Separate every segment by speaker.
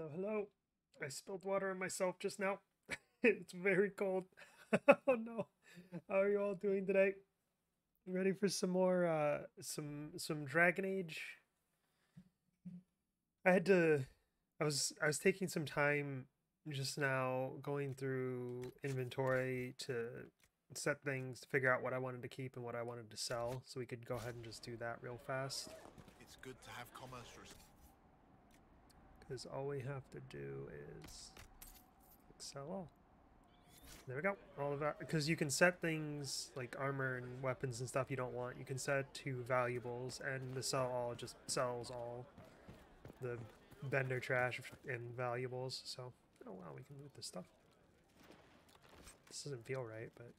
Speaker 1: Hello, hello. I spilled water on myself just now. It's very cold. Oh no. How are you all doing today? Ready for some more some Dragon Age? I had to I was taking some time just now going through inventory to set things to figure out what I wanted to keep and what I wanted to sell, so we could go ahead and just do that real fast.
Speaker 2: It's good to have commerce.
Speaker 1: Because all we have to do is sell all. There we go. All of that, because you can set things like armor and weapons and stuff you don't want. You can set to valuables, and the sell all just sells all the vendor trash and valuables. So, oh wow, we can loot this stuff. This doesn't feel right, but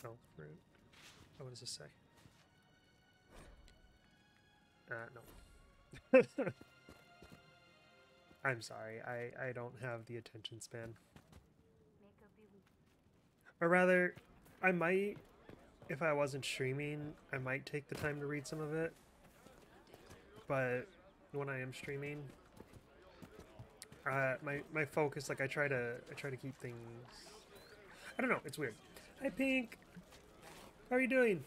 Speaker 1: oh, fruit. Oh, what does this say? No. I'm sorry. I don't have the attention span. Or rather, I might, if I wasn't streaming, I might take the time to read some of it. But when I am streaming, my focus, like I try to keep things. I don't know. It's weird. Hi, Pink. How are you doing?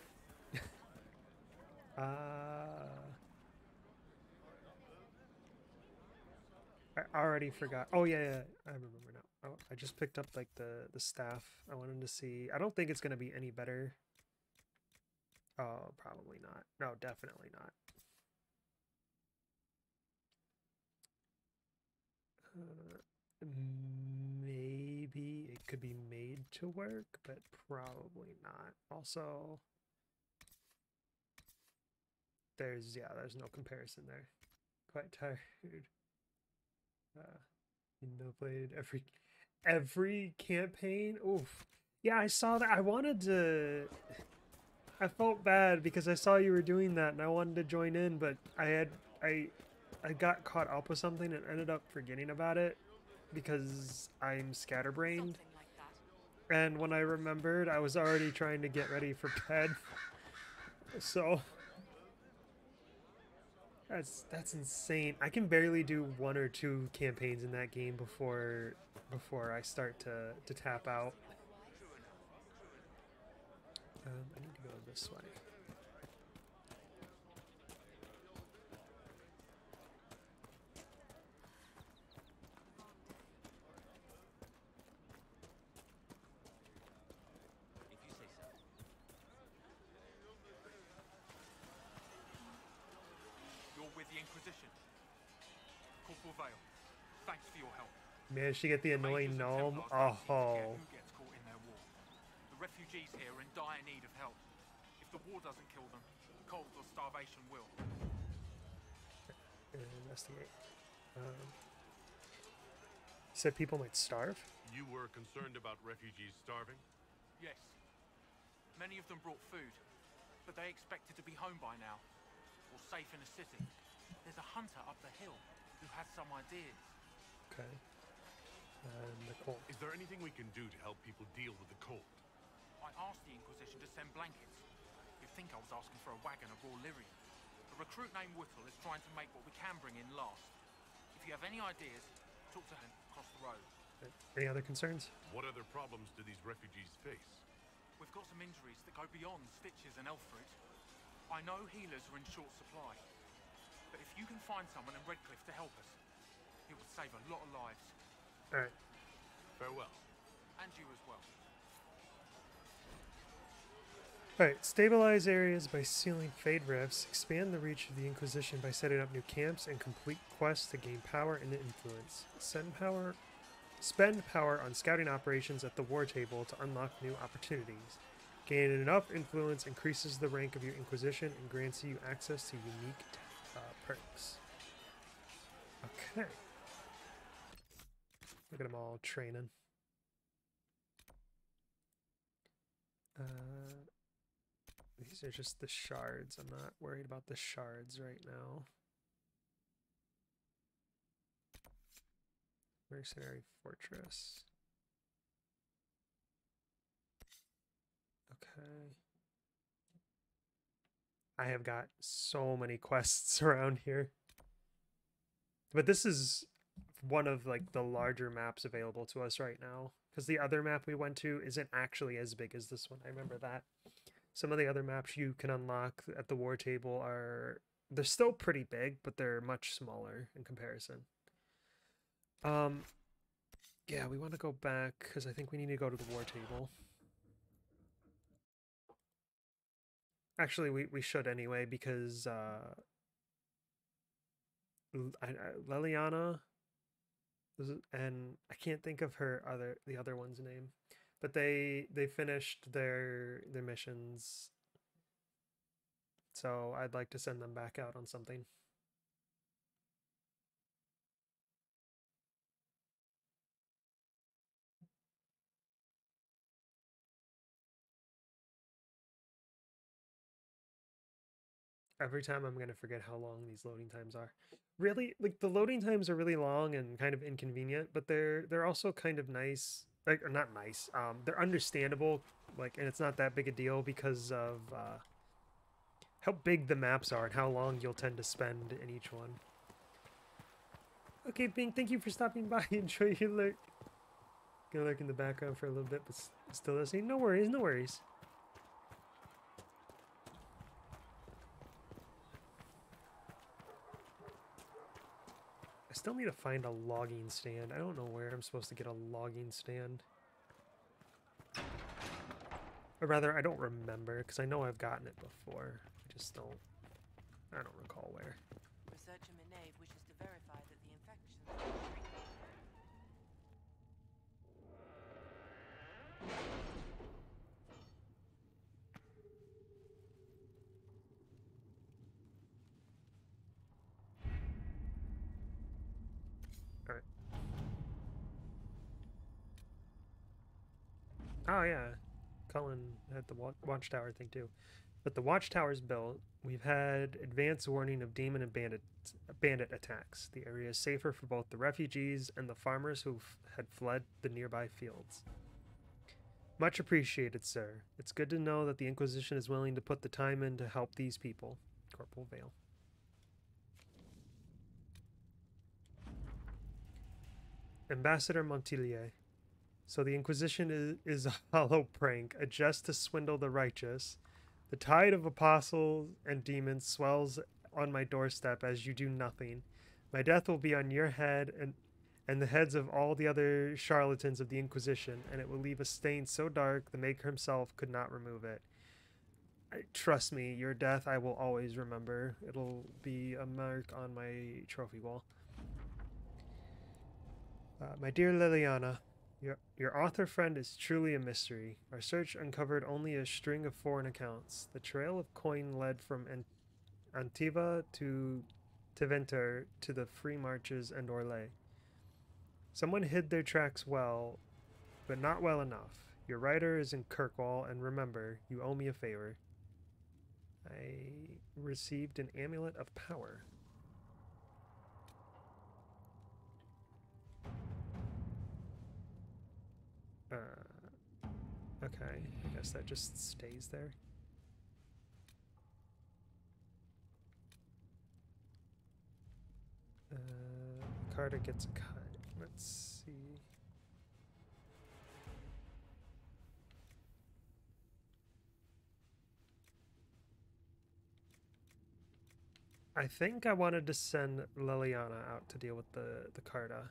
Speaker 1: I already forgot. Oh yeah, I remember now. Oh, I just picked up like the staff. I wanted to see. I don't think it's gonna be any better. Oh, probably not. No, definitely not. Maybe it could be made to work, but probably not. Also, there's no comparison there. Quite tired. Played every campaign. Oof. Yeah, I saw that. I felt bad because I saw you were doing that and I wanted to join in, but I got caught up with something and ended up forgetting about it because I'm scatterbrained. And when I remembered, I was already trying to get ready for bed. So that's insane. I can barely do 1 or 2 campaigns in that game before I start to tap out. I need to go this way.
Speaker 3: You're with the Inquisition. Corporal Vale, thanks for your help.
Speaker 1: Managed to get the annoying gnome. Oh.
Speaker 3: Who gets caught in their war. The refugees here are in dire need of help. If the war doesn't kill them, cold or starvation will.
Speaker 1: Investigate. Said people might starve?
Speaker 4: You were concerned about refugees starving?
Speaker 3: Yes. Many of them brought food, but they expected to be home by now, or safe in a city. There's a hunter up the hill who has some ideas.
Speaker 1: Okay. The cold.
Speaker 4: Is there anything we can do to help people deal with the cold?
Speaker 3: I asked the Inquisition to send blankets. You'd think I was asking for a wagon of raw lyrium. A recruit named Whittle is trying to make what we can bring in last. If you have any ideas, talk to him across the road.
Speaker 1: Any other concerns?
Speaker 4: What other problems do these refugees face?
Speaker 3: We've got some injuries that go beyond stitches and elf fruit. I know healers are in short supply, but if you can find someone in Redcliffe to help us, it would save a lot of lives.
Speaker 1: Alright.
Speaker 4: Farewell.
Speaker 3: And you as well.
Speaker 1: Alright, stabilize areas by sealing fade rifts, expand the reach of the Inquisition by setting up new camps, and complete quests to gain power and influence. Spend power on scouting operations at the war table to unlock new opportunities. Gaining enough influence increases the rank of your Inquisition and grants you access to unique perks. Okay. Look at them all training. These are just the shards. I'm not worried about the shards right now. Mercenary Fortress. I have got so many quests around here. But this is one of like the larger maps available to us right now. Because the other map we went to isn't actually as big as this one. I remember that. Some of the other maps you can unlock at the war table are... They're still pretty big, but they're much smaller in comparison. Yeah, we want to go back because I think we need to go to the war table. Actually, we should anyway because Leliana and I can't think of the other one's name, but they finished their missions. So I'd like to send them back out on something. Every time I'm going to forget how long these loading times are. Really, like the loading times are really long and kind of inconvenient, but they're also kind of nice. Like, or not nice. They're understandable, like, and it's not that big a deal because of how big the maps are and how long you'll tend to spend in each one. Okay, Bing, thank you for stopping by. Enjoy your lurk. Gonna lurk in the background for a little bit, but still listening. No worries, no worries. I still need to find a logging stand. I don't know where I'm supposed to get a logging stand. Or rather, I don't remember, because I know I've gotten it before. I don't recall where.
Speaker 5: Researcher Minave wishes to verify that the infections...
Speaker 1: Alright. Oh yeah, Cullen had the watchtower thing too. But the watchtower's built. We've had advance warning of demon and bandit attacks. The area is safer for both the refugees and the farmers who had fled the nearby fields. Much appreciated, sir. It's good to know that the Inquisition is willing to put the time in to help these people. Corporal Vale. Ambassador Montillier. So the Inquisition is a hollow prank, a jest to swindle the righteous. The tide of apostles and demons swells on my doorstep as you do nothing. My death will be on your head and the heads of all the other charlatans of the Inquisition, and it will leave a stain so dark the Maker himself could not remove it. Trust me, your death I will always remember. It'll be a mark on my trophy wall. My dear Liliana, your author friend is truly a mystery. Our search uncovered only a string of foreign accounts. The trail of coin led from Antiva to Teventer to the Free Marches and Orlais. Someone hid their tracks well, but not well enough. Your writer is in Kirkwall, and remember, you owe me a favor. I received an amulet of power. Okay, I guess that just stays there. Carter gets a cut. Let's see. I think I wanted to send Liliana out to deal with the Carta.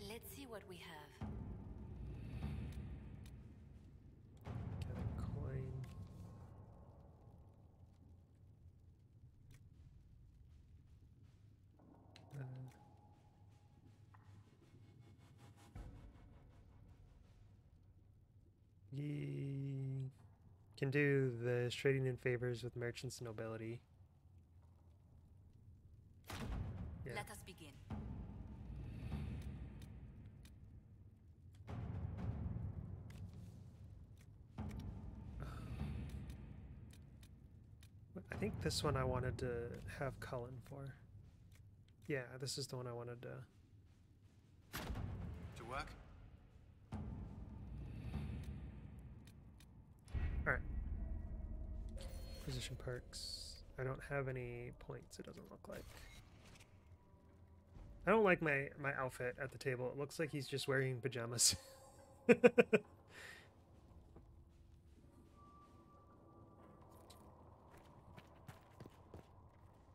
Speaker 5: Let's see what we have.
Speaker 1: Get a coin. Ye can do the trading in favors with merchants and nobility. Yeah.
Speaker 5: Let us begin.
Speaker 1: I think this one I wanted to have Cullen for. Yeah, this is the one I wanted to...
Speaker 2: To work?
Speaker 1: Inquisition perks. I don't have any points, it doesn't look like. I don't like my outfit at the table. It looks like he's just wearing pajamas.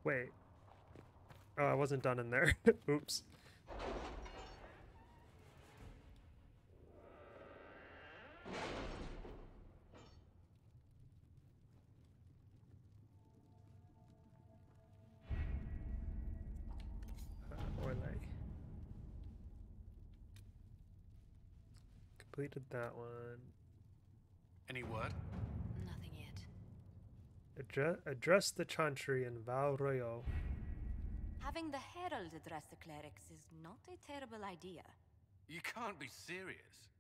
Speaker 1: Wait. Oh, I wasn't done in there. Oops. Orlay. Completed that one.
Speaker 2: Any word?
Speaker 5: Nothing yet.
Speaker 1: Address the chantry in Val Royal.
Speaker 5: Having the herald address the clerics is not a terrible idea.
Speaker 2: You can't be serious.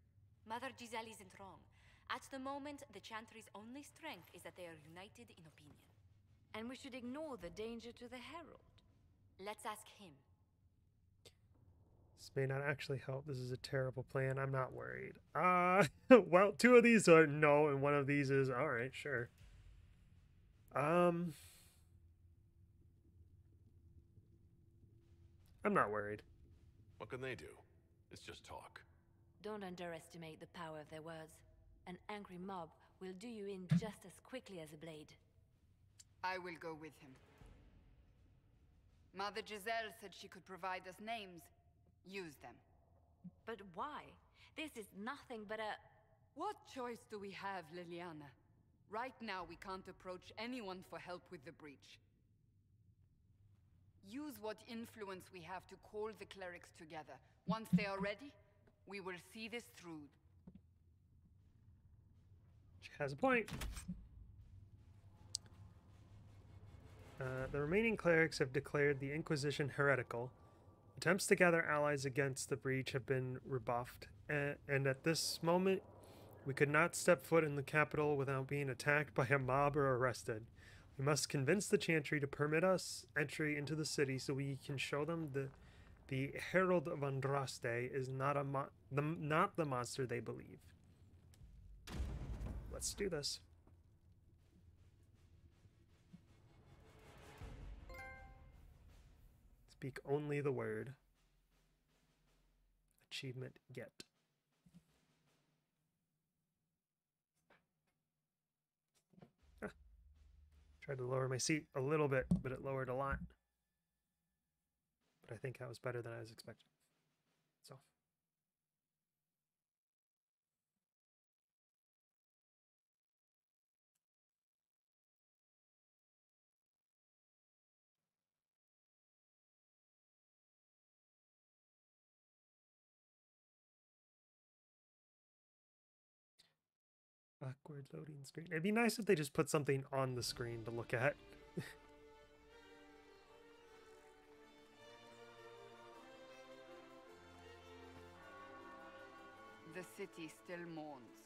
Speaker 5: Mother Giselle isn't wrong. At the moment, the chantry's only strength is that they are united in opinion.
Speaker 6: And we should ignore the danger to the herald.
Speaker 5: Let's ask him.
Speaker 1: This may not actually help. This is a terrible plan. I'm not worried. Well, two of these are no, and one of these is all right, sure. I'm not worried.
Speaker 4: What can they do? It's just talk.
Speaker 6: Don't underestimate the power of their words. An angry mob will do you in just as quickly as a blade.
Speaker 7: I will go with him. Mother Giselle said she could provide us names. Use them.
Speaker 6: But why? This is nothing but a...
Speaker 7: What choice do we have, Liliana? Right now, we can't approach anyone for help with the breach. Use what influence we have to call the clerics together. Once they are ready, we will see this through.
Speaker 1: She has a point. The remaining clerics have declared the Inquisition heretical. Attempts to gather allies against the breach have been rebuffed, and at this moment, we could not step foot in the capital without being attacked by a mob or arrested. We must convince the Chantry to permit us entry into the city so we can show them the Herald of Andraste is not not the monster they believe. Let's do this. Speak only the word. Achievement get. Tried to lower my seat a little bit, but it lowered a lot. But I think that was better than I was expecting. So. Awkward loading screen. It'd be nice if they just put something on the screen to look at.
Speaker 7: The city still mourns.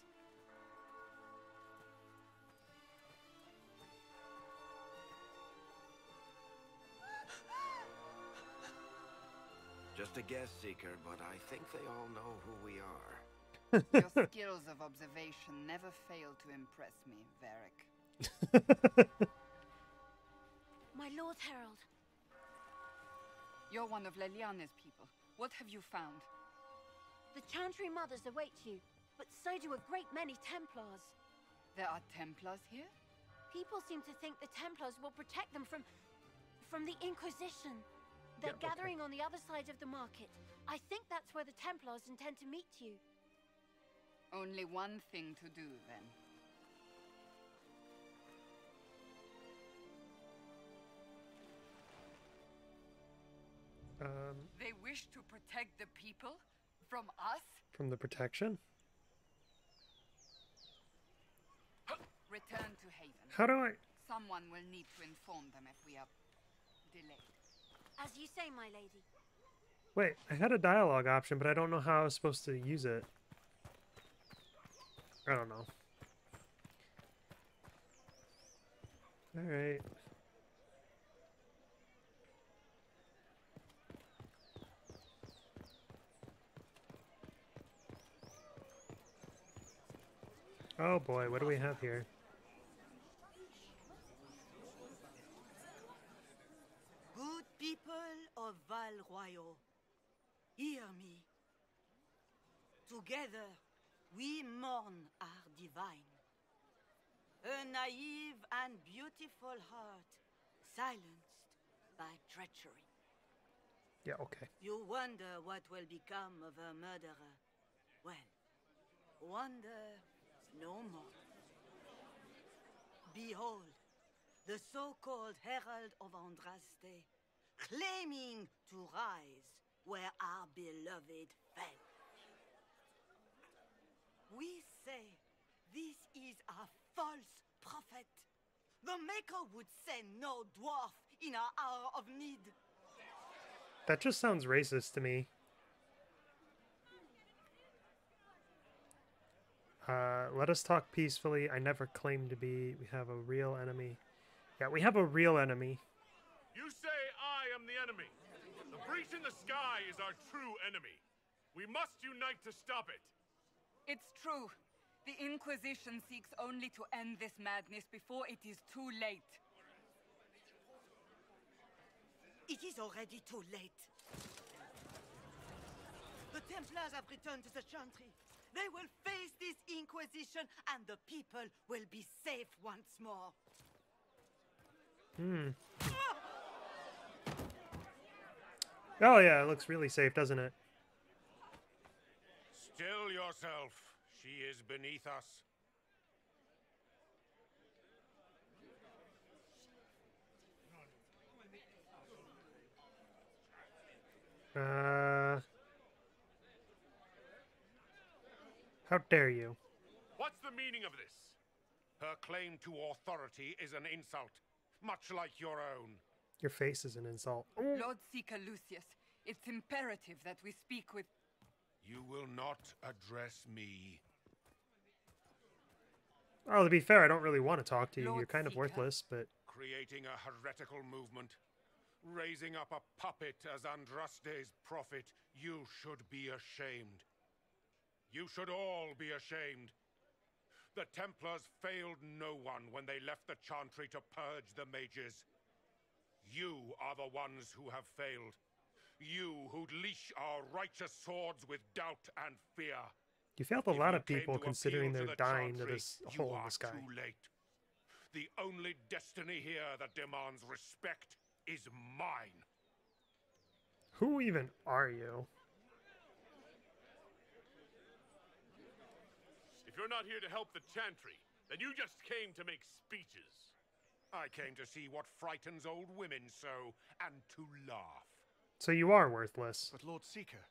Speaker 8: Just a guess, Seeker, but I think they all know who we are.
Speaker 7: Your skills of observation never fail to impress me, Varric.
Speaker 6: My Lord Herald.
Speaker 7: You're one of Leliana's people. What have you found?
Speaker 6: The Chantry Mothers await you, but so do a great many Templars.
Speaker 7: There are Templars here?
Speaker 6: People seem to think the Templars will protect them from the Inquisition. They're gathering on the other side of the market. I think that's where the Templars intend to meet you.
Speaker 7: Only one thing to do, then. They wish to protect the people? From us?
Speaker 1: From the protection?
Speaker 7: Return to Haven.
Speaker 1: How do I...
Speaker 7: Someone will need to inform them if we are delayed.
Speaker 6: As you say, my lady.
Speaker 1: Wait, I had a dialogue option, but I don't know how I was supposed to use it. I don't know. Alright. Oh boy, what do we have here?
Speaker 9: Together, we mourn our divine. A naive and beautiful heart, silenced by treachery.
Speaker 1: Yeah, okay.
Speaker 9: You wonder what will become of a murderer. Well, wonder no more. Behold, the so-called Herald of Andraste, claiming to rise where our beloved fell. We say this is a false prophet. The Maker would send no dwarf in our hour of need.
Speaker 1: That just sounds racist to me. Let us talk peacefully. I never claimed to be. We have a real enemy. Yeah, we have a real enemy.
Speaker 4: You say I am the enemy. The breach in the sky is our true enemy. We must unite to stop it.
Speaker 7: It's true. The Inquisition seeks only to end this madness before it is too late.
Speaker 9: It is already too late. The Templars have returned to the Chantry. They will face this Inquisition, and the people will be safe once more.
Speaker 1: Oh yeah, it looks really safe, doesn't it?
Speaker 4: Still yourself. She is beneath us.
Speaker 1: How dare you?
Speaker 4: What's the meaning of this? Her claim to authority is an insult, much like your own.
Speaker 1: Your face is an insult.
Speaker 7: Lord Seeker Lucius, it's imperative that we speak with...
Speaker 4: You will not address me.
Speaker 1: Oh, to be fair, I don't really want to talk to you.
Speaker 7: Lord
Speaker 1: You're kind of
Speaker 7: Seeker.
Speaker 1: worthless, but...
Speaker 4: Creating a heretical movement, raising up a puppet as Andraste's prophet, you should be ashamed. You should all be ashamed. The Templars failed no one when they left the Chantry to purge the mages. You are the ones who have failed. You who'd leash our righteous swords with doubt and fear.
Speaker 1: You failed a
Speaker 4: If
Speaker 1: lot
Speaker 4: you
Speaker 1: of people
Speaker 4: came to
Speaker 1: considering
Speaker 4: appeal
Speaker 1: they're
Speaker 4: to the
Speaker 1: dying to
Speaker 4: Chantry,
Speaker 1: this
Speaker 4: you
Speaker 1: hole in
Speaker 4: are
Speaker 1: the sky.
Speaker 4: too late. The only destiny here that demands respect is mine.
Speaker 1: Who even are you?
Speaker 4: If you're not here to help the Chantry, then you just came to make speeches. I came to see what frightens old women so, and to laugh.
Speaker 1: So you are worthless.
Speaker 10: But Lord Seeker,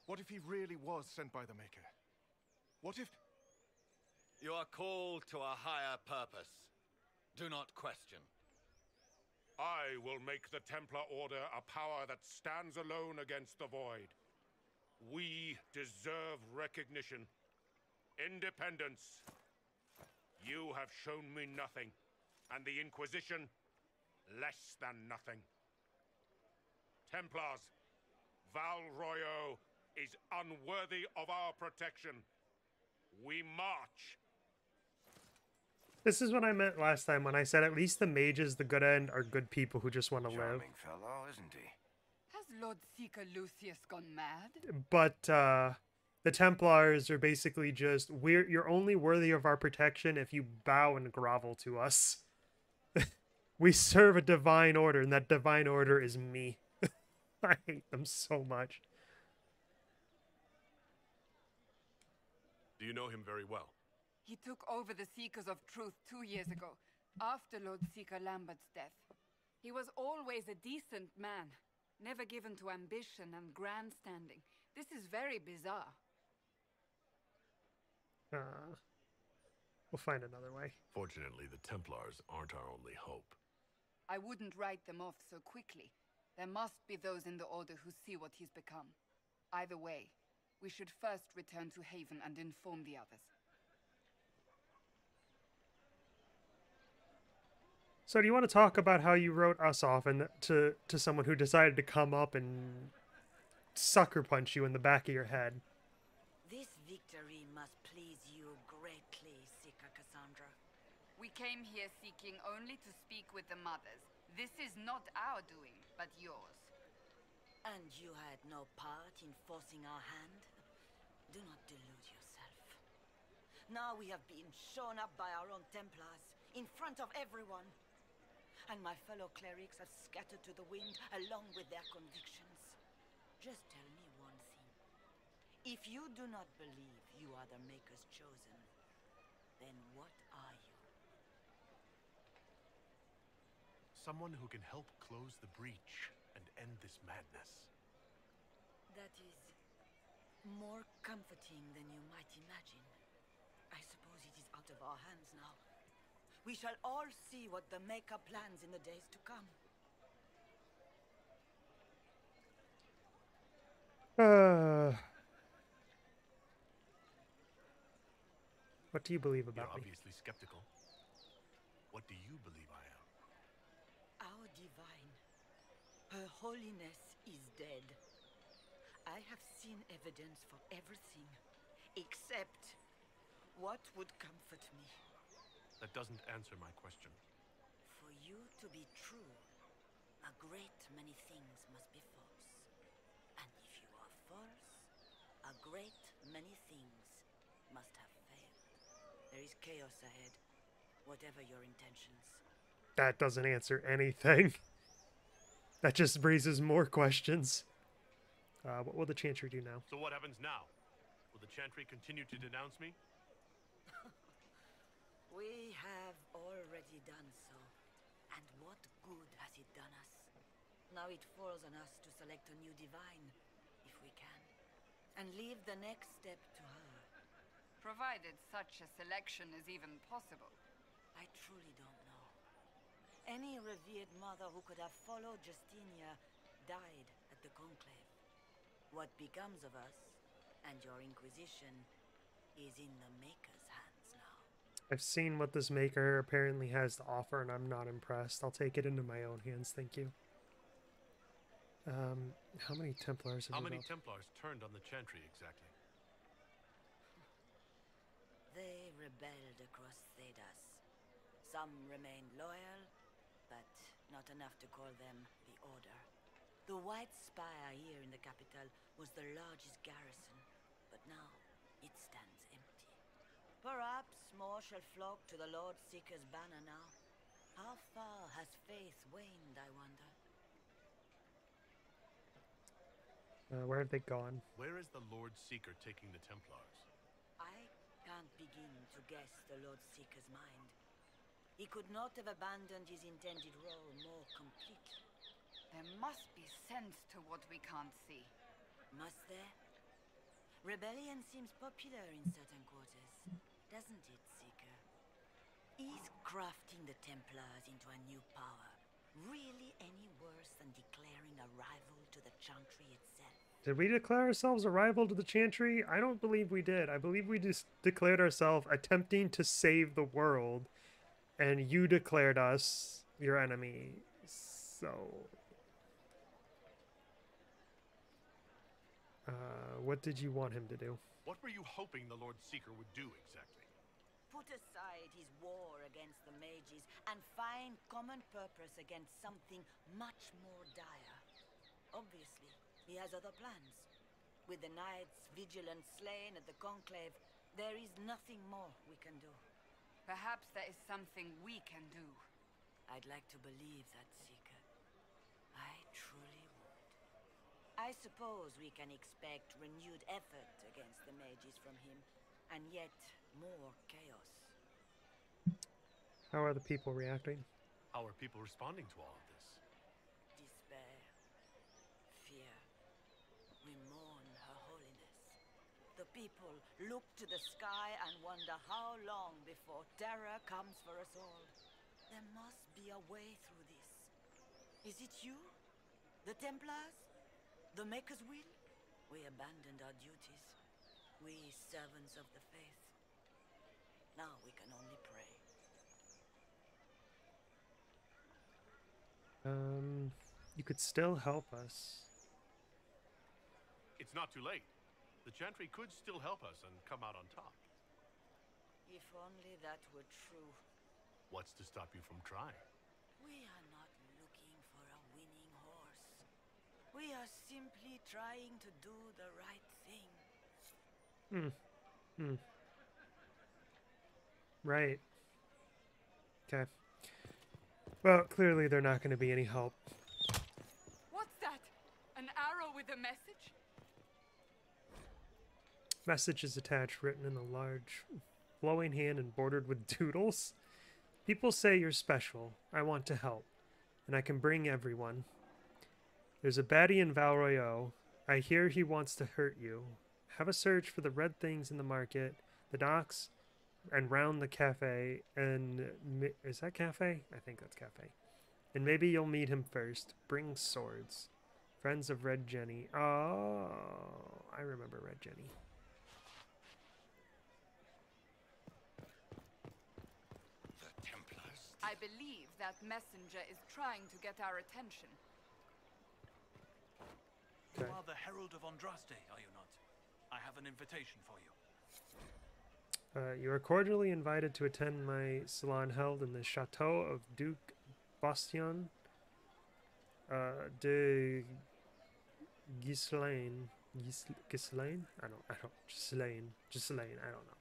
Speaker 10: what if he really was sent by the Maker? What if...
Speaker 11: You are called to a higher purpose. Do not question.
Speaker 4: I will make the Templar Order a power that stands alone against the Void. We deserve recognition. Independence. You have shown me nothing, and the Inquisition, less than nothing. Templars, Val Royo is unworthy of our protection. We march.
Speaker 1: This is what I meant last time when I said at least the mages, the good end, are good people who just want to live.
Speaker 8: Charming fellow, isn't he?
Speaker 7: Has Lord Seeker Lucius gone mad?
Speaker 1: But the Templars are basically just, you're only worthy of our protection if you bow and grovel to us. We serve a divine order, and that divine order is me. I hate them so much.
Speaker 4: Do you know him very well?
Speaker 7: He took over the Seekers of Truth 2 years ago, after Lord Seeker Lambert's death. He was always a decent man, never given to ambition and grandstanding. This is very bizarre.
Speaker 1: We'll find another way.
Speaker 4: Fortunately, the Templars aren't our only hope.
Speaker 7: I wouldn't write them off so quickly. There must be those in the Order who see what he's become. Either way, we should first return to Haven and inform the others.
Speaker 1: So do you want to talk about how you wrote us off and to someone who decided to come up and sucker punch you in the back of your head?
Speaker 9: This victory must please you greatly, Seeker Cassandra.
Speaker 7: We came here seeking only to speak with the mothers. This is not our doing, but yours.
Speaker 9: And you had no part in forcing our hand? Do not delude yourself. Now we have been shown up by our own Templars, in front of everyone. And my fellow clerics have scattered to the wind along with their convictions. Just tell me one thing. If you do not believe you are the Maker's chosen, then what are you?
Speaker 12: Someone who can help close the breach and end this madness.
Speaker 9: That is more comforting than you might imagine. I suppose it is out of our hands now. We shall all see what the Maker plans in the days to come.
Speaker 1: What do you believe about
Speaker 12: You're
Speaker 1: me?
Speaker 12: obviously skeptical. What do you believe I am?
Speaker 9: Our divine, Her Holiness is dead. I have seen evidence for everything, except what would comfort me.
Speaker 12: That doesn't answer my question.
Speaker 9: For you to be true, a great many things must be false. And if you are false, a great many things must have failed. There is chaos ahead, whatever your intentions.
Speaker 1: That doesn't answer anything. That just raises more questions. What will the Chantry do now?
Speaker 12: So what happens now? Will the Chantry continue to denounce me?
Speaker 9: We have already done so. And what good has it done us? Now it falls on us to select a new divine, if we can. And leave the next step to her.
Speaker 7: Provided such a selection is even possible.
Speaker 9: I truly don't know. Any revered mother who could have followed Justinia died at the Conclave. What becomes of us, and your Inquisition, is in the Maker's hands now.
Speaker 1: I've seen what this Maker apparently has to offer, and I'm not impressed. I'll take it into my own hands, thank you. How many Templars have
Speaker 12: How many
Speaker 1: rebelled?
Speaker 12: Templars turned on the Chantry exactly?
Speaker 9: They rebelled across Thedas. Some remained loyal, but not enough to call them the Order. The White Spire here in the capital was the largest garrison, but now it stands empty. Perhaps more shall flock to the Lord Seeker's banner now. How far has faith waned, I wonder?
Speaker 1: Where have they gone?
Speaker 12: Where is the Lord Seeker taking the Templars?
Speaker 9: I can't begin to guess the Lord Seeker's mind. He could not have abandoned his intended role more completely.
Speaker 7: There must be sense to what we can't see.
Speaker 9: Must there? Rebellion seems popular in certain quarters, doesn't it, Seeker? Is crafting the Templars into a new power really any worse than declaring a rival to the Chantry itself?
Speaker 1: Did we declare ourselves a rival to the Chantry? I don't believe we did. I believe we just declared ourselves attempting to save the world, and you declared us your enemy. So... what did you want him to do?
Speaker 12: What were you hoping the Lord Seeker would do exactly?
Speaker 9: Put aside his war against the mages and find common purpose against something much more dire. Obviously, he has other plans. With the knights vigilant slain at the Conclave, there is nothing more we can do.
Speaker 7: Perhaps there is something we can do.
Speaker 9: I'd like to believe that, Seeker. I truly would. I suppose we can expect renewed effort against the mages from him, and yet more chaos.
Speaker 1: How are the people reacting?
Speaker 12: How are people responding to all of this?
Speaker 9: Despair. Fear. We mourn Her Holiness. The people look to the sky and wonder how long before terror comes for us all. There must be a way through this. Is it you? The Templars? The Maker's will? We abandoned our duties. We servants of the faith. Now we can only pray.
Speaker 1: You could still help us.
Speaker 12: It's not too late. The Chantry could still help us and come out on top.
Speaker 9: If only that were true.
Speaker 12: What's to stop you from trying?
Speaker 9: We are not looking for a winning horse. We are simply trying to do the right thing.
Speaker 1: Right. Okay. Well, clearly they're not going to be any help.
Speaker 7: What's that? An arrow with a message?
Speaker 1: Message is attached, written in a large, flowing hand and bordered with doodles. People say you're special. I want to help. And I can bring everyone. There's a baddie in Valroyo. I hear he wants to hurt you. Have a search for the red things in the market, the docks, and round the cafe. And is that cafe? I think that's cafe. And maybe you'll meet him first. Bring swords. Friends of Red Jenny. Oh, I remember Red Jenny.
Speaker 11: The Templars?
Speaker 7: I believe that messenger is trying to get our attention.
Speaker 12: You are the Herald of Andraste, are you not? I have an invitation for you.
Speaker 1: You are cordially invited to attend my salon held in the chateau of Duke Bastion de Ghislaine. Ghislaine? I don't. Ghislaine, I don't know.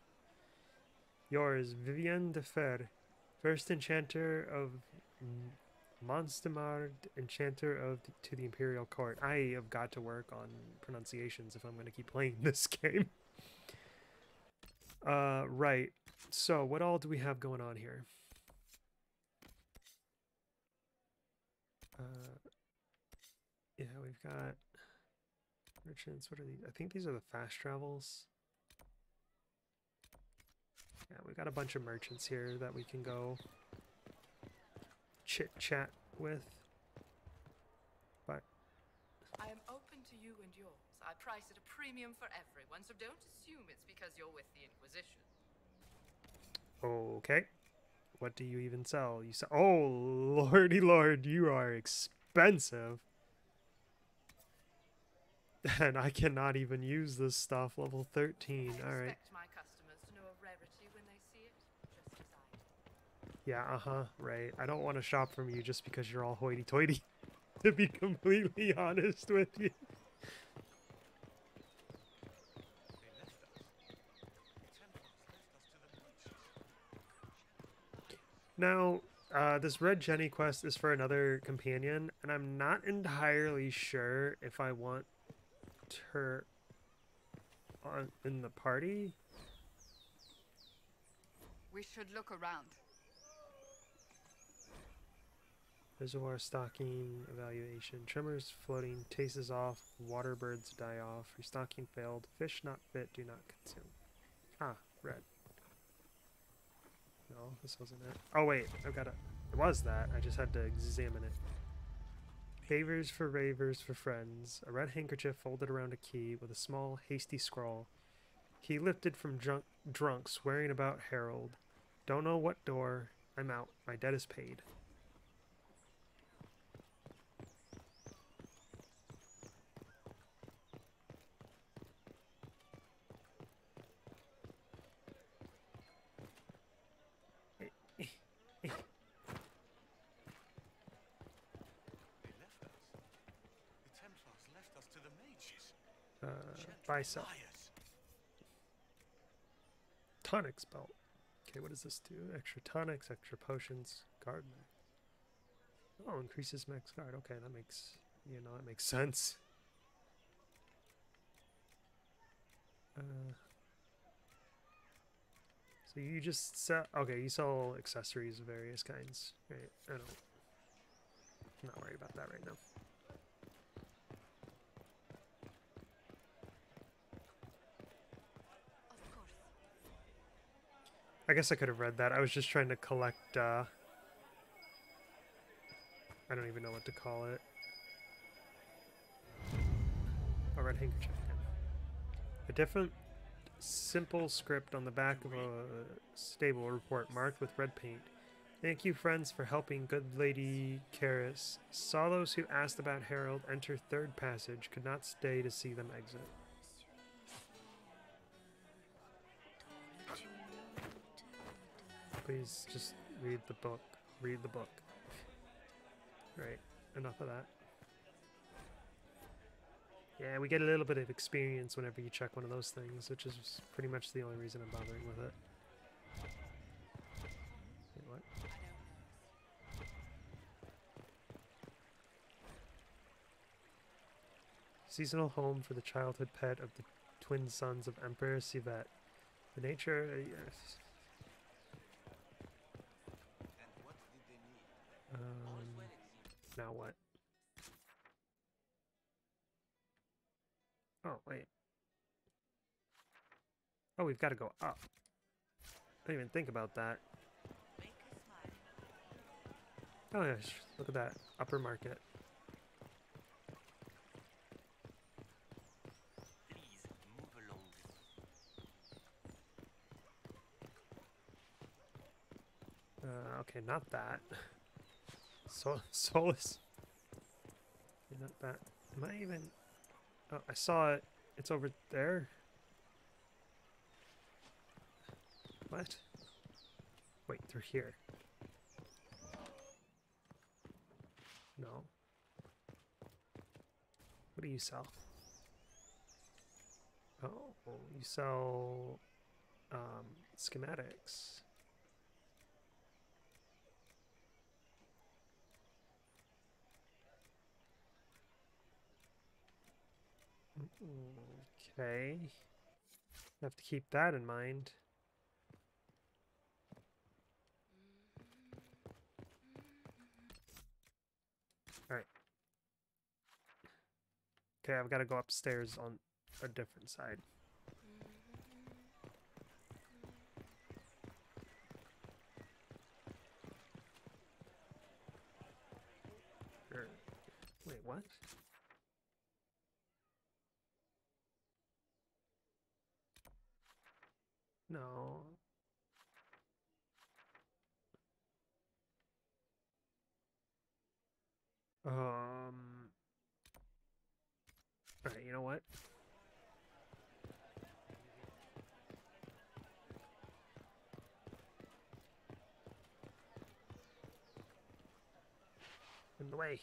Speaker 1: Yours, Vivienne de Fer, first enchanter of Monstemard, enchanter of to the Imperial Court. I have got to work on pronunciations if I'm going to keep playing this game. Right. So, what all do we have going on here? Yeah, we've got merchants. What are these? I think these are the fast travels. Yeah, we've got a bunch of merchants here that we can go chit-chat with. But
Speaker 13: I am open to you and yours. I price at a premium for everyone, so don't assume it's because you're with the Inquisition.
Speaker 1: okay. What do you even sell? You sell... Oh, lordy lord, you are expensive. And I cannot even use this stuff. Level 13. All right.
Speaker 13: I expect my customers to know a rarity when they see it, just as I do.
Speaker 1: Yeah, right. I don't want to shop from you just because you're all hoity-toity, to be completely honest with you. Now, this Red Jenny quest is for another companion, and I'm not entirely sure if I want her in the party.
Speaker 7: We should look around.
Speaker 1: Reservoir stocking, evaluation, tremors floating, tastes off, water birds die off, restocking failed, fish not fit, do not consume. Ah, red. No, this wasn't it. Oh wait, I've got it. It was that, I just had to examine it. Favors for ravers for friends, a red handkerchief folded around a key with a small, hasty scrawl. Key lifted from drunk, swearing about Harold. Don't know what door. I'm out. My debt is paid. Bicep. Tonics belt. Okay, what does this do? Extra tonics, extra potions, guard. Oh, increases max guard. Okay, that makes, you know, that makes sense. So you just sell, okay, you sell accessories of various kinds, right? I'm not worried about that right now. I guess I could have read that. I was just trying to collect, I don't even know what to call it. A red handkerchief. A different simple script on the back of a stable report marked with red paint. Thank you, friends, for helping good Lady Karis. Saw those who asked about Harold enter third passage. Could not stay to see them exit. Please just read the book. Read the book. Right. Enough of that. Yeah, we get a little bit of experience whenever you check one of those things, which is pretty much the only reason I'm bothering with it. Wait, what? Seasonal home for the childhood pet of the twin sons of Emperor Sivet. The nature... yes. Now what? Oh, wait. Oh, we've got to go up. I didn't even think about that. Oh, yeah, look at that. Upper market.
Speaker 14: Please move along.
Speaker 1: Okay, not that. Solus. Not that. Am I even... Oh, I saw it. It's over there. What? Wait, through here. No. What do you sell? Oh, you sell schematics. Okay. I have to keep that in mind. Alright. Okay, I've got to go upstairs on a different side. Wait, what? No. Alright, you know what? In the way.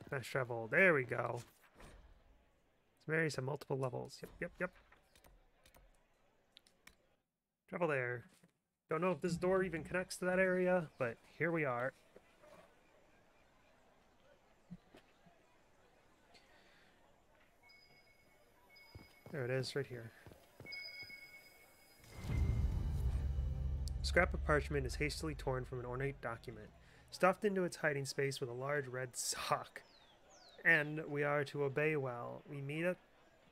Speaker 1: Fast travel. There we go. It's various at multiple levels. Yep. Travel there. Don't know if this door even connects to that area, but here we are. There it is, right here. A scrap of parchment is hastily torn from an ornate document, stuffed into its hiding space with a large red sock. And we are to obey well. We meet at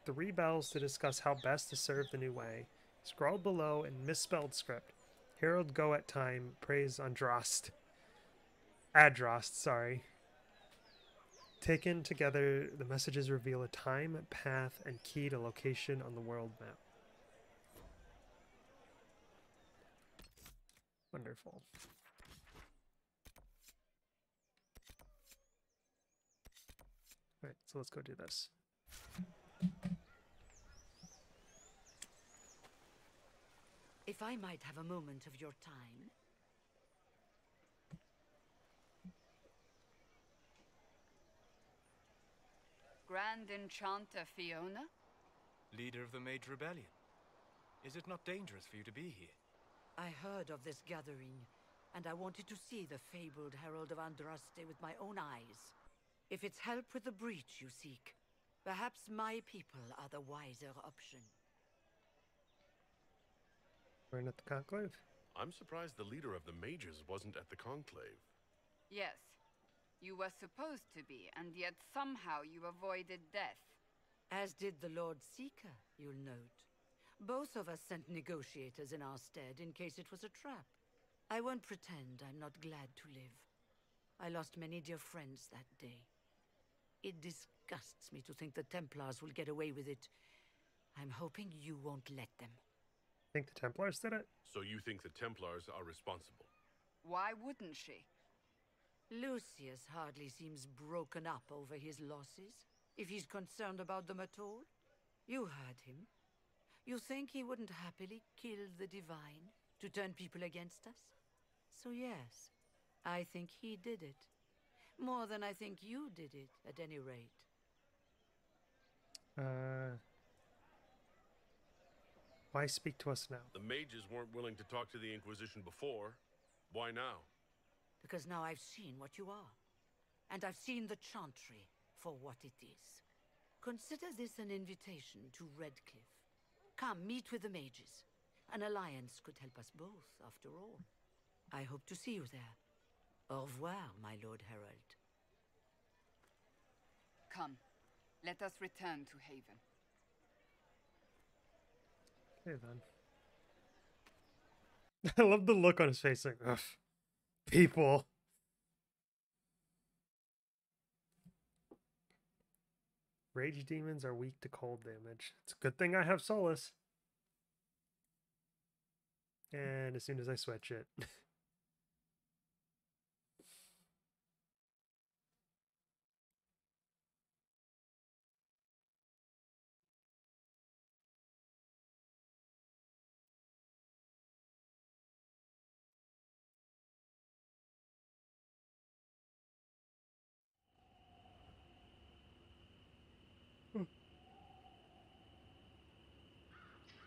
Speaker 1: 3 bells to discuss how best to serve the new way. Scrawled below in misspelled script. Herald go at time, praise Adrost, sorry. Taken together, the messages reveal a time, path, and key to location on the world map. Wonderful. Alright, so let's go do this.
Speaker 15: If I might have a moment of your time.
Speaker 7: Grand Enchanter Fiona?
Speaker 16: Leader of the Mage Rebellion. Is it not dangerous for you to be here?
Speaker 15: I heard of this gathering, and I wanted to see the fabled Herald of Andraste with my own eyes. If it's help with the breach you seek, perhaps my people are the wiser option.
Speaker 1: We're at the conclave?
Speaker 17: I'm surprised the leader of the mages wasn't at the conclave.
Speaker 7: Yes. You were supposed to be, and yet somehow you avoided death.
Speaker 15: As did the Lord Seeker, you'll note. Both of us sent negotiators in our stead in case it was a trap. I won't pretend I'm not glad to live. I lost many dear friends that day. It disgusts me to think the Templars will get away with it. I'm hoping you won't let them.
Speaker 1: Think the Templars did it?
Speaker 17: So you think the Templars are responsible?
Speaker 7: Why wouldn't she?
Speaker 15: Lucius hardly seems broken up over his losses, if he's concerned about them at all. You heard him. You think he wouldn't happily kill the Divine to turn people against us? So yes, I think he did it. More than I think you did it, at any rate.
Speaker 1: Why speak to us now?
Speaker 17: The mages weren't willing to talk to the Inquisition before. Why now?
Speaker 15: Because now I've seen what you are. And I've seen the Chantry for what it is. Consider this an invitation to Redcliffe. Come, meet with the mages. An alliance could help us both, after all. I hope to see you there. Au revoir, my Lord Herald.
Speaker 7: Come, let us return to Haven.
Speaker 1: Okay, then. I love the look on his face, like, ugh, people. Rage demons are weak to cold damage. It's a good thing I have Solace. And as soon as I switch it.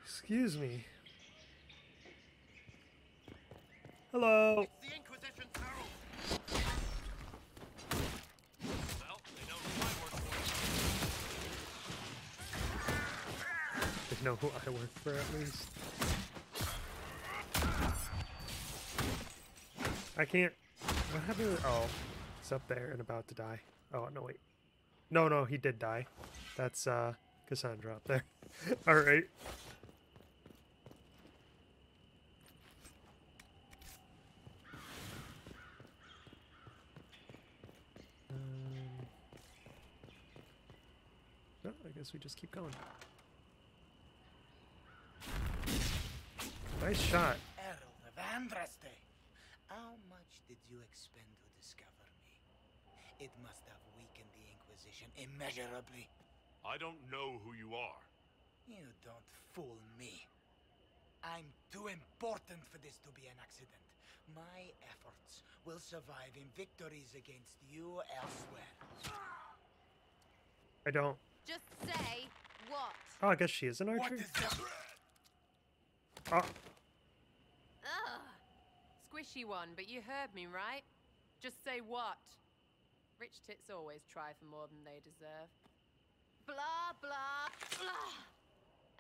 Speaker 1: Excuse me. Hello.
Speaker 11: It's the Inquisition's herald. Well, they know who I work for.
Speaker 1: They know who I work for, at least. I can't. What happened? Oh, he's up there and about to die. Oh, no, wait. No, he did die. That's Cassandra up there. All right. Oh, I guess we just keep going. Nice shot.
Speaker 14: Herald of Andraste. How much did you expend to discover me? It must have weakened the Inquisition immeasurably.
Speaker 17: I don't know who you are.
Speaker 14: You don't fool me. I'm too important for this to be an accident. My efforts will survive in victories against you elsewhere.
Speaker 1: I don't.
Speaker 5: Just say what?
Speaker 1: Oh, I guess she is an archer.
Speaker 14: What is that?
Speaker 1: Oh.
Speaker 18: Ugh. Squishy one, but you heard me, right? Just say what? Rich tits always try for more than they deserve.
Speaker 5: Blah, blah, blah.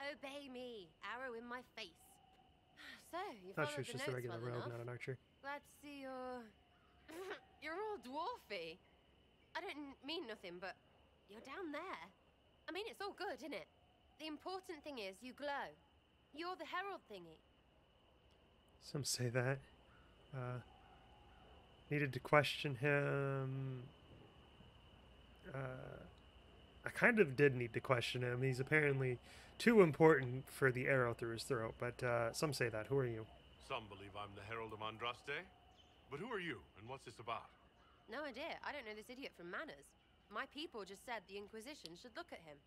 Speaker 5: Obey me. Arrow in my face. So, you
Speaker 1: Thought
Speaker 5: followed
Speaker 1: she was
Speaker 5: the
Speaker 1: just a
Speaker 5: notes
Speaker 1: regular
Speaker 5: well
Speaker 1: rogue,
Speaker 5: enough.
Speaker 1: not an archer.
Speaker 5: Glad to see you're... you're all dwarfy. I don't mean nothing, but you're down there. I mean, it's all good, isn't it? The important thing is you glow. You're the herald thingy.
Speaker 1: Some say that. Needed to question him. I kind of did need to question him. He's apparently too important for the arrow through his throat, but some say that. Who are you?
Speaker 17: Some believe I'm the Herald of Andraste. But who are you, and what's this about?
Speaker 5: No idea. I don't know this idiot from Manners. My people just said the Inquisition should look at him.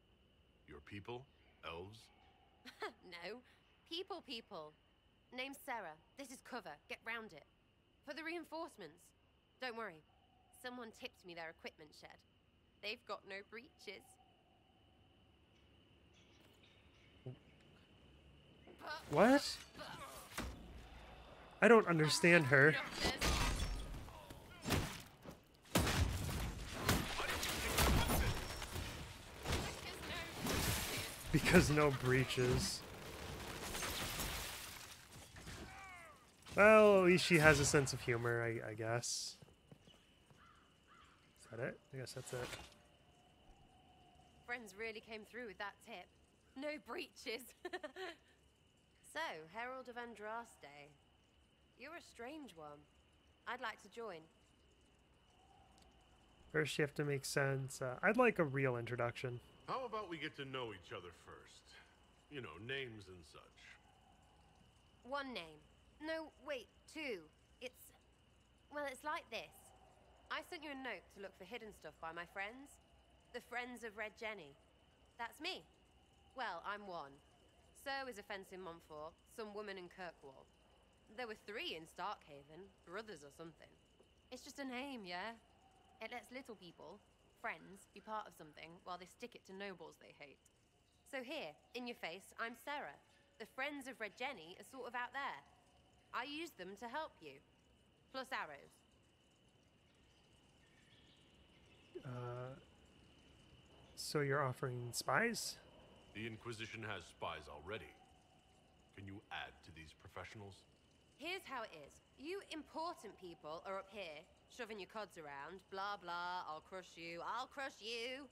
Speaker 17: Your people? Elves?
Speaker 5: No. People. Name's Sarah. This is cover. Get round it. For the reinforcements. Don't worry. Someone tipped me their equipment shed. They've got no breaches.
Speaker 1: What? I don't understand her. Because no breaches. Well, at least she has a sense of humor, I guess. Is that it? I guess that's it.
Speaker 5: Friends really came through with that tip. No breaches. So, Herald of Andraste. You're a strange one. I'd like to join.
Speaker 1: First, you have to make sense. I'd like a real introduction.
Speaker 17: How about we get to know each other first? You know, names and such.
Speaker 5: One name. No, wait, two. Well, it's like this. I sent you a note to look for hidden stuff by my friends. The Friends of Red Jenny. That's me. Well, I'm one. So is a fence in Montfort, some woman in Kirkwall. There were 3 in Starkhaven, brothers or something. It's just a name, yeah? It lets little people, friends be part of something while they stick it to nobles they hate. So here, in your face, I'm Sarah. The friends of Red Jenny are sort of out there. I use them to help you. Plus arrows.
Speaker 1: So you're offering spies?
Speaker 17: The Inquisition has spies already. Can you add to these professionals?
Speaker 5: Here's how it is. You important people are up here, shoving your cods around. Blah, blah, I'll crush you. I'll crush you.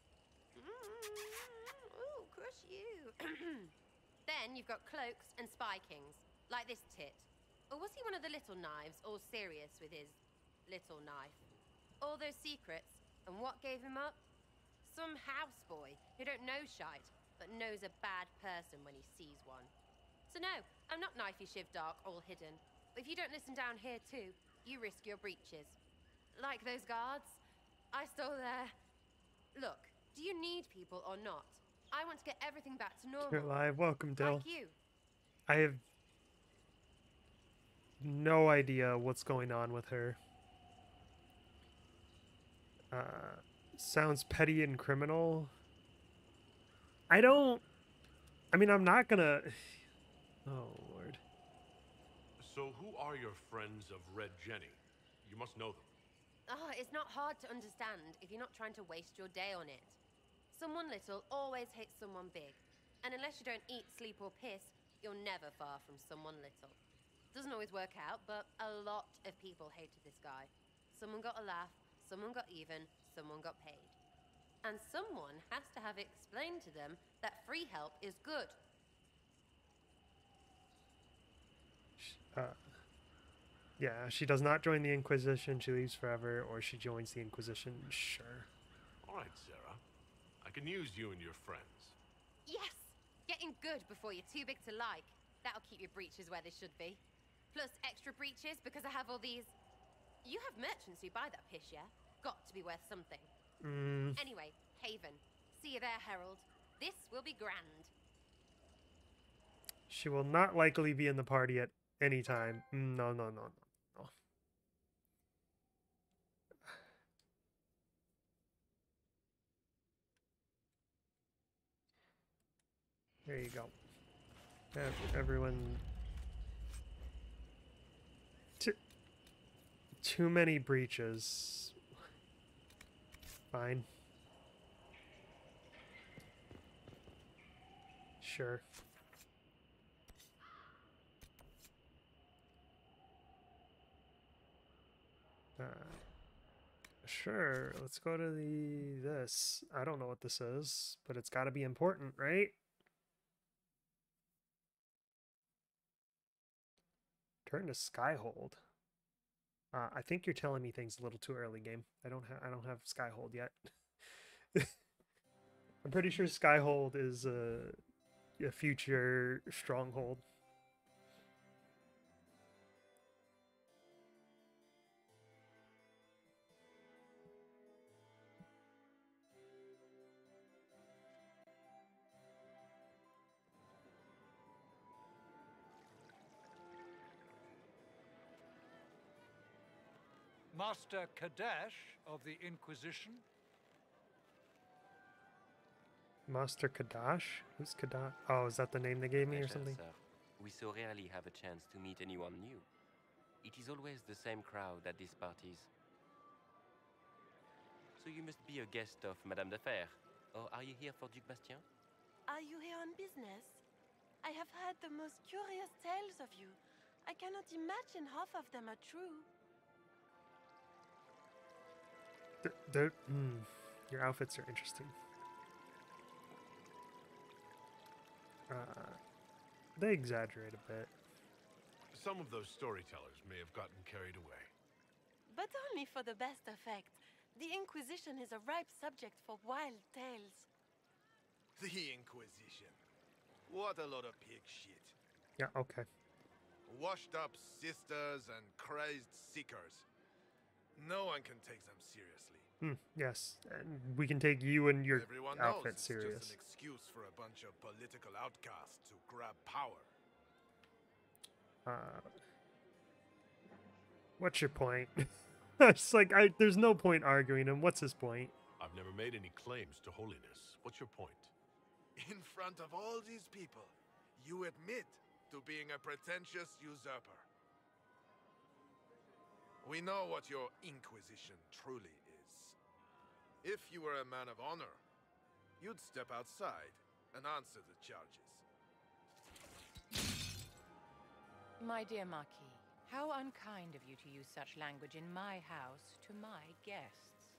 Speaker 5: Ooh, crush you. Then you've got cloaks and spy kings, like this tit. Or was he one of the little knives, all serious with his little knife? All those secrets, and what gave him up? Some houseboy who don't know shite, but knows a bad person when he sees one. So no, I'm not knifey shiv dark, all hidden. But if you don't listen down here too, you risk your breeches. Like those guards, I stole their... Look, do you need people or not? I want to get everything back to normal.
Speaker 1: You're live. Welcome, Dill.
Speaker 5: Like you.
Speaker 1: I have no idea what's going on with her. Sounds petty and criminal. I'm not gonna... Oh, Lord.
Speaker 17: So who are your friends of Red Jenny? You must know them.
Speaker 5: Oh, it's not hard to understand if you're not trying to waste your day on it. Someone little always hates someone big. And unless you don't eat, sleep, or piss, you're never far from someone little. Doesn't always work out, but a lot of people hated this guy. Someone got a laugh, someone got even, someone got paid. And someone has to have explained to them that free help is good.
Speaker 1: Yeah, she does not join the Inquisition, she leaves forever, or she joins the Inquisition, sure.
Speaker 17: Alright, Sarah. I can use you and your friends.
Speaker 5: Yes! Getting good before you're too big to like. That'll keep your breeches where they should be. Plus extra breeches because I have all these... You have merchants who buy that piss, yeah? Got to be worth something. Anyway, Haven. See you there, Herald. This will be grand.
Speaker 1: She will not likely be in the party at any time. No. There you go. Everyone... Too many breaches. Fine. Sure. Sure, let's go to this. I don't know what this is, but it's got to be important, right? Turn to Skyhold. I think you're telling me things a little too early, game. I don't have Skyhold yet. I'm pretty sure Skyhold is a future stronghold.
Speaker 19: Master Kadash of the Inquisition.
Speaker 1: Master Kadash? Who's Kadash? Oh, is that the name they gave me or something?
Speaker 20: Sir. We so rarely have a chance to meet anyone new. It is always the same crowd at these parties. So you must be a guest of Madame de Fer. Or are you here for Duc Bastien?
Speaker 21: Are you here on business? I have heard the most curious tales of you. I cannot imagine half of them are true.
Speaker 1: Your outfits are interesting. They exaggerate a bit.
Speaker 17: Some of those storytellers may have gotten carried away.
Speaker 21: But only for the best effect. The Inquisition is a ripe subject for wild tales.
Speaker 10: The Inquisition. What a lot of pig shit.
Speaker 1: Yeah, okay.
Speaker 10: Washed up sisters and crazed seekers. No one can take them seriously.
Speaker 1: Yes, and we can take you and your
Speaker 10: Everyone
Speaker 1: outfit
Speaker 10: knows
Speaker 1: serious.
Speaker 10: It's just an excuse for a bunch of political outcasts to grab power.
Speaker 1: What's your point? It's like, there's no point arguing him. What's his point?
Speaker 17: I've never made any claims to holiness. What's your point?
Speaker 10: In front of all these people, you admit to being a pretentious usurper. We know what your Inquisition truly is. If you were a man of honor, you'd step outside and answer the charges.
Speaker 3: My dear Marquis, how unkind of you to use such language in my house to my guests.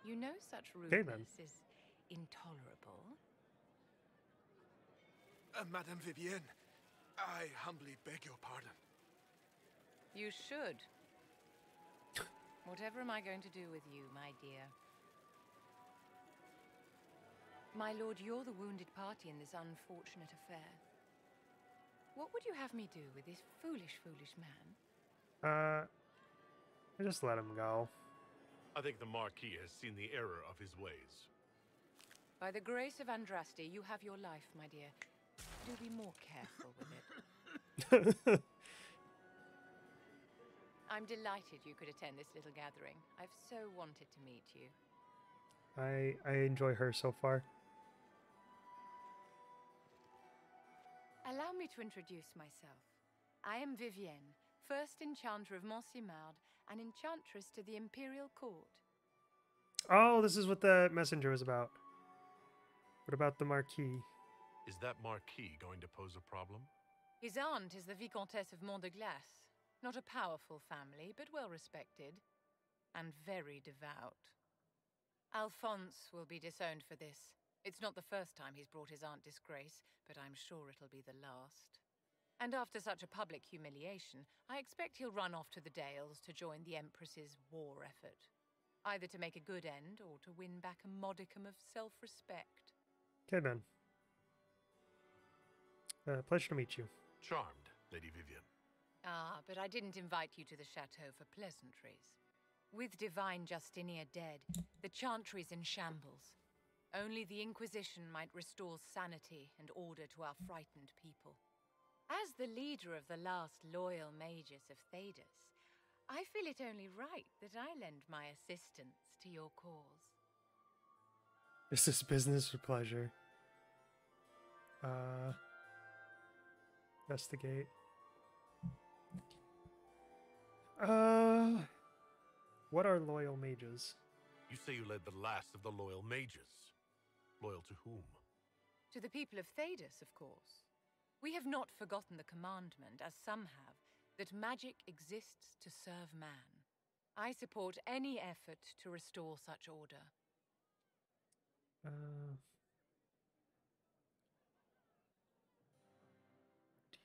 Speaker 3: You know such rudeness is intolerable.
Speaker 10: Madame Vivienne, I humbly beg your pardon.
Speaker 3: You should. Whatever am I going to do with you, my dear? My lord, you're the wounded party in this unfortunate affair. What would you have me do with this foolish, foolish man?
Speaker 1: Just let him go.
Speaker 17: I think the Marquis has seen the error of his ways.
Speaker 3: By the grace of Andraste, you have your life, my dear. Do be more careful with it. I'm delighted you could attend this little gathering. I've so wanted to meet you.
Speaker 1: I enjoy her so far.
Speaker 3: Allow me to introduce myself. I am Vivienne, first enchanter of Montsimard and enchantress to the Imperial Court.
Speaker 1: Oh, this is what the messenger was about. What about the Marquis?
Speaker 17: Is that Marquis going to pose a problem?
Speaker 3: His aunt is the Vicomtesse of Mont de Glace. Not a powerful family, but well respected. And very devout. Alphonse will be disowned for this. It's not the first time he's brought his aunt disgrace, but I'm sure it'll be the last. And after such a public humiliation, I expect he'll run off to the Dales to join the Empress's war effort. Either to make a good end, or to win back a modicum of self-respect.
Speaker 1: Okay, then. Pleasure to meet you.
Speaker 17: Charmed, Lady Vivienne.
Speaker 3: Ah, but I didn't invite you to the chateau for pleasantries. With Divine Justinia dead, the Chantry's in shambles. Only the Inquisition might restore sanity and order to our frightened people. As the leader of the last loyal mages of Thedas, I feel it only right that I lend my assistance to your cause.
Speaker 1: This is business or pleasure? Investigate. What are loyal mages?
Speaker 17: You say you led the last of the loyal mages. Loyal to whom?
Speaker 3: To the people of Thedas, of course. We have not forgotten the commandment, as some have, that magic exists to serve man. I support any effort to restore such order.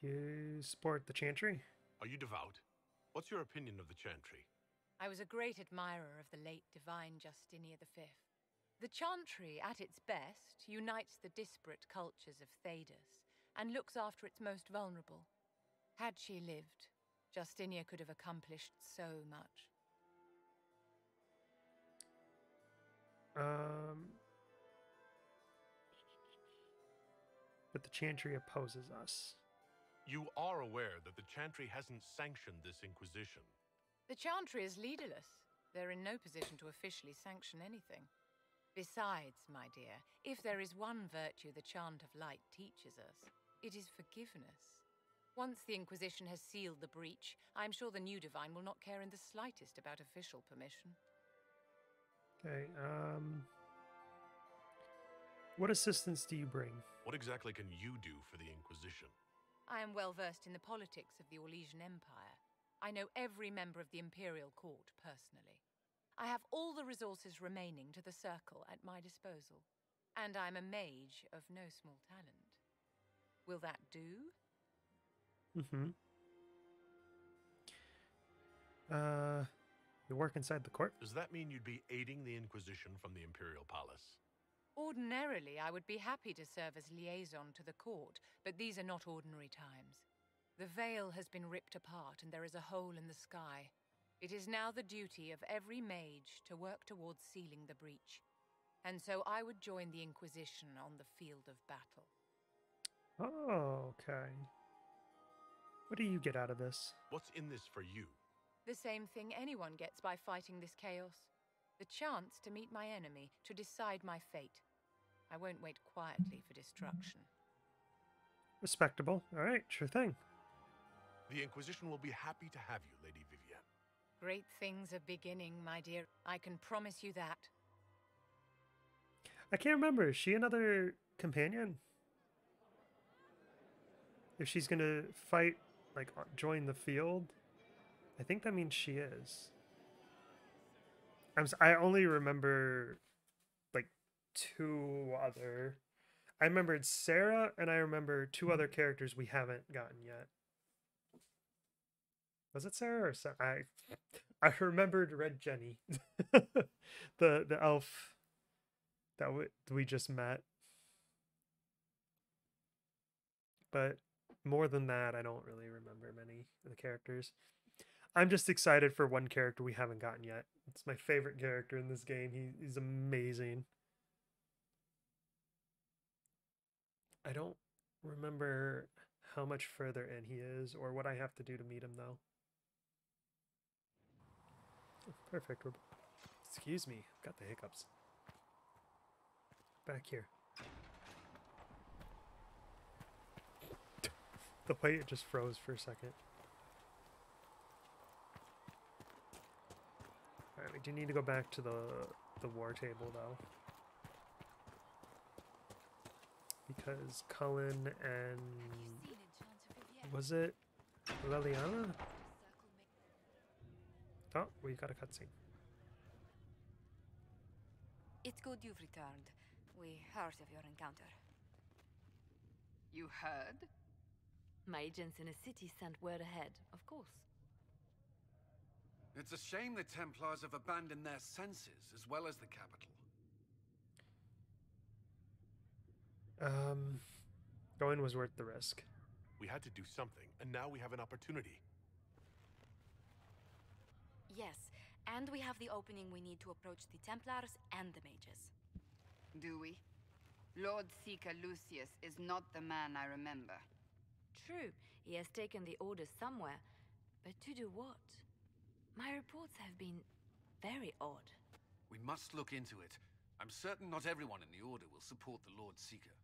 Speaker 1: Do you support the Chantry?
Speaker 17: Are you devout? What's your opinion of the Chantry?
Speaker 3: I was a great admirer of the late Divine Justinia V. The Chantry, at its best, unites the disparate cultures of Thedas and looks after its most vulnerable. Had she lived, Justinia could have accomplished so much.
Speaker 1: But the Chantry opposes us.
Speaker 17: You are aware that the Chantry hasn't sanctioned this Inquisition.
Speaker 3: The Chantry is leaderless. They're in no position to officially sanction anything. Besides, my dear, if there is one virtue the Chant of Light teaches us, it is forgiveness. Once the Inquisition has sealed the breach, I'm sure the new Divine will not care in the slightest about official permission.
Speaker 1: Okay, what assistance do you bring?
Speaker 17: What exactly can you do for the Inquisition?
Speaker 3: I am well versed in the politics of the Orlesian Empire. I know every member of the Imperial Court personally. I have all the resources remaining to the Circle at my disposal. And I'm a mage of no small talent. Will that do?
Speaker 1: You work inside the court?
Speaker 17: Does that mean you'd be aiding the Inquisition from the Imperial Palace?
Speaker 3: Ordinarily, I would be happy to serve as liaison to the court, but these are not ordinary times. The veil has been ripped apart and there is a hole in the sky. It is now the duty of every mage to work towards sealing the breach. And so I would join the Inquisition on the field of battle.
Speaker 1: Oh, okay. What do you get out of this?
Speaker 17: What's in this for you?
Speaker 3: The same thing anyone gets by fighting this chaos. The chance to meet my enemy, to decide my fate. I won't wait quietly for destruction.
Speaker 1: Respectable. All right, sure thing.
Speaker 17: The Inquisition will be happy to have you, Lady Vivienne.
Speaker 3: Great things are beginning, my dear. I can promise you that.
Speaker 1: I can't remember. Is she another companion? If she's gonna fight, like, join the field, I think that means she is. I only remember, like, two other... I remembered Sarah, and I remember two other characters we haven't gotten yet. Was it Sarah or Sarah? I remembered Red Jenny, the elf that we just met. But more than that, I don't really remember many of the characters. I'm just excited for one character we haven't gotten yet. It's my favorite character in this game. He's amazing. I don't remember how much further in he is or what I have to do to meet him, though. Perfect. Excuse me. Got the hiccups. Back here. The way it just froze for a second. Alright, we do need to go back to the war table, though. Because Cullen and... was it Leliana? Oh, we got a cutscene.
Speaker 2: It's good you've returned. We heard of your encounter.
Speaker 7: You heard?
Speaker 2: My agents in a city sent word ahead, of course.
Speaker 22: It's a shame the Templars have abandoned their senses, as well as the capital.
Speaker 1: Going was worth the risk.
Speaker 17: We had to do something, and now we have an opportunity.
Speaker 2: Yes, and we have the opening we need to approach the Templars and the mages.
Speaker 7: Do we? Lord Seeker Lucius is not the man I remember.
Speaker 2: True, he has taken the orders somewhere, but to do what? My reports have been very odd.
Speaker 22: We must look into it. I'm certain not everyone in the Order will support the Lord Seeker.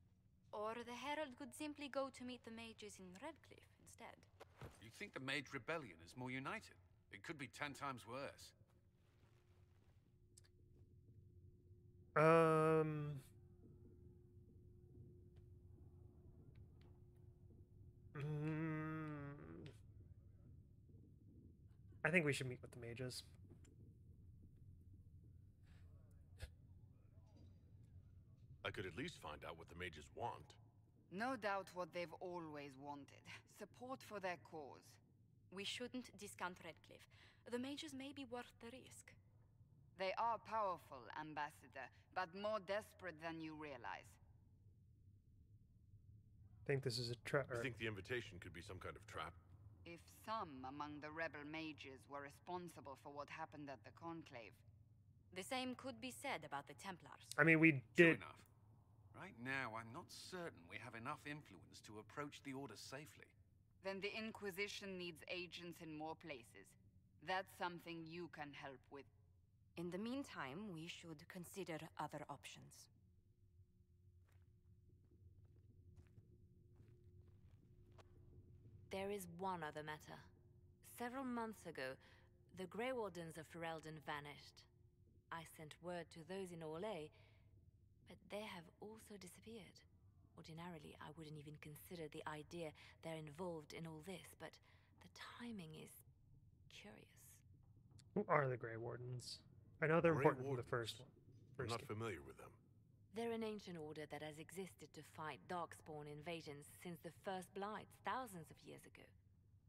Speaker 2: Or the Herald could simply go to meet the mages in Redcliffe instead.
Speaker 22: You think the Mage Rebellion is more united? It could be 10 times worse.
Speaker 1: I think we should meet with the mages.
Speaker 17: I could at least find out what the mages want.
Speaker 7: No doubt what they've always wanted. Support for their cause.
Speaker 2: We shouldn't discount Redcliffe. The mages may be worth the risk.
Speaker 7: They are powerful, Ambassador, but more desperate than you realize.
Speaker 1: Think this is a trap.
Speaker 17: I think the invitation could be some kind of trap.
Speaker 7: If some among the rebel mages were responsible for what happened at the Conclave.
Speaker 2: The same could be said about the Templars.
Speaker 1: I mean, we did...
Speaker 22: True enough. Right now, I'm not certain we have enough influence to approach the Order safely.
Speaker 7: Then the Inquisition needs agents in more places. That's something you can help with.
Speaker 2: In the meantime, we should consider other options. There is one other matter. Several months ago, the Grey Wardens of Ferelden vanished. I sent word to those in Orlais, but they have also disappeared. Ordinarily, I wouldn't even consider the idea they're involved in all this, but the timing is curious.
Speaker 1: Who are the Grey Wardens? I know they're
Speaker 17: Grey
Speaker 1: important in the first one.
Speaker 17: I'm not familiar with them.
Speaker 2: They're an ancient order that has existed to fight Darkspawn invasions since the First Blights thousands of years ago.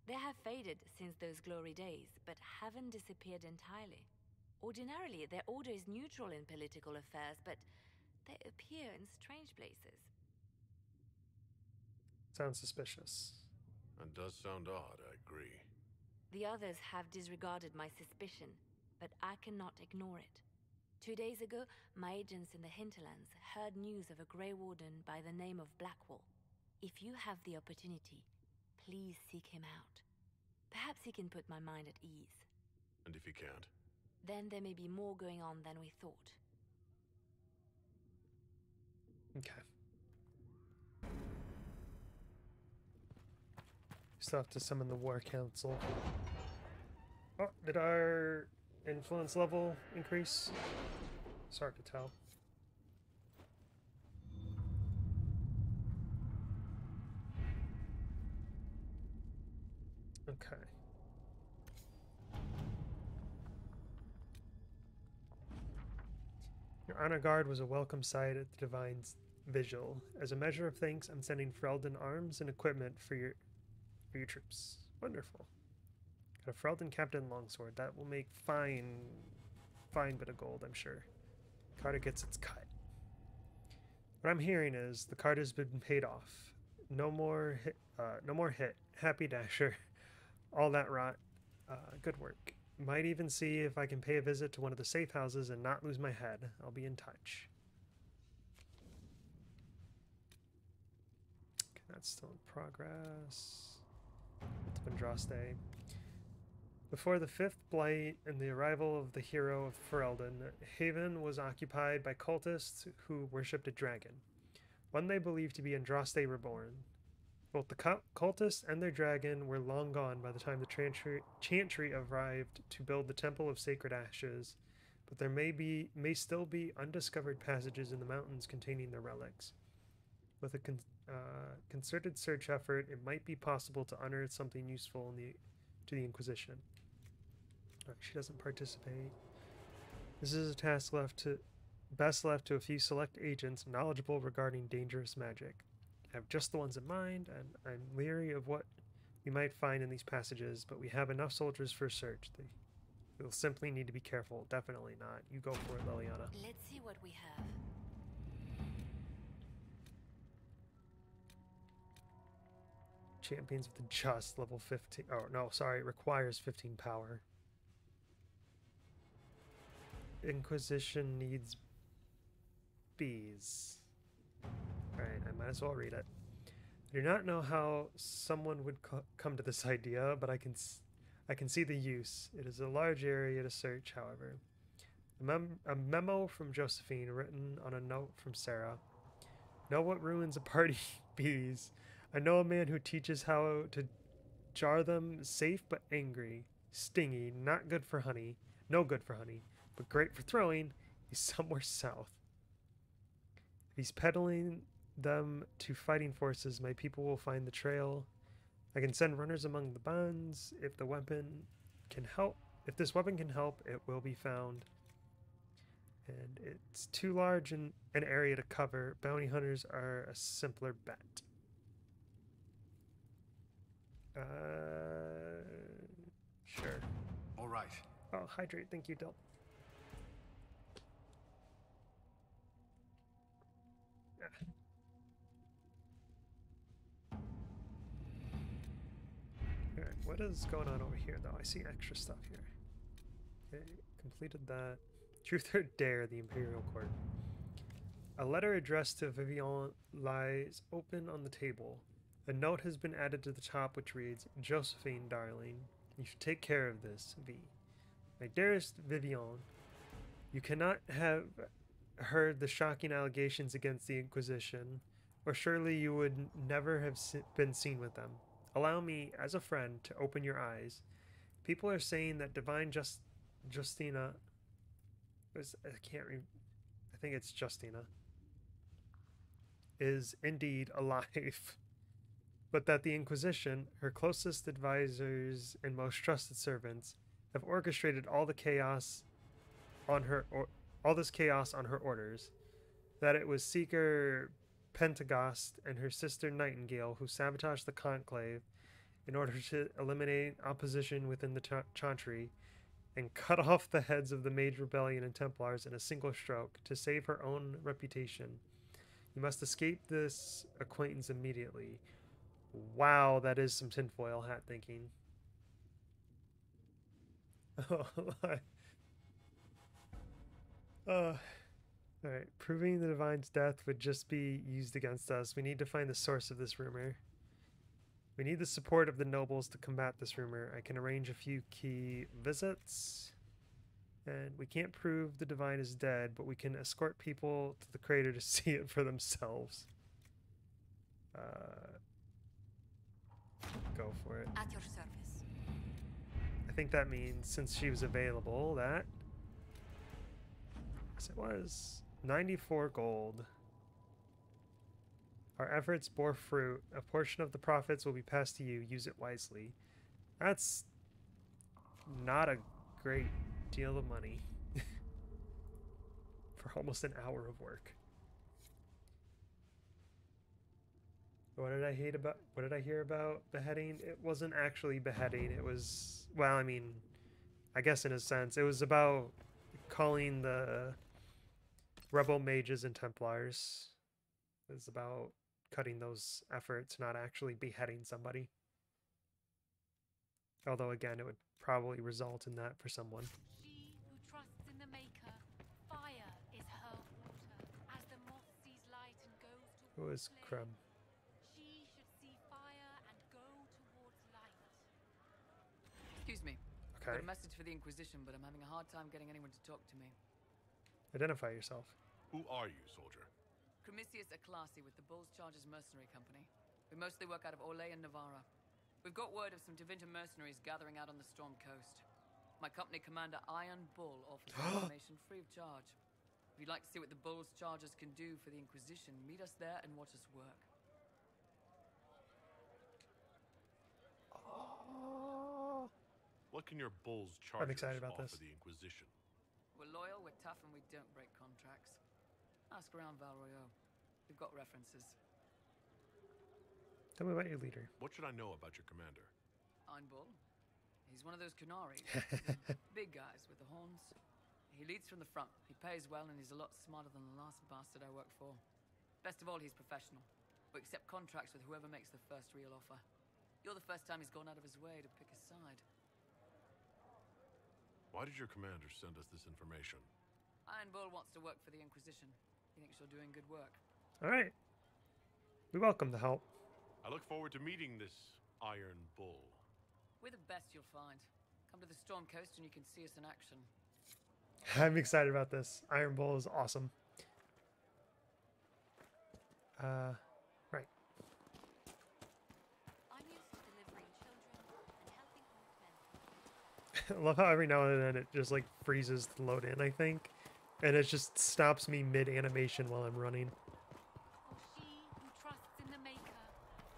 Speaker 2: They have faded since those glory days, but haven't disappeared entirely. Ordinarily, their order is neutral in political affairs, but they appear in strange places.
Speaker 1: Sounds suspicious.
Speaker 17: That does sound odd, I agree.
Speaker 2: The others have disregarded my suspicion, but I cannot ignore it. 2 days ago, my agents in the hinterlands heard news of a Grey Warden by the name of Blackwall. If you have the opportunity, please seek him out. Perhaps he can put my mind at ease.
Speaker 17: And if he can't?
Speaker 2: Then there may be more going on than we thought.
Speaker 1: Okay. Still have to summon the War Council. Oh, did our influence level increase? It's hard to tell. Okay. Your honor guard was a welcome sight at the Divine's vigil. As a measure of thanks, I'm sending Ferelden arms and equipment for your troops. Wonderful. Got a Ferelden Captain Longsword. That will make fine bit of gold, I'm sure. Carter gets its cut. What I'm hearing is the card has been paid off. No more hit. Happy Dasher. All that rot. Good work. Might even see if I can pay a visit to one of the safe houses and not lose my head. I'll be in touch. Okay, that's still in progress. Andraste. Before the Fifth Blight and the arrival of the hero of Ferelden, Haven was occupied by cultists who worshipped a dragon, one they believed to be Andraste Reborn. Both the cultists and their dragon were long gone by the time the Chantry arrived to build the Temple of Sacred Ashes, but there may still be undiscovered passages in the mountains containing their relics. With a concerted search effort, it might be possible to unearth something useful to the Inquisition. Right, she doesn't participate. This is a task best left to a few select agents knowledgeable regarding dangerous magic. I have just the ones in mind, and I'm leery of what we might find in these passages, but we have enough soldiers for a search. We'll simply need to be careful. Definitely not. You go for it, Liliana.
Speaker 2: Let's see what we have.
Speaker 1: Champions of the Just, level 15. Oh, no, sorry. It requires 15 power. Inquisition needs bees. Alright, I might as well read it. I do not know how someone would come to this idea, but I can see the use. It is a large area to search, however. A memo from Josephine written on a note from Sarah. Know what ruins a party bees? I know a man who teaches how to jar them, safe but angry, stingy, not good for honey, no good for honey, but great for throwing. He's somewhere south. If he's peddling them to fighting forces, my people will find the trail. I can send runners among the bonds. If this weapon can help, it will be found. And it's too large an area to cover. Bounty hunters are a simpler bet. Sure.
Speaker 22: All right.
Speaker 1: Oh, hydrate. Thank you, Del. Alright, what is going on over here, though? I see extra stuff here. Okay, completed that. Truth or Dare, the Imperial Court. A letter addressed to Vivian lies open on the table. A note has been added to the top which reads, Josephine, darling, you should take care of this, V. My dearest Vivian, you cannot have heard the shocking allegations against the Inquisition, or surely you would never have been seen with them. Allow me, as a friend, to open your eyes. People are saying that Divine Justina... I think it's Justina. Is indeed alive. But that the Inquisition, her closest advisors and most trusted servants, have orchestrated all this chaos on her orders. That it was Seeker Pentagast and her sister Nightingale who sabotaged the Conclave in order to eliminate opposition within the Chantry and cut off the heads of the Mage Rebellion and Templars in a single stroke to save her own reputation. You must escape this acquaintance immediately. Wow, that is some tinfoil hat thinking. Alright, proving the Divine's death would just be used against us. We need to find the source of this rumor. We need the support of the nobles to combat this rumor. I can arrange a few key visits. And we can't prove the divine is dead, but we can escort people to the crater to see it for themselves. Go for it.
Speaker 21: At your service.
Speaker 1: I think that means since she was available, that... Yes, it was. 94 gold. Our efforts bore fruit. A portion of the profits will be passed to you. Use it wisely. That's not a great deal of money for almost an hour of work. What did I hear about beheading? It wasn't actually beheading. It was, well, I mean, I guess in a sense, it was about calling the rebel mages and Templars. It was about cutting those efforts, not actually beheading somebody. Although again, it would probably result in that for someone.
Speaker 21: She who trusts in the Maker, fire is her water. As the moth sees light and goes towards
Speaker 1: Who is Krub?
Speaker 21: she should see fire and go towards light.
Speaker 3: Excuse me.
Speaker 1: Okay.
Speaker 3: Got a message for the Inquisition, but I'm having a hard time getting anyone to talk to me.
Speaker 1: Identify yourself.
Speaker 17: Who are you, soldier?
Speaker 3: Cremisius Aclasi with the Bulls Chargers Mercenary Company. We mostly work out of Orlais and Navarra. We've got word of some Tevinter mercenaries gathering out on the Storm Coast. My company commander, Iron Bull, offers information free of charge. If you'd like to see what the Bulls Chargers can do for the Inquisition, meet us there and watch us work.
Speaker 17: What can your Bulls Chargers
Speaker 1: I'm excited about
Speaker 17: offer
Speaker 1: this.
Speaker 17: the Inquisition?
Speaker 3: We're loyal, we're tough, and we don't break contracts. Ask around Val Royeaux. We've got references.
Speaker 1: Tell me about your leader.
Speaker 17: What should I know about your commander?
Speaker 3: Iron Bull. He's one of those Kunari, big guys with the horns. He leads from the front. He pays well, and he's a lot smarter than the last bastard I worked for. Best of all, he's professional. We accept contracts with whoever makes the first real offer. You're the first time he's gone out of his way to pick a side.
Speaker 17: Why did your commander send us this information?
Speaker 3: Iron Bull wants to work for the Inquisition. He thinks you're doing good work.
Speaker 1: All right. We welcome the help.
Speaker 17: I look forward to meeting this Iron Bull.
Speaker 3: We're the best you'll find. Come to the Storm Coast and you can see us in action.
Speaker 1: I'm excited about this. Iron Bull is awesome. Right.
Speaker 21: I'm used to delivering children and helping old men.
Speaker 1: I love how every now and then it just like freezes to load in, I think. And it just stops me mid-animation while I'm running.
Speaker 21: For she who trusts in the Maker,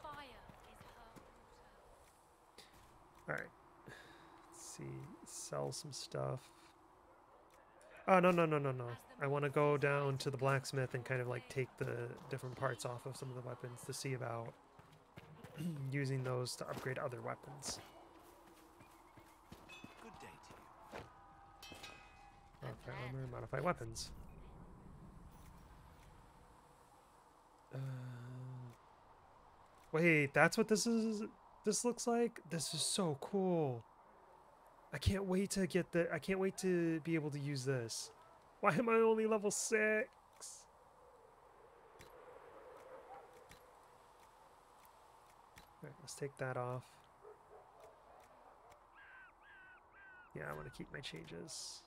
Speaker 21: fire is her water.
Speaker 1: Alright. Let's see. Sell some stuff. Oh, no. I want to go down to the blacksmith and kind of like take the different parts off of some of the weapons to see about using those to upgrade other weapons.
Speaker 12: Good day to you.
Speaker 1: Modify armor, modify weapons. Wait, that's what this is? This looks like? This is so cool. I can't wait to get the... I can't wait to be able to use this. Why am I only level 6? Alright, let's take that off. Yeah, I want to keep my changes.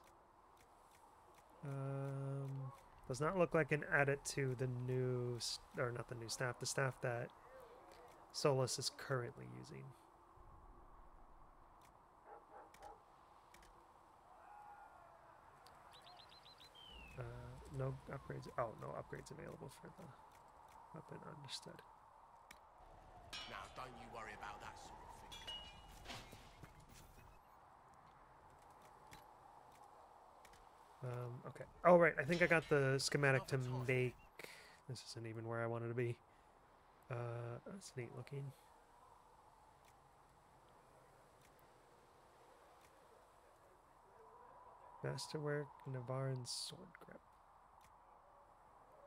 Speaker 1: Does not look like an edit to the new... Or not the new staff. The staff that Solus is currently using. No upgrades. Oh, no upgrades available for the weapon. Understood.
Speaker 6: Now, don't you worry about that sort of thing.
Speaker 1: Okay. Oh, right. I think I got the schematic to make... This isn't even where I wanted to be. That's neat looking. Masterwork, Navarran sword grip.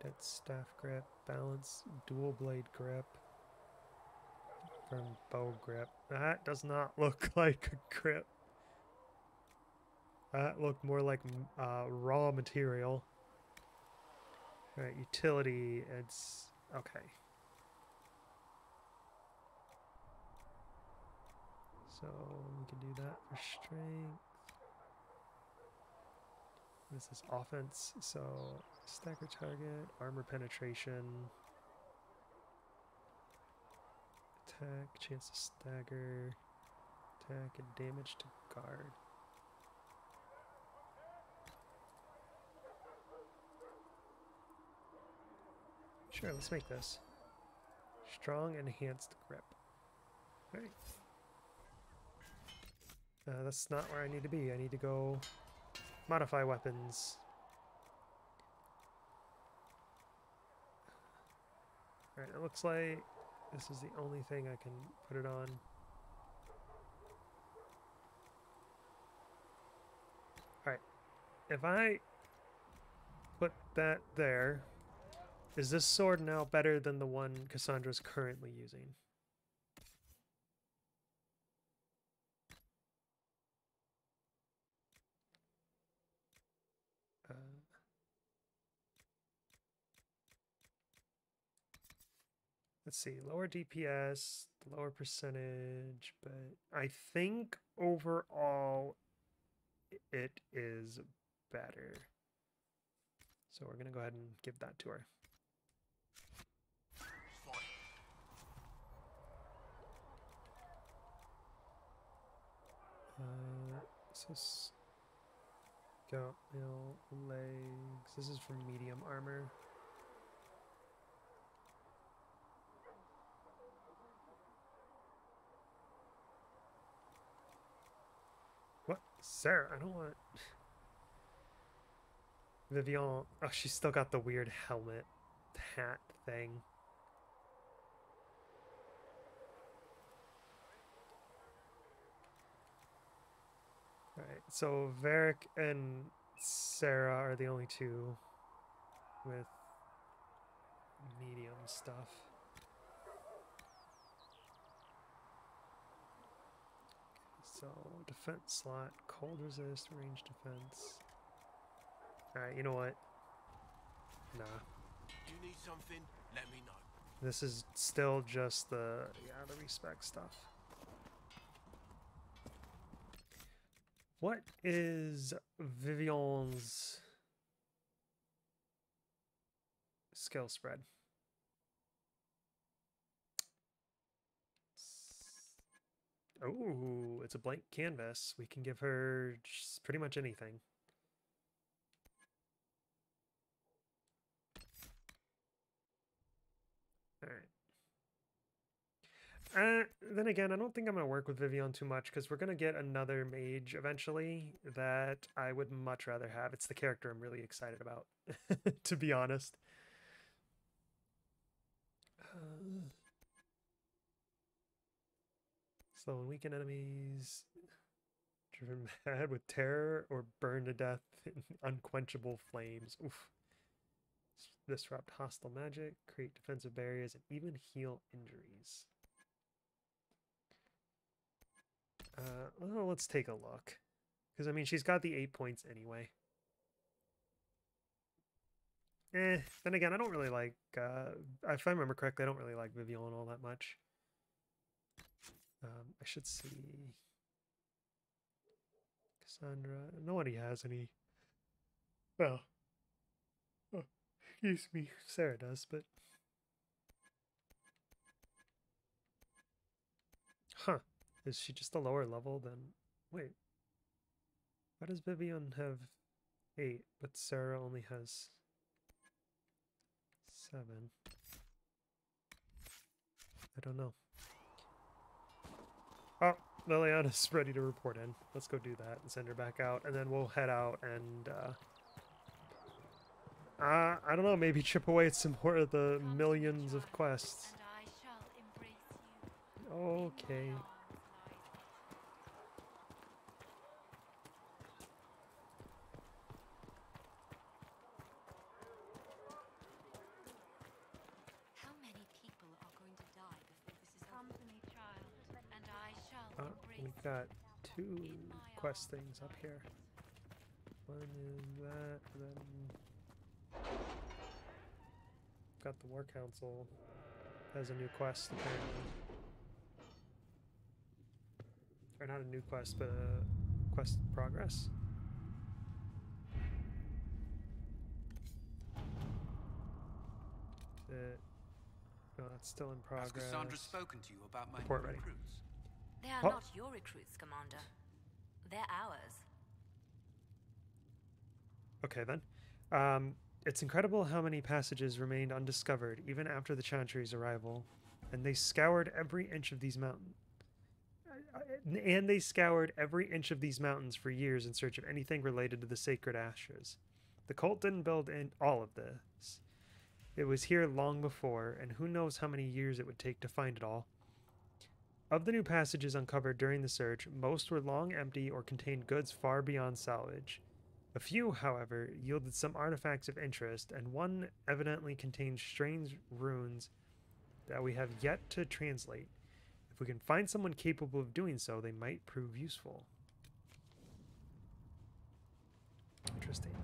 Speaker 1: Dead staff grip, balance, dual blade grip, firm bow grip. That does not look like a grip. That looked more like raw material. Alright, utility, it's... okay. So we can do that for strength. This is offense, so stagger target, armor penetration, attack, chance to stagger, attack, and damage to guard. Sure, let's make this. Strong enhanced grip. Alright. That's not where I need to be. I need to go modify weapons. Alright, it looks like this is the only thing I can put it on. Alright, if I put that there, is this sword now better than the one Cassandra's currently using? Let's see, lower DPS, lower percentage, but I think overall it is better. So we're going to go ahead and give that to her. So scout mail, legs. This is for medium armor. What? Sarah, I don't want... Vivian... Oh, she's still got the weird helmet hat thing. Alright, so Varric and Sarah are the only two with medium stuff. So, defense slot, cold resist, range defense. Alright, you know what? Nah.
Speaker 6: You need something? Let me know.
Speaker 1: This is still just the respec stuff. What is Vivian's skill spread? Oh, it's a blank canvas. We can give her just pretty much anything. Alright. Then again, I don't think I'm going to work with Vivian too much because we're going to get another mage eventually that I would much rather have. It's the character I'm really excited about, to be honest. Slow and weaken enemies, driven mad with terror, or burned to death in unquenchable flames. Oof. Disrupt hostile magic, create defensive barriers, and even heal injuries. Well, let's take a look. Because, I mean, she's got the 8 points anyway. Then again, I don't really like... if I remember correctly, I don't really like Vivian all that much. I should see... Cassandra. Nobody has any... Well... Oh, excuse me. Sarah does, but... Huh. Is she just a lower level than... Wait. Why does Vivian have 8, but Sarah only has 7? I don't know. Oh, Liliana's ready to report in. Let's go do that and send her back out, and then we'll head out and, I don't know, maybe chip away at some more of the millions of quests. Okay. We've got 2 quest things up here. One is that, then got the War Council has a new quest apparently. or not a new quest, but a quest progress. No, that's still in progress.
Speaker 22: Has Cassandra spoken to you about my
Speaker 1: Report ready.
Speaker 22: recruits?
Speaker 2: They are not your recruits, Commander. They're ours.
Speaker 1: Okay, then. It's incredible how many passages remained undiscovered even after the Chantry's arrival, and they scoured every inch of these mountains. For years in search of anything related to the sacred ashes. The cult didn't build in all of this. It was here long before, and who knows how many years it would take to find it all. Of the new passages uncovered during the search, most were long empty or contained goods far beyond salvage. A few, however, yielded some artifacts of interest, and one evidently contained strange runes that we have yet to translate. If we can find someone capable of doing so, they might prove useful. Interesting.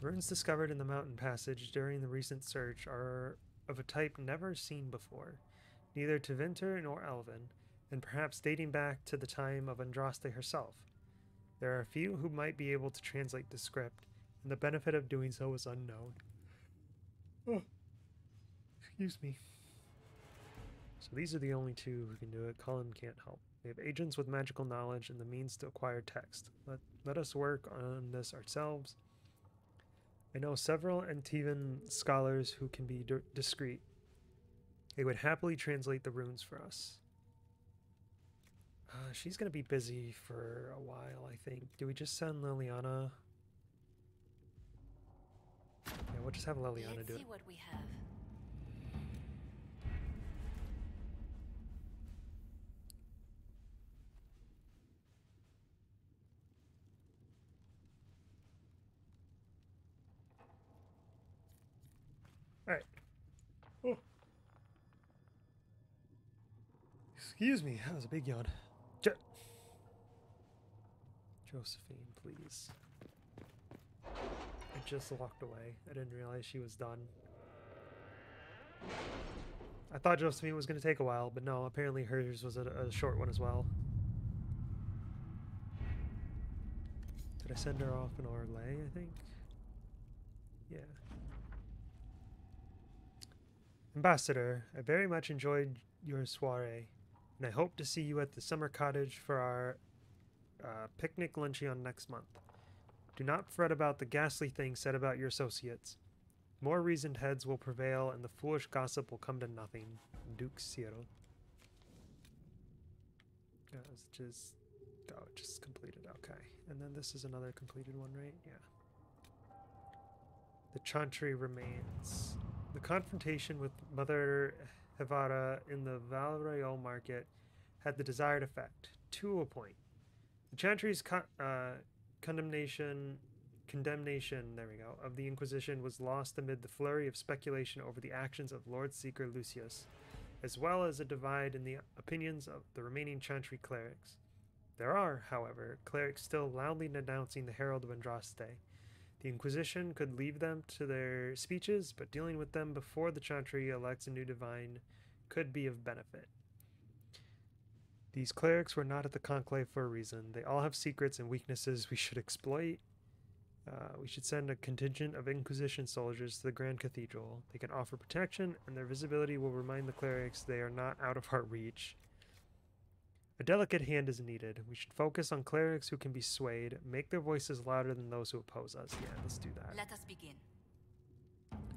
Speaker 1: Runes discovered in the mountain passage during the recent search are of a type never seen before, neither to Vinter nor Elven, and perhaps dating back to the time of Andraste herself. There are a few who might be able to translate the script, and the benefit of doing so is unknown. Oh, excuse me. So these are the only two who can do it. Cullen can't help. We have agents with magical knowledge and the means to acquire text. Let us work on this ourselves. I know several Antivan scholars who can be discreet. They would happily translate the runes for us. She's going to be busy for a while, I think. Do we just send Liliana? Yeah, we'll just have Liliana do it.
Speaker 2: Let's see what we have.
Speaker 1: Alright. Oh. Excuse me, that was a big yawn. Josephine, please. I just walked away. I didn't realize she was done. I thought Josephine was going to take a while, but no, apparently hers was a short one as well. Did I send her off in Orlais, I think? Yeah. Ambassador, I very much enjoyed your soiree, and I hope to see you at the summer cottage for our picnic luncheon next month. Do not fret about the ghastly things said about your associates. More reasoned heads will prevail, and the foolish gossip will come to nothing. Duke Ciro. Just completed. Okay. And then this is another completed one, right? Yeah. The Chantry remains. The confrontation with Mother Hevara in the Val Royal market had the desired effect, to a point. The Chantry's condemnation, there we go, of the Inquisition was lost amid the flurry of speculation over the actions of Lord Seeker Lucius, as well as a divide in the opinions of the remaining Chantry clerics. There are, however, clerics still loudly denouncing the Herald of Andraste. The Inquisition could leave them to their speeches, but dealing with them before the Chantry elects a new divine could be of benefit. These clerics were not at the conclave for a reason. They all have secrets and weaknesses we should exploit. We should send a contingent of Inquisition soldiers to the Grand Cathedral. They can offer protection, and their visibility will remind the clerics they are not out of our reach. A delicate hand is needed. We should focus on clerics who can be swayed, make their voices louder than those who oppose us. Yeah, let's do that.
Speaker 21: Let us begin.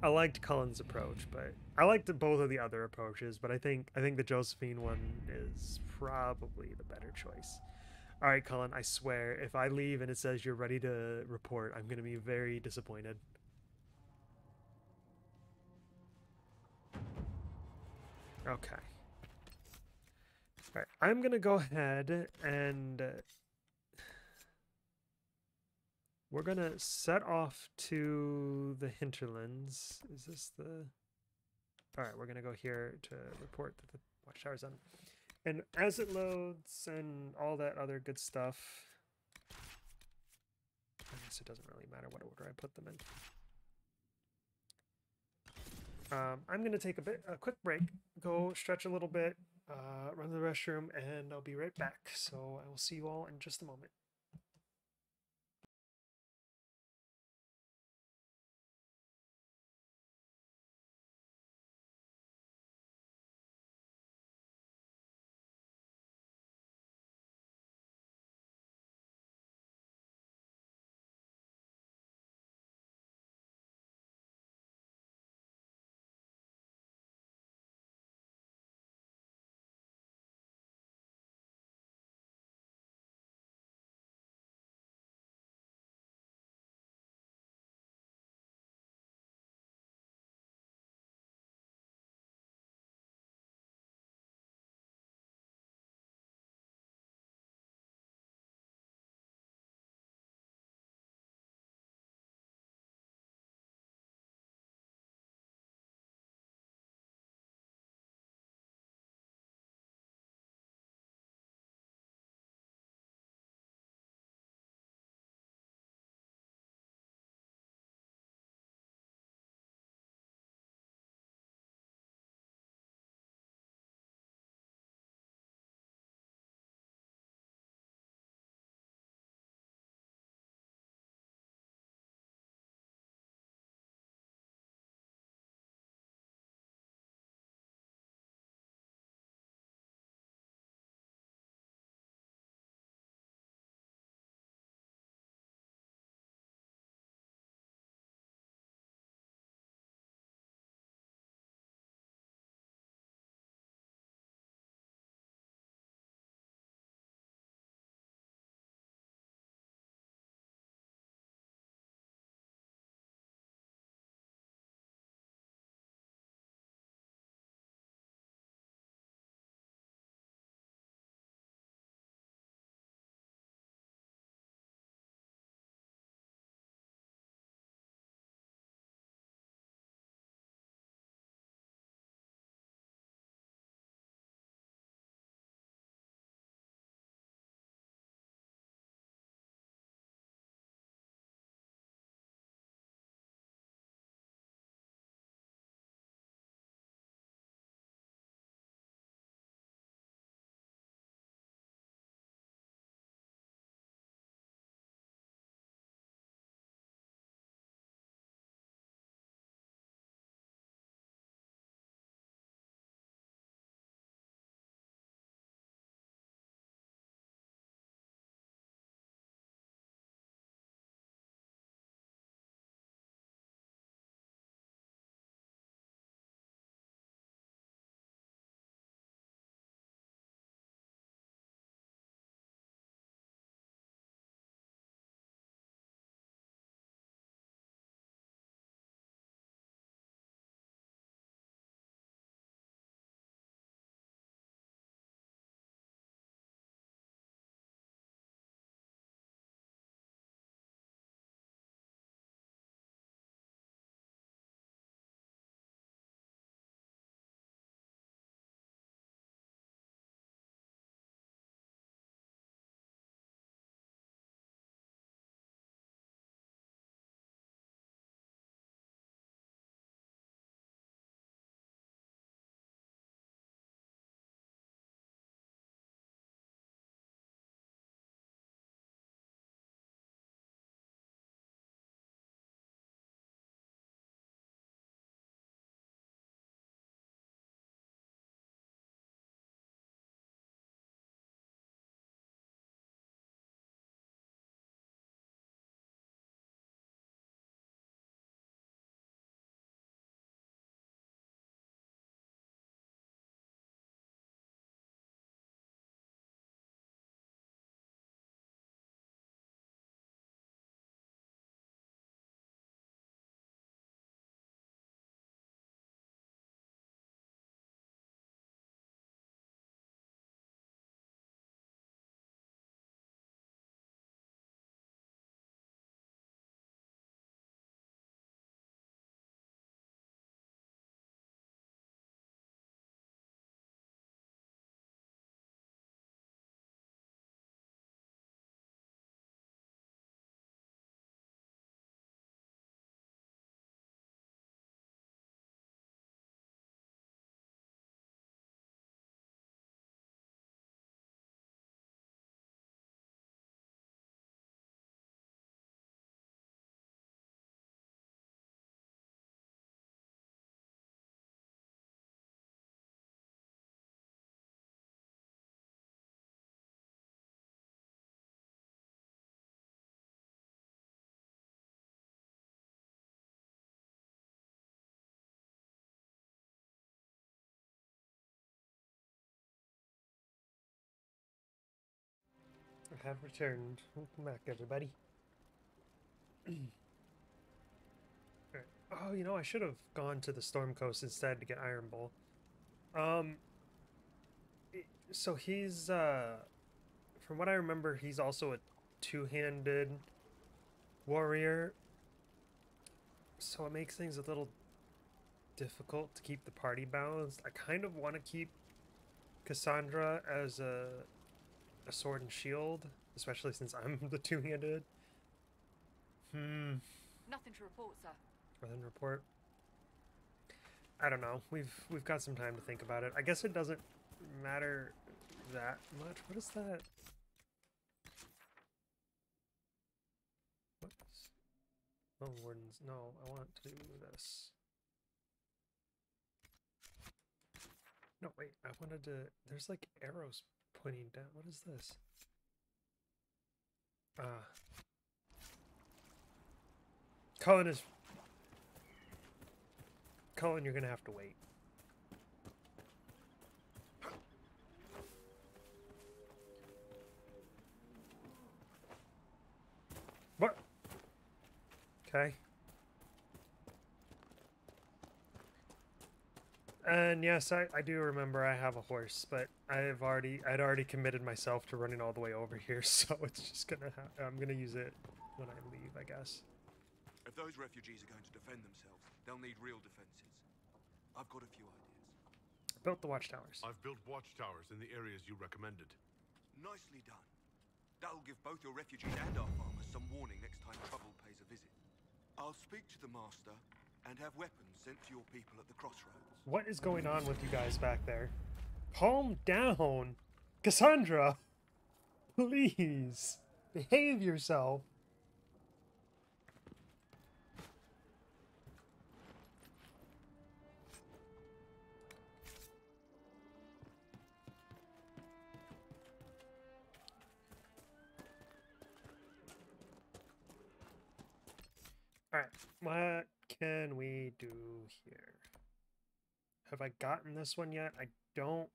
Speaker 1: I liked Cullen's approach, but I liked both of the other approaches, but I think the Josephine one is probably the better choice. All right, Cullen, I swear, if I leave and it says you're ready to report, I'm going to be very disappointed. Okay. All right, I'm going to go ahead and we're going to set off to the hinterlands. Is this the... All right, we're going to go here to report that the watchtower's on. And as it loads and all that other good stuff, I guess it doesn't really matter what order I put them in. I'm going to take a quick break, go stretch a little bit, run to the restroom, and I'll be right back. So I will see you all in just a moment. have returned. Welcome back, everybody. Alright. Oh, you know, I should have gone to the Storm Coast instead to get Iron Bull. So he's, from what I remember, he's also a two-handed warrior. So it makes things a little difficult to keep the party balanced. I kind of want to keep Cassandra as a sword and shield, especially since I'm the two-handed.
Speaker 4: Nothing to report, sir.
Speaker 1: Nothing to report. I don't know. We've got some time to think about it. I guess it doesn't matter that much. What is that? Whoops. Oh, Wardens. No, I want to do this. No, wait. I wanted to... There's like arrows pointing down. What is this? Cullen is... Cullen, you're gonna have to wait. What? Okay. And yes, I do remember I have a horse, but I'd already committed myself to running all the way over here, so it's just gonna I'm gonna use it when I leave, I guess.
Speaker 8: If those refugees are going to defend themselves, they'll need real defenses. I've got a few ideas.
Speaker 1: Built the watchtowers.
Speaker 17: I've built watchtowers in the areas you recommended.
Speaker 8: Nicely done. That'll give both your refugees and our farmers some warning next time trouble pays a visit. I'll speak to the master and have weapons sent to your people at the crossroads.
Speaker 1: What is going on with you guys back there? Calm down. Cassandra, please behave yourself. Alright, what can we do here? Have I gotten this one yet? I don't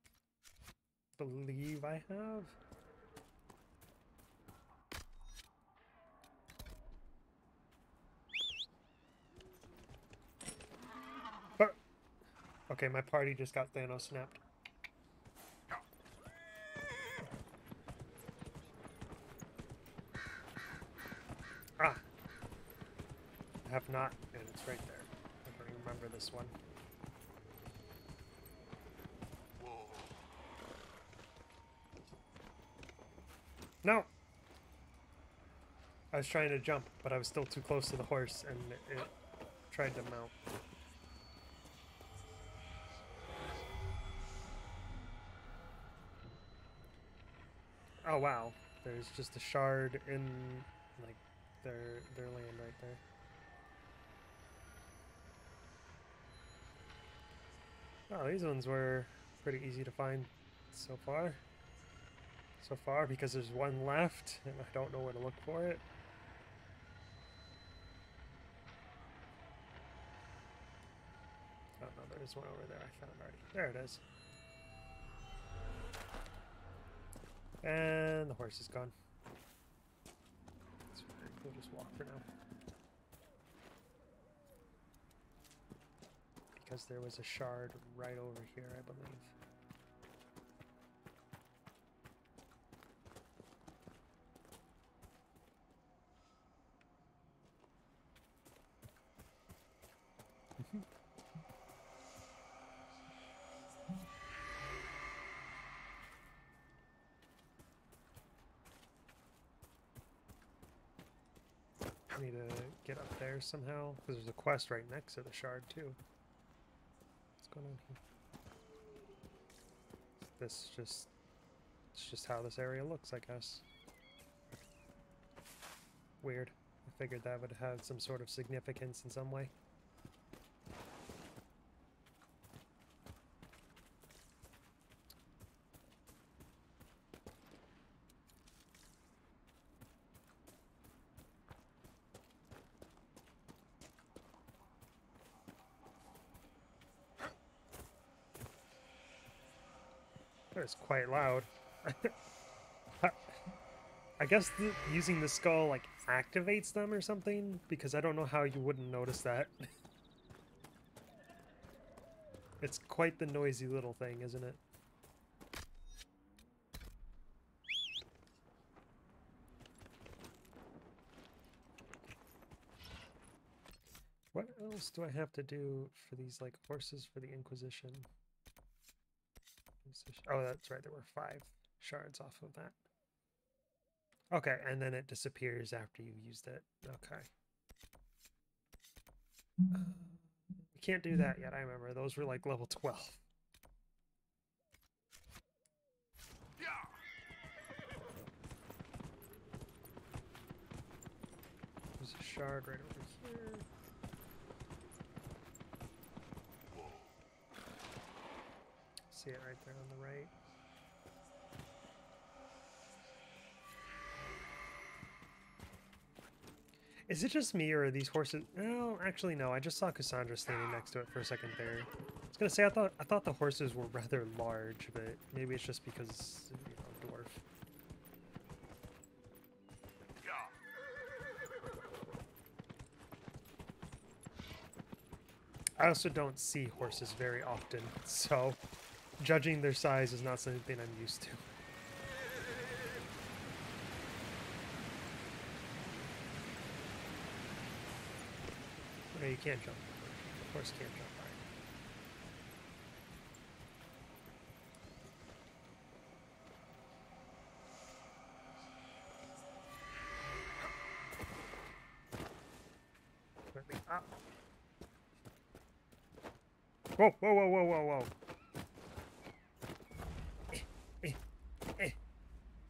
Speaker 1: believe I have. But, okay, my party just got Thanos snapped. Ah! I have not, and it's right there. I don't remember this one. No! I was trying to jump, but I was still too close to the horse, and it tried to mount. Oh wow, there's just a shard in, like, their land right there. Oh, these ones were pretty easy to find so far. Because there's one left, and I don't know where to look for it. Oh no, there's one over there I found already. There it is. And the horse is gone. We'll just walk for now. Because there was a shard right over here, I believe. I need to get up there somehow, because there's a quest right next to the shard too. What's going on here? It's just how this area looks, I guess. Weird. I figured that would have some sort of significance in some way. It's quite loud. I guess using the skull like activates them or something, because I don't know how you wouldn't notice that. It's quite the noisy little thing, isn't it? What else do I have to do for these like horses for the Inquisition? Oh, that's right, there were 5 shards off of that. Okay, and then it disappears after you've used it. Okay. You can't do that yet, I remember. Those were like level 12. There's a shard right over here. See it right there on the right. Is it just me, or are these horses... No, actually no. I just saw Cassandra standing next to it for a second there. I was gonna say, I thought the horses were rather large, but maybe it's just because, you know, dwarf. I also don't see horses very often, so judging their size is not something I'm used to. Okay, you can't jump. The horse can't jump. All right. Whoa, whoa, whoa, whoa, whoa, whoa.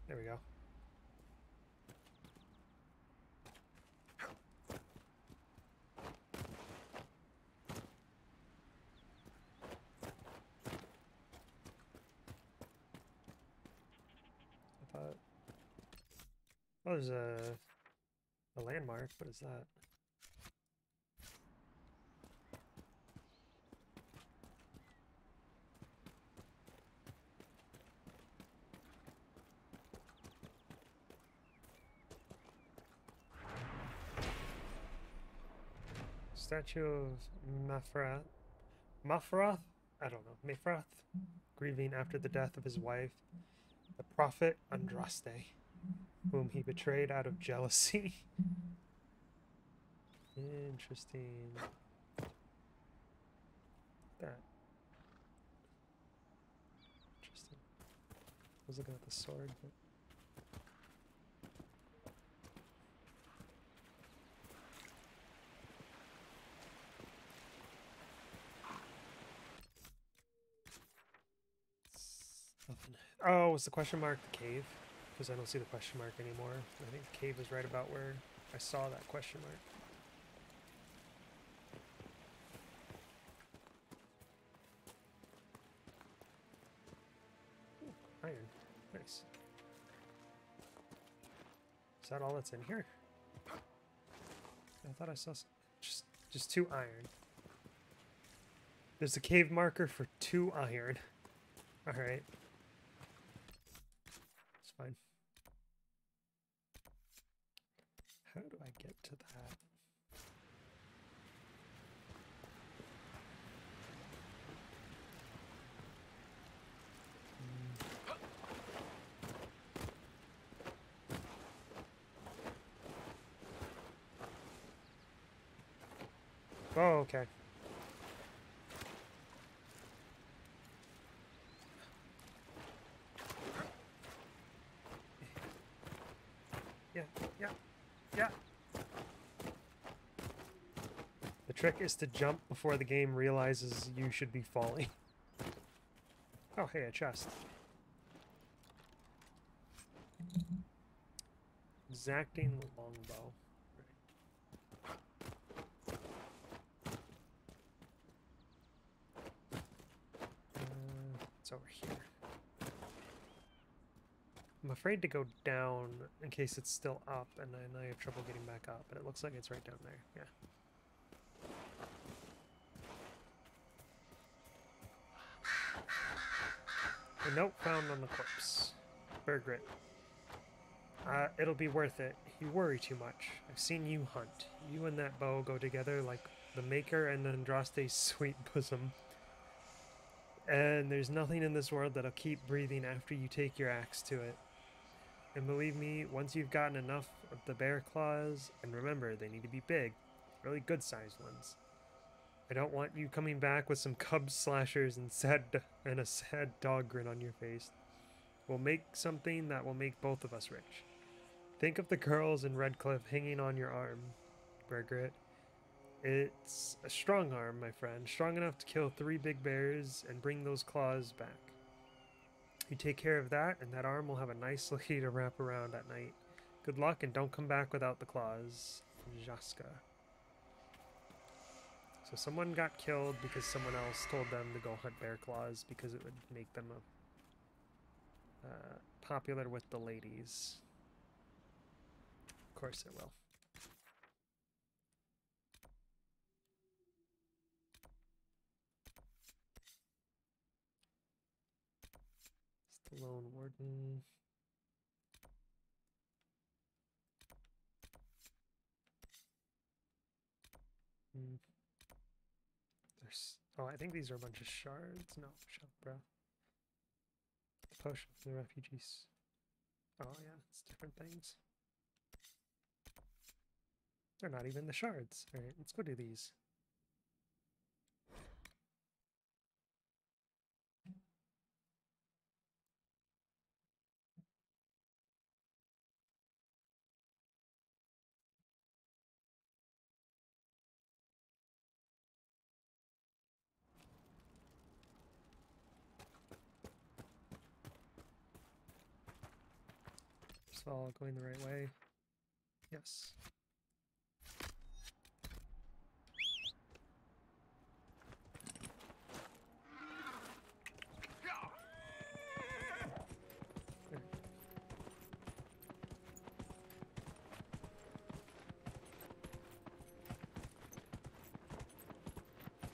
Speaker 1: There we go. I thought... Oh, there's a landmark. What is that? Statue of Mafrath? I don't know. Mafrath, grieving after the death of his wife, the prophet Andraste, whom he betrayed out of jealousy. Interesting. That. Interesting. I was looking at the sword, but... Nothing. Oh, was the question mark the cave? Because I don't see the question mark anymore. I think the cave is right about where I saw that question mark. Ooh, iron. Nice. Is that all that's in here? I thought I saw just 2 iron. There's a cave marker for 2 iron. Alright. It's fine. How do I get to that? Oh, okay. Yeah. The trick is to jump before the game realizes you should be falling. Oh, hey, a chest. Exacting longbow. It's over here. I'm afraid to go down in case it's still up and then I have trouble getting back up, but it looks like it's right down there. Yeah. A note found on the corpse. Bear grit. It'll be worth it. You worry too much. I've seen you hunt. You and that bow go together like the Maker and Andraste's sweet bosom. And there's nothing in this world that'll keep breathing after you take your axe to it. And believe me, once you've gotten enough of the bear claws, and remember, they need to be big, really good-sized ones. I don't want you coming back with some cub slashers and a sad dog grin on your face. We'll make something that will make both of us rich. Think of the girls in Redcliffe hanging on your arm, Bergrit. It's a strong arm, my friend, strong enough to kill 3 big bears and bring those claws back. You take care of that, and that arm will have a nice lady to wrap around at night. Good luck, and don't come back without the claws. Jaska. So someone got killed because someone else told them to go hunt bear claws because it would make them popular with the ladies. Of course it will. It's the lone warden. Oh, I think these are a bunch of shards. No, shut up, bro. The potion for the refugees. Oh yeah, it's different things. They're not even the shards. Alright, let's go do these. First of all, going the right way. Yes.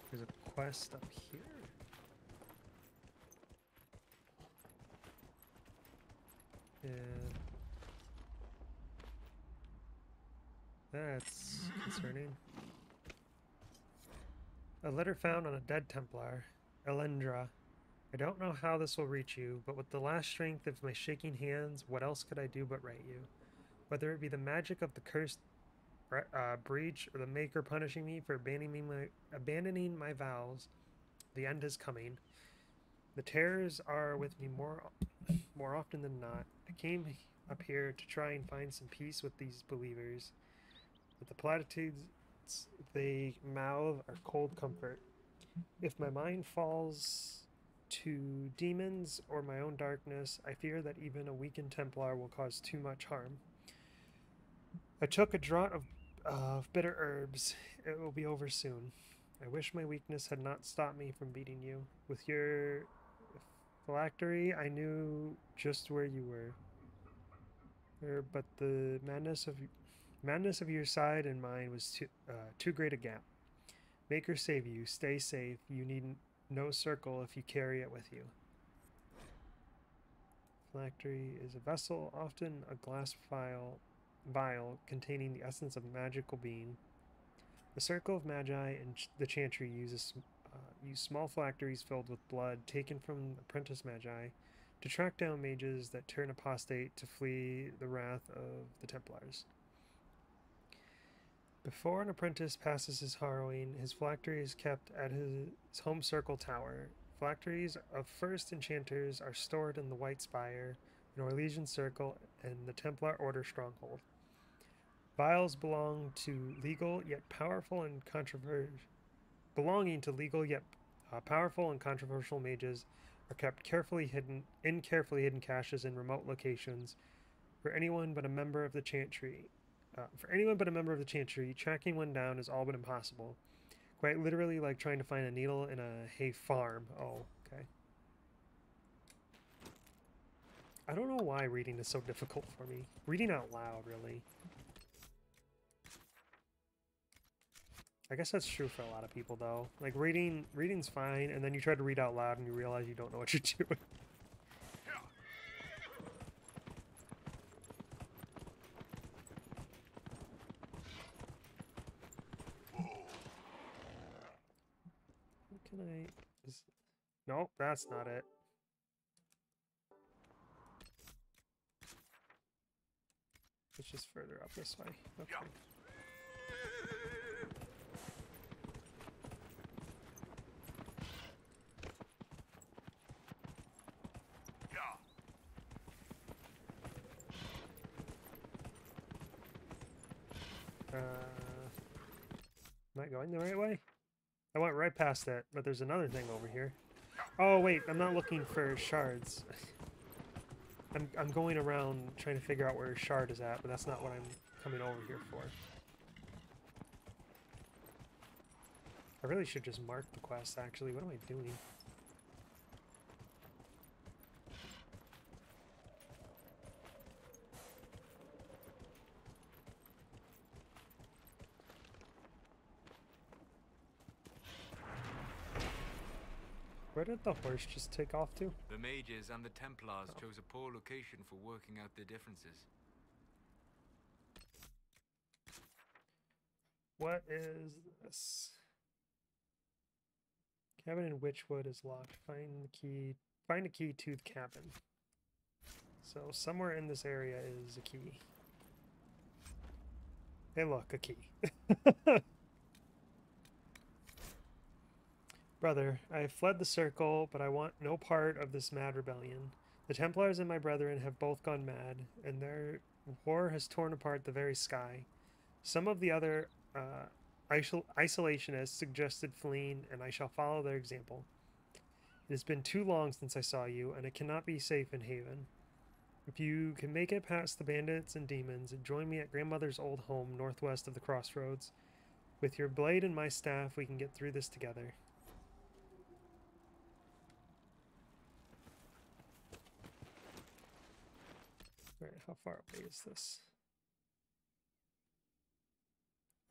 Speaker 1: There's a quest up here. And that's concerning. A letter found on a dead Templar, Elendra. I don't know how this will reach you, but with the last strength of my shaking hands, what else could I do but write you? Whether it be the magic of the cursed breach or the Maker punishing me for abandoning my vows, the end is coming. The terrors are with me more often than not. I came up here to try and find some peace with these believers, but the platitudes they mouth are cold comfort. If my mind falls to demons or my own darkness, I fear that even a weakened Templar will cause too much harm. I took a draught of bitter herbs. It will be over soon. I wish my weakness had not stopped me from beating you. With your phylactery, I knew just where you were. But the madness of your side and mine was too great a gap. Maker save you. Stay safe. You need no circle if you carry it with you. Phylactery is a vessel, often a glass vial containing the essence of magical being. The Circle of Magi and the Chantry use small phylacteries filled with blood taken from apprentice Magi to track down mages that turn apostate to flee the wrath of the Templars. Before an apprentice passes his harrowing, his phylactery is kept at his home circle tower. Phylacteries of first enchanters are stored in the White Spire, an Orlesian Circle, and the Templar Order stronghold. Vials belonging to legal yet powerful and controversial mages are kept carefully hidden caches in remote locations. For anyone but a member of the Chantry, tracking one down is all but impossible. Quite literally like trying to find a needle in a hay farm. Oh, okay. I don't know why reading is so difficult for me. Reading out loud, really. I guess that's true for a lot of people, though. Like, reading's fine, and then you try to read out loud and you realize you don't know what you're doing. Nope, that's not it. It's just further up this way. Okay. Am I going the right way? I went right past it, but there's another thing over here. Oh wait, I'm not looking for shards. I'm going around trying to figure out where a shard is at, but that's not what I'm coming over here for. I really should just mark the quest, actually. What am I doing? Where did the horse just take off to?
Speaker 4: The mages and the Templars chose a poor location for working out their differences.
Speaker 1: What is this? Cabin in Witchwood is locked. Find the key. Find a key to the cabin. So somewhere in this area is a key. Hey look, a key. Brother, I have fled the circle, but I want no part of this mad rebellion. The Templars and my brethren have both gone mad, and their war has torn apart the very sky. Some of the other isolationists suggested fleeing, and I shall follow their example. It has been too long since I saw you, and it cannot be safe in Haven. If you can make it past the bandits and demons, join me at grandmother's old home northwest of the crossroads. With your blade and my staff, we can get through this together. Alright, how far away is this?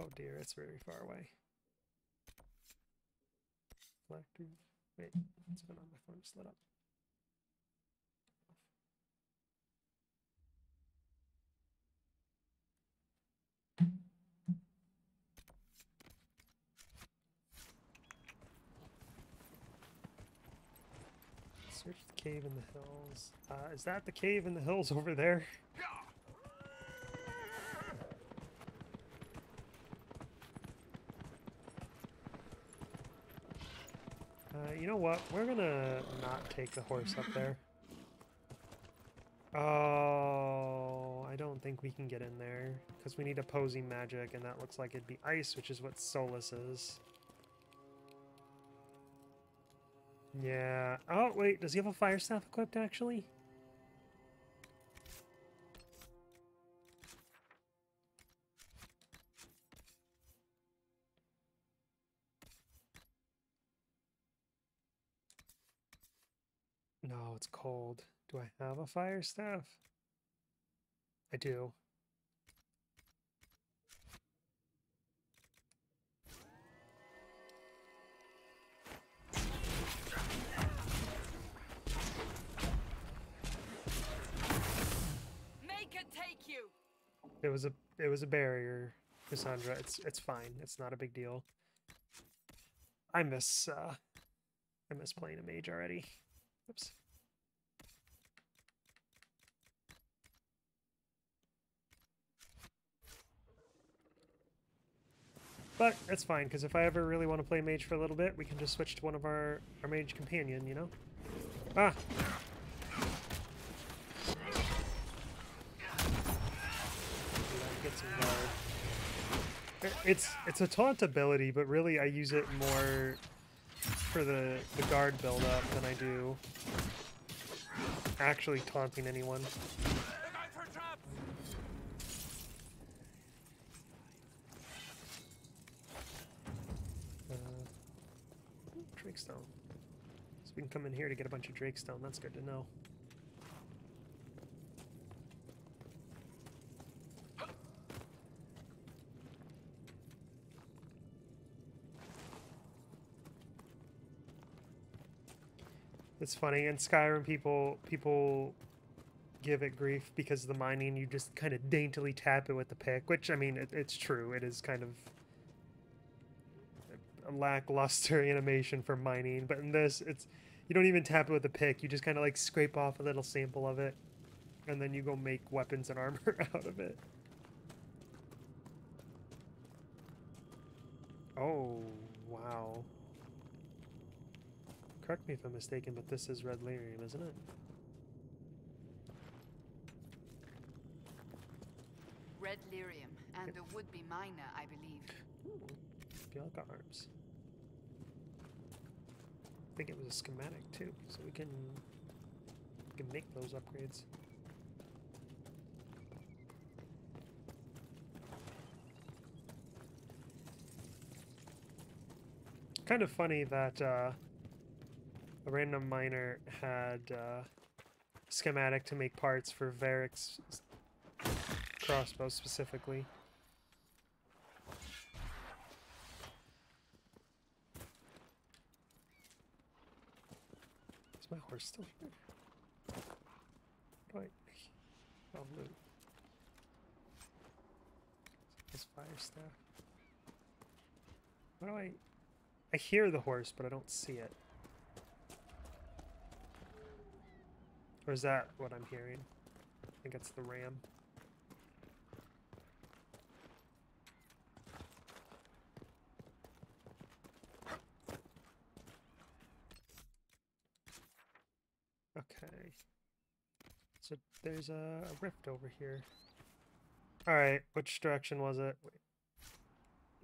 Speaker 1: Oh dear, it's very far away. Wait, what's going on? My phone just lit up. Search the cave in the hills. Is that the cave in the hills over there? You know what? We're gonna not take the horse up there. Oh, I don't think we can get in there because we need opposing magic, and that looks like it'd be ice, which is what Solus is. Yeah. Oh, wait. Does he have a fire staff equipped, actually? No, it's cold. Do I have a fire staff? I do.
Speaker 7: Make it take you.
Speaker 1: It was a barrier, Cassandra. It's fine. It's not a big deal. I miss playing a mage already. Oops. But it's fine, because if I ever really want to play mage for a little bit, we can just switch to one of our mage companion, you know? Ah! Get some guard. It's a taunt ability, but really I use it more for the guard build-up than I do actually taunting anyone. Drakestone. So we can come in here to get a bunch of Drakestone. That's good to know. It's funny, in Skyrim people give it grief because of the mining. You just kind of daintily tap it with the pick, which, I mean, it's true. It is kind of a lackluster animation for mining, but in this, it's you don't even tap it with a pick. You just kind of like scrape off a little sample of it, and then you go make weapons and armor out of it. Oh, wow. Correct me if I'm mistaken, but this is red lyrium, isn't it?
Speaker 7: Red lyrium, and a would-be miner, I believe.
Speaker 1: Ooh, Bielka arms. I think it was a schematic too, so we can make those upgrades. Kind of funny that a random miner had schematic to make parts for Varric's crossbow specifically. Is my horse still here? What do I... Oh, loot. This fire staff. What do I hear the horse, but I don't see it. Or is that what I'm hearing? I think it's the ram. Okay. So there's a rift over here. Alright, which direction was it? Wait.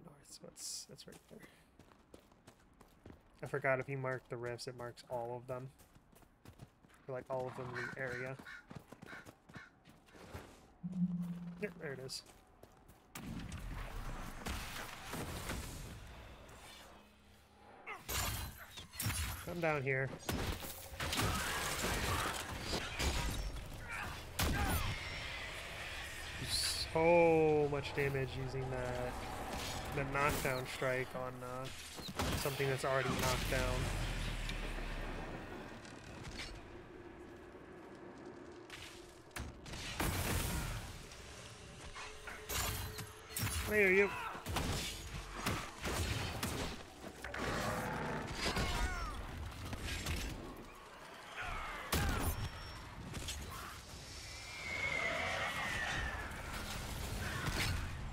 Speaker 1: North, so it's right there. I forgot if you mark the rifts, it marks all of them. Or like all of them in the area. Yep, there it is. Come down here. So much damage using the knockdown strike on something that's already knocked down. Where are you?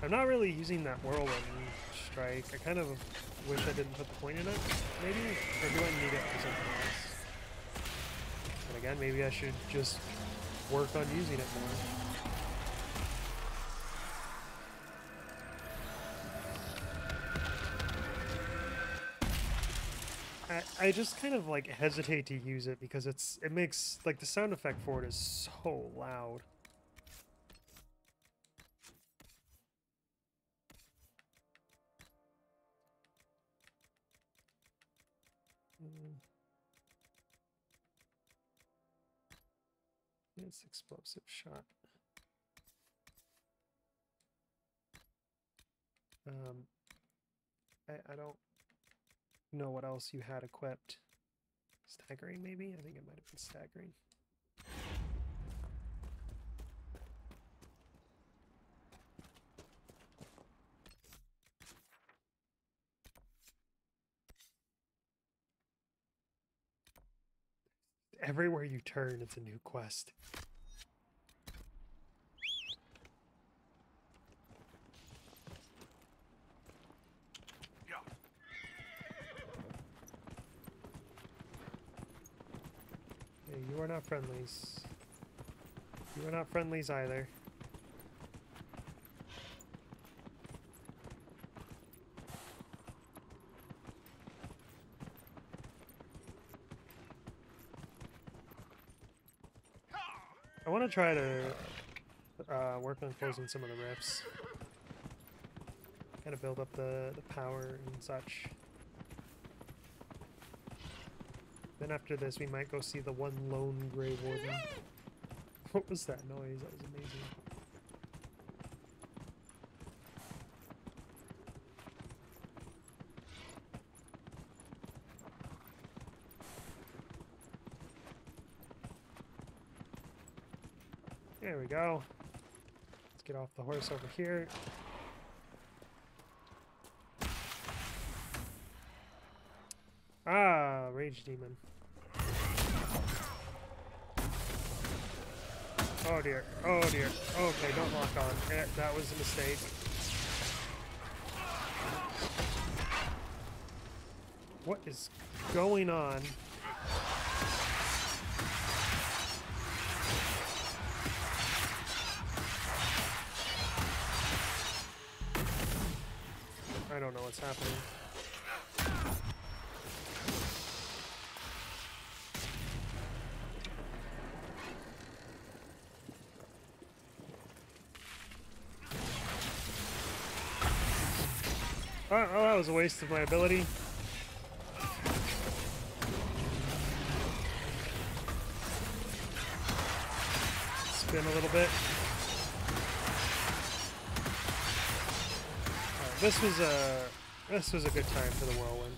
Speaker 1: I'm not really using that whirlwind strike. I kind of wish I didn't put the point in it, maybe? Or do I need it for something else? And again, maybe I should just work on using it more. I just kind of like hesitate to use it because it makes like the sound effect for it is so loud. It's explosive shot. I don't know what else you had equipped. Staggering, maybe? I think it might have been staggering. Everywhere you turn, it's a new quest. Hey, you are not friendlies. You are not friendlies either. I want to try to work on closing some of the rifts. Kind of build up the power and such. Then after this, we might go see the one lone Grey Warden. What was that noise? That was amazing. There we go. Let's get off the horse over here. Ah, Rage Demon. Oh dear. Oh dear. Okay, don't lock on. That was a mistake. What is going on? I don't know what's happening. Oh, that was a waste of my ability. Spin a little bit. This was a good time for the whirlwind.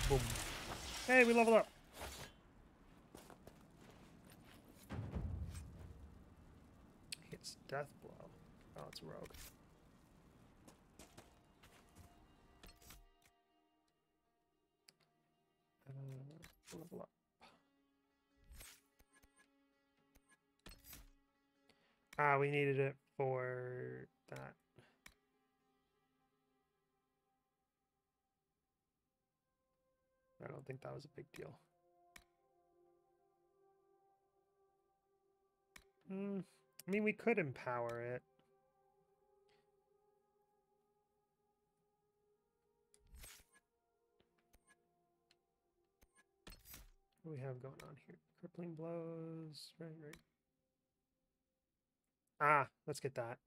Speaker 1: Boom. Hey, we leveled up. It's death blow. Oh, it's rogue. Level up. Ah, we needed it for that. I don't think that was a big deal. I mean, we could empower it. What do we have going on here? Crippling blows. Right. Ah, let's get that.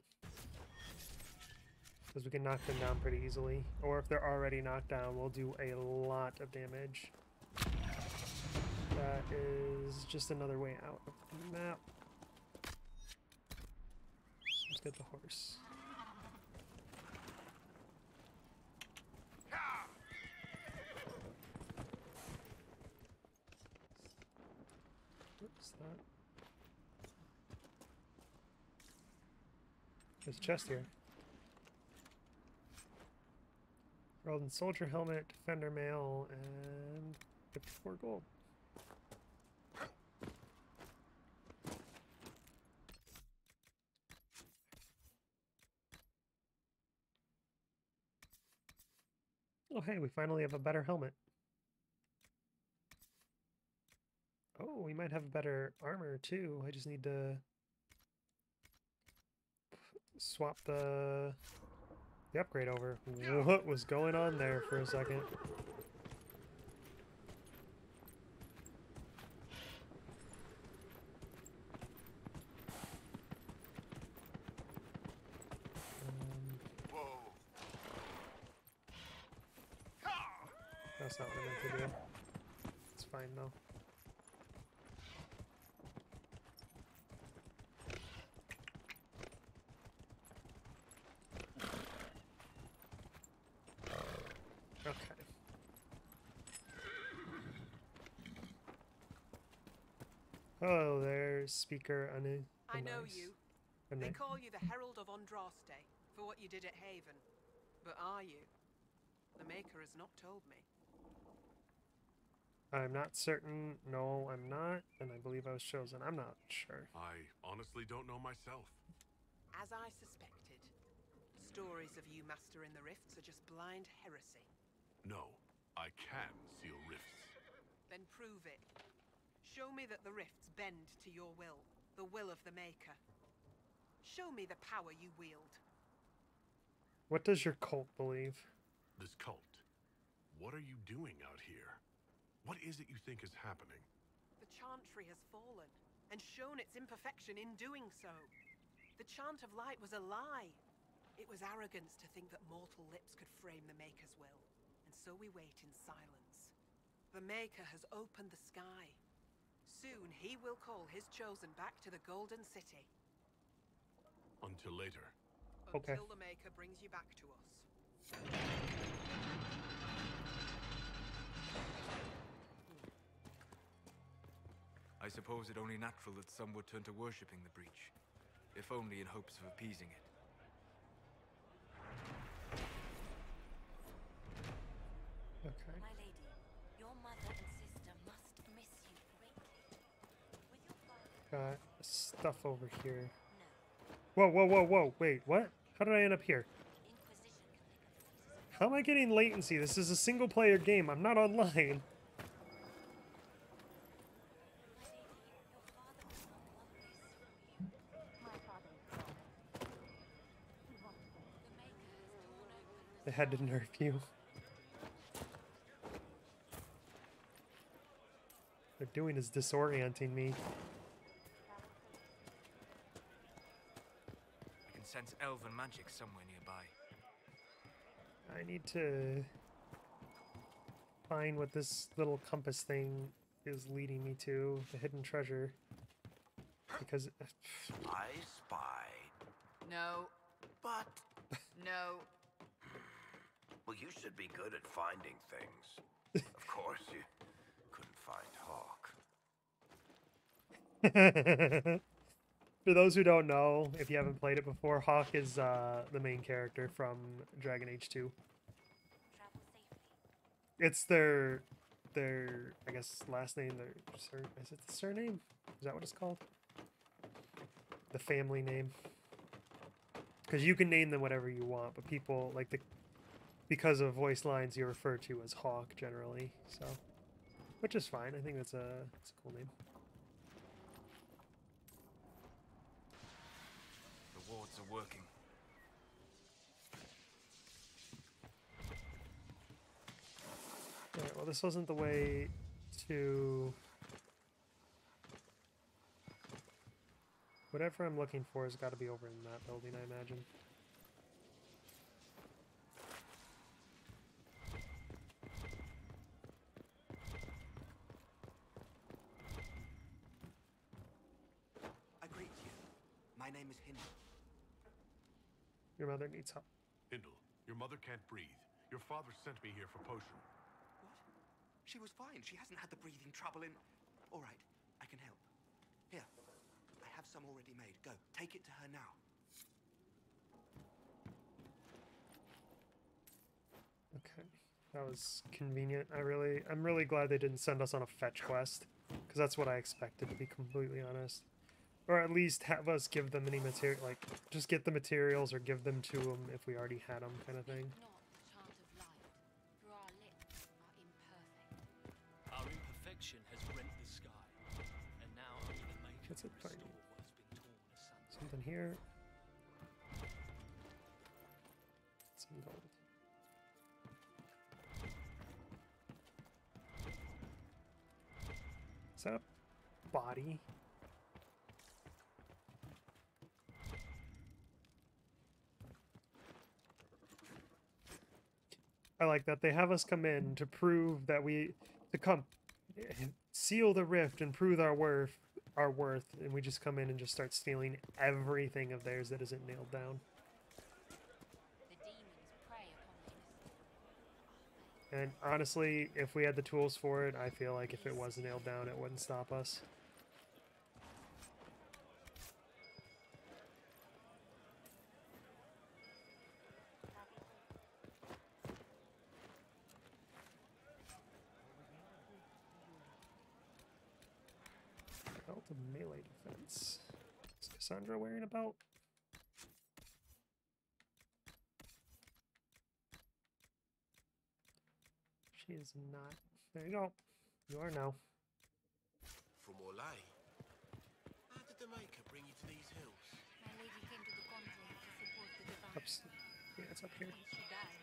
Speaker 1: Because we can knock them down pretty easily. Or if they're already knocked down, we'll do a lot of damage. That is just another way out of the map. Let's get the horse. What's that? There's a chest here. Golden soldier helmet, defender mail, and 54 gold. Oh hey, we finally have a better helmet. Oh, we might have better armor too. I just need to swap the upgrade over. What was going on there for a second? That's not what I meant to do. It's fine though. Okay. Hello there, speaker.
Speaker 9: I know you. They call you the Herald of Andraste for what you did at Haven. But are you? The Maker has not told me.
Speaker 1: I'm not certain. No, I'm not. And I believe I was chosen. I'm not sure.
Speaker 17: I honestly don't know myself.
Speaker 9: As I suspected, stories of you mastering the rifts are just blind heresy.
Speaker 17: No, I can seal rifts.
Speaker 9: Then prove it. Show me that the rifts bend to your will, the will of the Maker. Show me the power you wield.
Speaker 1: What does your cult believe?
Speaker 17: This cult? What are you doing out here? What is it you think is happening?
Speaker 9: The Chantry has fallen, and shown its imperfection in doing so. The Chant of Light was a lie. It was arrogance to think that mortal lips could frame the Maker's will, and so we wait in silence. The Maker has opened the sky. Soon he will call his chosen back to the Golden City.
Speaker 17: Until later.
Speaker 1: Okay.
Speaker 9: Until the Maker brings you back to us.
Speaker 4: I I suppose it only natural that some would turn to worshipping the breach, if only in hopes of appeasing it.
Speaker 1: Okay.
Speaker 2: My lady, your mother and sister must miss you greatly. With your father...
Speaker 1: Got stuff over here. Whoa, whoa, whoa, whoa. Wait, what? How did I end up here? How am I getting latency? This is a single player game. I'm not online. They had to nerf you. They're doing is disorienting me.
Speaker 4: I can sense elven magic somewhere nearby.
Speaker 1: I need to find what this little compass thing is leading me to, the hidden treasure. Because...
Speaker 6: I spy.
Speaker 7: No.
Speaker 6: But...
Speaker 7: No.
Speaker 6: Well, you should be good at finding things. Of course, you couldn't find Hawk.
Speaker 1: For those who don't know, if you haven't played it before, Hawk is the main character from Dragon Age 2. It's their I guess last name, is it the surname? Is that what it's called? The family name. Because you can name them whatever you want, but people like because of voice lines you're referred to as Hawk generally, so which is fine. I think it's a cool name.
Speaker 4: The wards are working.
Speaker 1: Alright, well this wasn't the way to... Whatever I'm looking for has got to be over in that building, I imagine.
Speaker 6: I greet you. My name is Hindle.
Speaker 1: Your mother needs help.
Speaker 17: Hindle, your mother can't breathe. Your father sent me here for potion.
Speaker 6: What? She was fine. She hasn't had the breathing trouble in... All right, I can help. Here, I have some already made. Go, take it to her now.
Speaker 1: Okay, that was convenient. I'm really glad they didn't send us on a fetch quest, because that's what I expected, to be completely honest. Or at least have us give them any material, like, just get the materials or give them to them if we already had them, kind of thing.
Speaker 12: Our imperfection has rent the sky, and now only the maker
Speaker 1: What's it
Speaker 12: can
Speaker 1: fighting?
Speaker 12: restore what has been torn asunder.
Speaker 1: Something here. Some gold. Is that a body? I like that they have us come in to prove that seal the rift and prove our worth, and we just come in and just start stealing everything of theirs that isn't nailed down. And honestly, if we had the tools for it, I feel like if it was nailed down, it wouldn't stop us. Belt of melee defense. Is Cassandra wearing a belt? She is not. There you go. You are now.
Speaker 6: From Orlais? How did the Maker bring you to these hills?
Speaker 2: My lady came to the conclave to support the divine.
Speaker 1: Yeah, it's up here.
Speaker 2: When she died,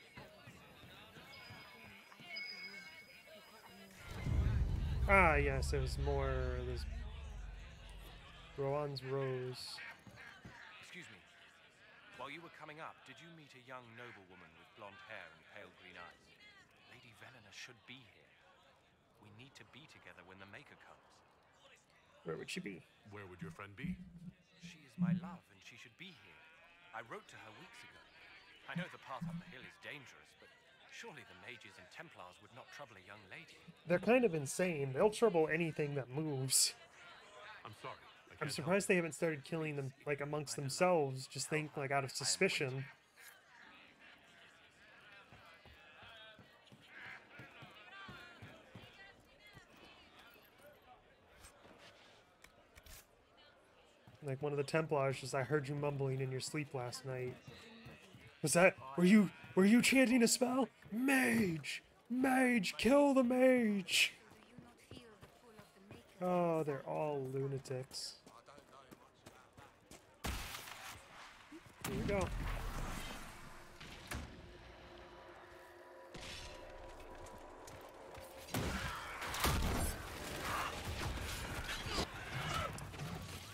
Speaker 1: Ah, yes, it was more. There's Rowan's Rose.
Speaker 13: Excuse me. While you were coming up, did you meet a young noblewoman with blonde hair and pale green eyes? Lady Velena should be here. We need to be together when the Maker comes.
Speaker 1: Where would she be?
Speaker 17: Where would your friend be?
Speaker 13: She is my love, and she should be here. I wrote to her weeks ago. I know the path up the hill is dangerous, but surely the mages and Templars would not trouble a young lady.
Speaker 1: They're kind of insane. They'll trouble anything that moves.
Speaker 17: I'm sorry.
Speaker 1: I'm surprised they haven't started killing them, like, amongst themselves. Just think, like, out of suspicion. Like one of the Templars just, I heard you mumbling in your sleep last night. Were you chanting a spell? Mage! Mage! Kill the mage! Oh, they're all lunatics. Here we go.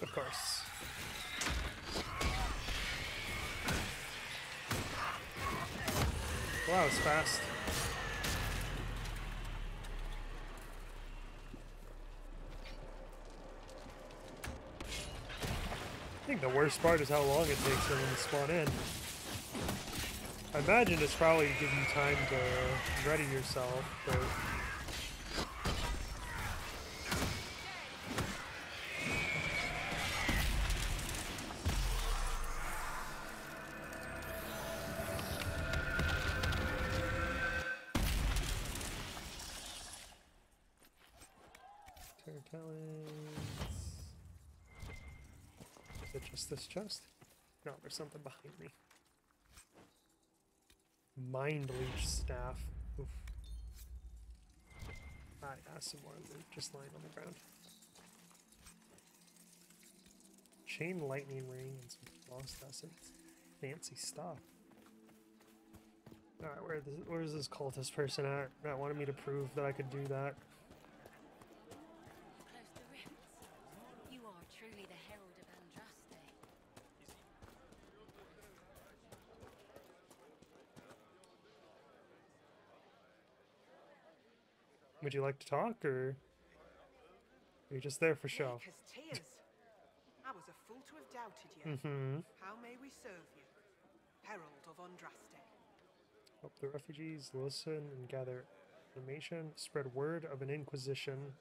Speaker 1: Of course. Wow, it's fast. I think the worst part is how long it takes for them to spawn in. I imagine it's probably giving you time to ready yourself, but... Is it just this chest? No, there's something behind me. Mind leech staff. Oof. Ah, yeah, some more loot just lying on the ground. Chain lightning ring and some lost essence. Fancy stuff. Alright, where's this cultist person at that wanted me to prove that I could do that?
Speaker 2: You are truly the herald of Andraste.
Speaker 1: Would you like to talk, or are you just there for show?
Speaker 9: Tears. I was a fool to have doubted you. How may we serve you? Herald of Andraste.
Speaker 1: Help the refugees listen and gather information. Spread word of an Inquisition.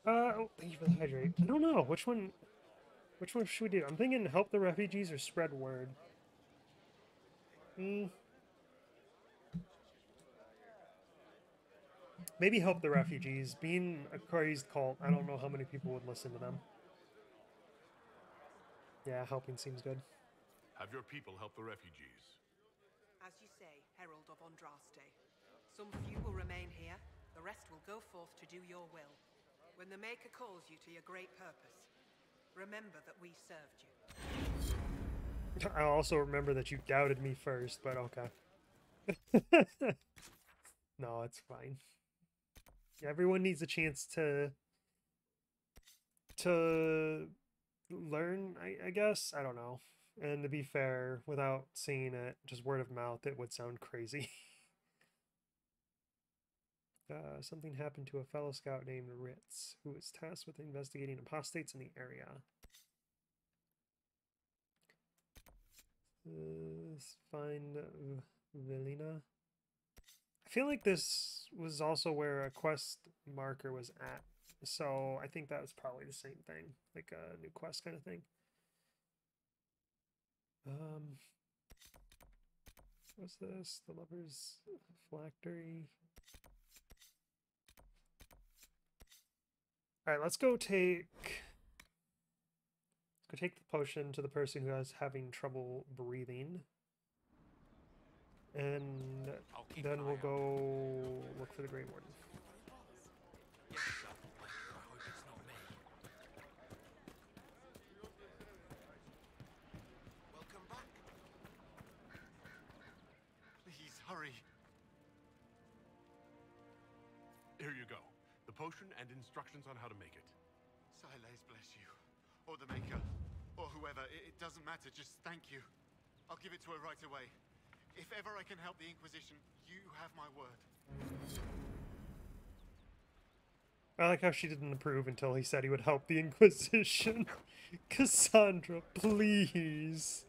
Speaker 1: Oh, thank you for the hydrate. I don't know which one should we do. I'm thinking help the refugees or spread word. Maybe help the refugees. Being a crazed cult, I don't know how many people would listen to them. Yeah, helping seems good.
Speaker 17: Have your people help the refugees.
Speaker 9: As you say, Herald of Andraste. Some few will remain here. The rest will go forth to do your will. When the Maker calls you to your great purpose, remember that we served you.
Speaker 1: I also remember that you doubted me first, but okay. No, it's fine. Everyone needs a chance to learn, I guess. I don't know. And to be fair, without seeing it, just word of mouth, it would sound crazy. Something happened to a fellow scout named Ritz, who was tasked with investigating apostates in the area. Find Velina. I feel like this was also where a quest marker was at, so I think that was probably the same thing, like a new quest kind of thing. What's this? The Lover's Phylactery. Alright, let's go take the potion to the person who is having trouble breathing. And then we'll go look for the Grey Warden.
Speaker 6: Welcome back. Please hurry.
Speaker 17: Here you go. The potion and instructions on how to make it.
Speaker 6: Silas bless you. Or the Maker. Or whoever. It doesn't matter. Just thank you. I'll give it to her right away. If ever I can help the Inquisition, you have my word.
Speaker 1: I like how she didn't approve until he said he would help the Inquisition. Cassandra, please.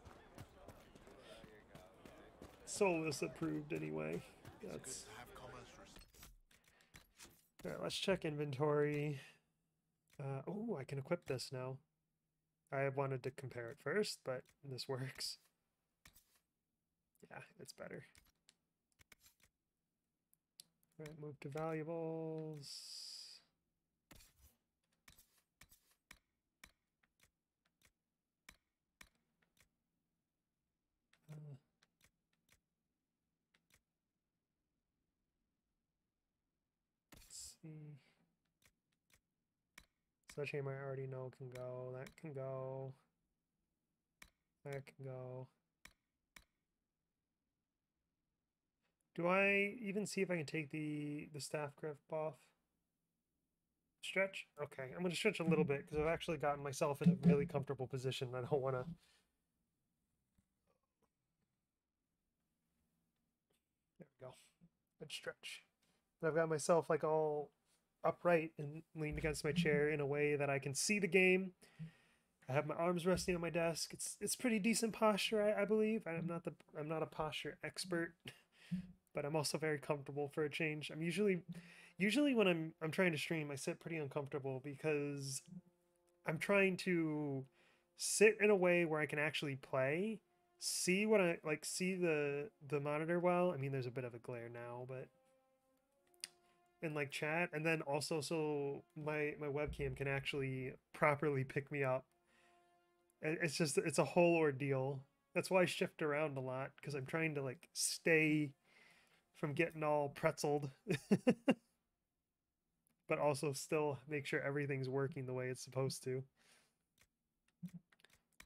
Speaker 1: Solus approved anyway. That's... Alright, let's check inventory. Oh, I can equip this now. I wanted to compare it first, but this works. Yeah, it's better. All right, move to valuables. Let's see. Sledgehammer I already know can go. That can go. That can go. Do I even see if I can take the staff grip off? Stretch? Okay, I'm going to stretch a little bit because I've actually gotten myself in a really comfortable position. I don't want to... There we go. Good stretch. And I've got myself like all upright and leaned against my chair in a way that I can see the game. I have my arms resting on my desk. It's pretty decent posture, I believe. I'm not a posture expert, but I'm also very comfortable for a change. I'm usually when I'm trying to stream, I sit pretty uncomfortable because I'm trying to sit in a way where I can actually play, see what I like, see the monitor well. I mean, there's a bit of a glare now, but in like chat, and then also so my webcam can actually properly pick me up. It's a whole ordeal. That's why I shift around a lot, because I'm trying to like stay from getting all pretzeled. But also still make sure everything's working the way it's supposed to.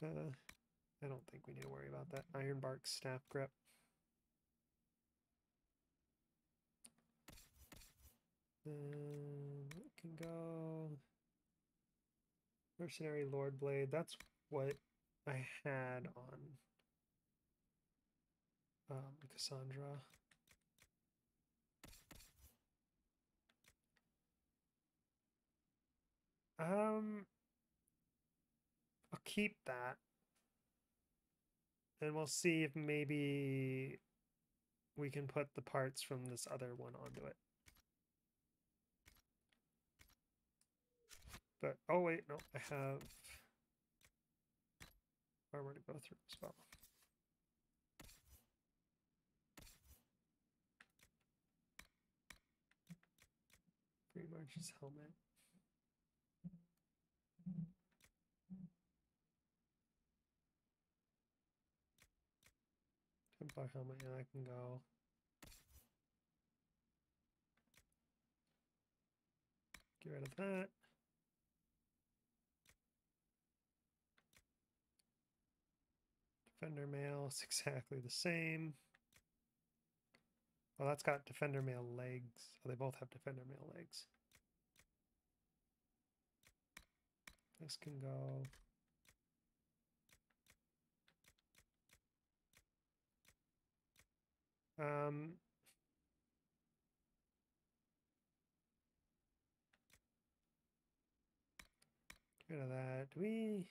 Speaker 1: I don't think we need to worry about that. Ironbark staff grip. That can go. Mercenary Lord Blade. That's what I had on Cassandra. I'll keep that. And we'll see if maybe we can put the parts from this other one onto it. But, oh wait, no, I have armor to go through as well. Green March's helmet. Templar helmet, yeah, that can go. Get rid of that. Defender mail, it's exactly the same. Well, that's got Defender mail legs. Oh, they both have Defender mail legs. This can go. Get rid of that. Do we...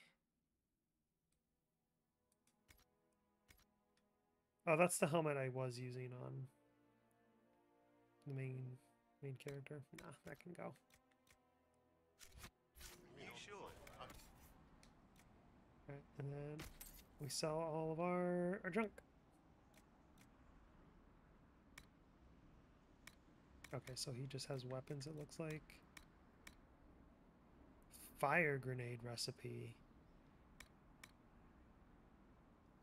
Speaker 1: Oh, that's the helmet I was using on the main character. Nah, that can go. Alright, and then we sell all of our junk. Okay, so he just has weapons, it looks like. Fire grenade recipe.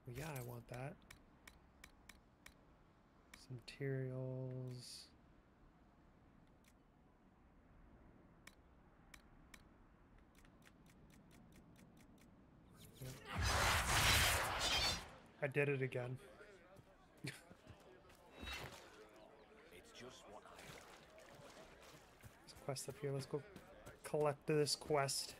Speaker 1: Well, yeah, I want that. Some materials. I did it again.
Speaker 11: It's just what
Speaker 1: There's a quest up here. Let's go collect this quest.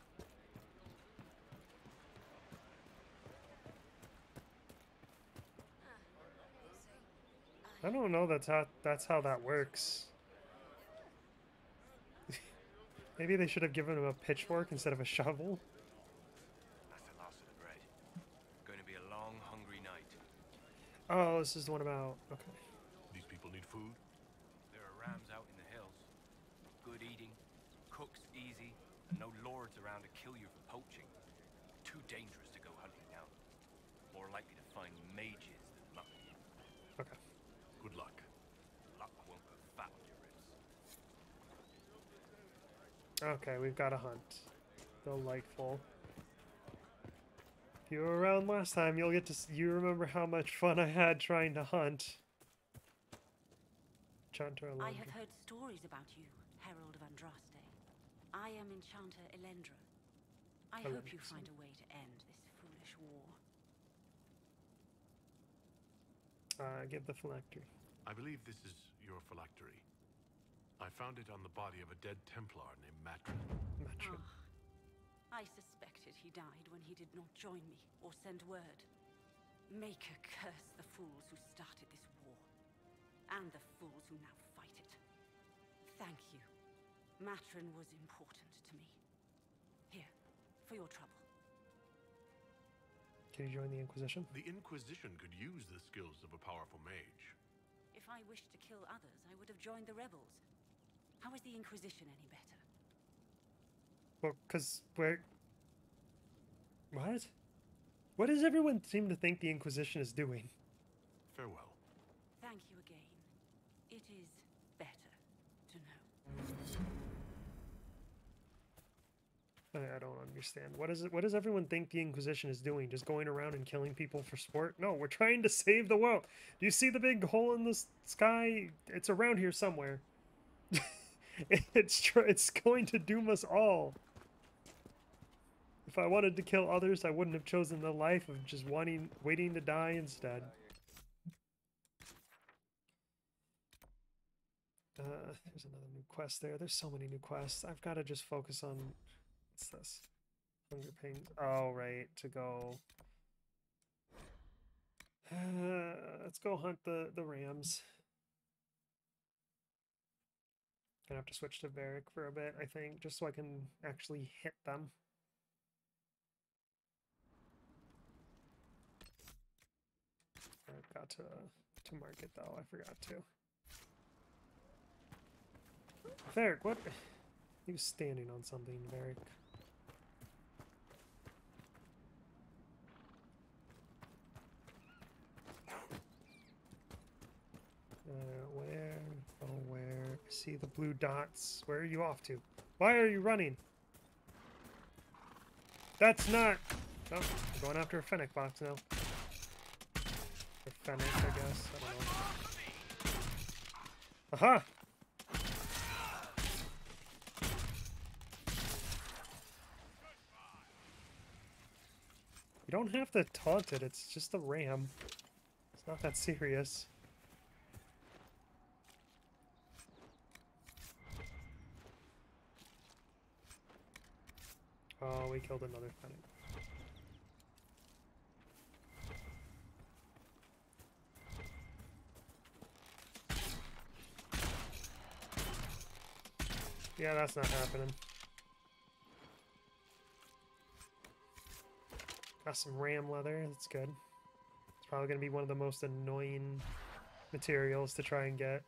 Speaker 1: I don't know that's how that works. Maybe they should have given him a pitchfork instead of a shovel.
Speaker 13: That's the last of the bread. Going to be a long, hungry night.
Speaker 1: Oh, this is the one about... Okay.
Speaker 17: These people need food?
Speaker 13: There are rams out in the hills. Good eating, cooks easy, and no lords around to kill you for poaching. Too dangerous to go hunting now. More likely to find mages than mutton.
Speaker 1: Okay.
Speaker 17: Good luck.
Speaker 13: Luck won't go fat on your ribs.
Speaker 1: Okay, we've got a hunt. Delightful. If you were around last time, you'll get to you remember how much fun I had trying to hunt. Enchanter Elendra.
Speaker 15: I have heard stories about you, Herald of Andraste. I am Enchanter Elendra. I hope you find a way to end this foolish war.
Speaker 1: Give the phylactery.
Speaker 17: I believe this is your phylactery. I found it on the body of a dead Templar named Matrin.
Speaker 1: Matrin.
Speaker 15: I suspected he died when he did not join me or send word. Maker curse the fools who started this war, and the fools who now fight it. Thank you. Matrin was important to me. Here, for your trouble.
Speaker 1: Can you join the Inquisition?
Speaker 17: The Inquisition could use the skills of a powerful mage.
Speaker 15: If I wished to kill others, I would have joined the rebels. How is the Inquisition any better?
Speaker 1: Well, because we're... What? What does everyone seem to think the Inquisition is doing?
Speaker 17: Farewell.
Speaker 15: Thank you again. It is better to know.
Speaker 1: I don't understand. What is it? What does everyone think the Inquisition is doing? Just going around and killing people for sport? No, we're trying to save the world. Do you see the big hole in the sky? It's around here somewhere. It's going to doom us all. If I wanted to kill others, I wouldn't have chosen the life of just waiting to die instead. There's another new quest there. There's so many new quests. I've got to just focus on... What's this? Hunger Pains. Oh, right. To go... let's go hunt the rams. Gonna have to switch to Varric for a bit, I think, just so I can actually hit them. I've got to mark it though. I forgot to. Varric, what? He was standing on something, Varric. Where? Oh, where? I see the blue dots. Where are you off to? Why are you running? That's not... Oh, I'm going after a Fennec box now. Or Fennec, I guess. I don't know. Aha! You don't have to taunt it, it's just a ram. It's not that serious. Oh, we killed another Fennec. Yeah, that's not happening. Got some ram leather, that's good. It's probably going to be one of the most annoying materials to try and get.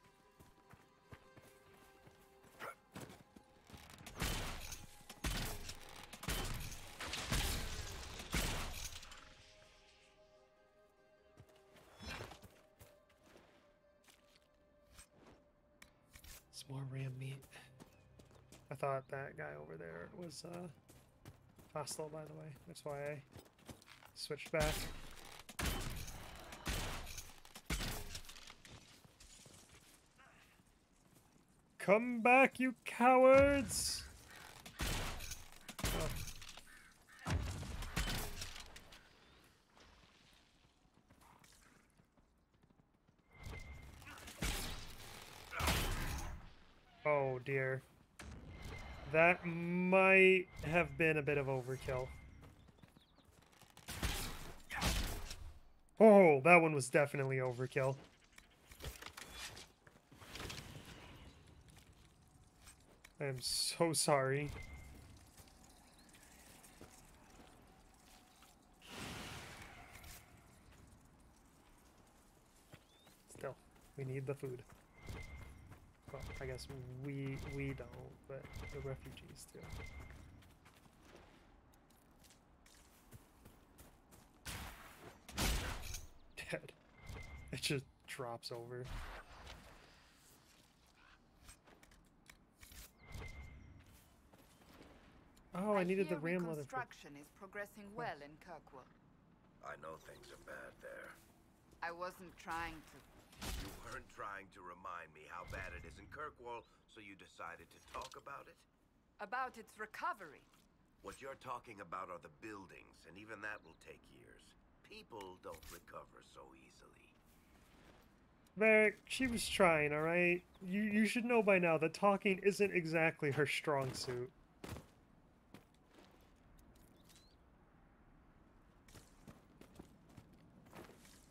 Speaker 1: Some more ram meat. I thought that guy over there was hostile, by the way. That's why I switched back. Come back, you cowards! Oh dear. That might have been a bit of overkill. Oh, that one was definitely overkill. I am so sorry. Still, we need the food. Well, I guess we don't, but the refugees do. just drops over. Oh, I needed the ram leather.
Speaker 7: Construction is progressing well in Kirkwall.
Speaker 14: I know things are bad there.
Speaker 7: I wasn't trying to.
Speaker 14: You weren't trying to remind me how bad it is in Kirkwall, so you decided to talk about it?
Speaker 7: About its recovery.
Speaker 14: What you're talking about are the buildings, and even that will take years. People don't recover so easily.
Speaker 1: Varric, she was trying, alright? You should know by now that talking isn't exactly her strong suit.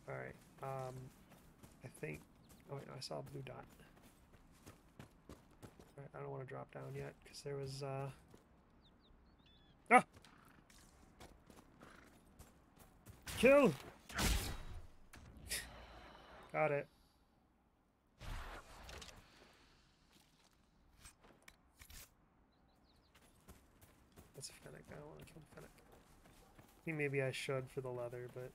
Speaker 1: Alright, I think... Oh wait, no, I saw a blue dot. Alright, I don't want to drop down yet, because there was, Ah! Kill! Got it. That's a Fennec. I don't want to kill the Fennec. I think maybe I should for the leather, but...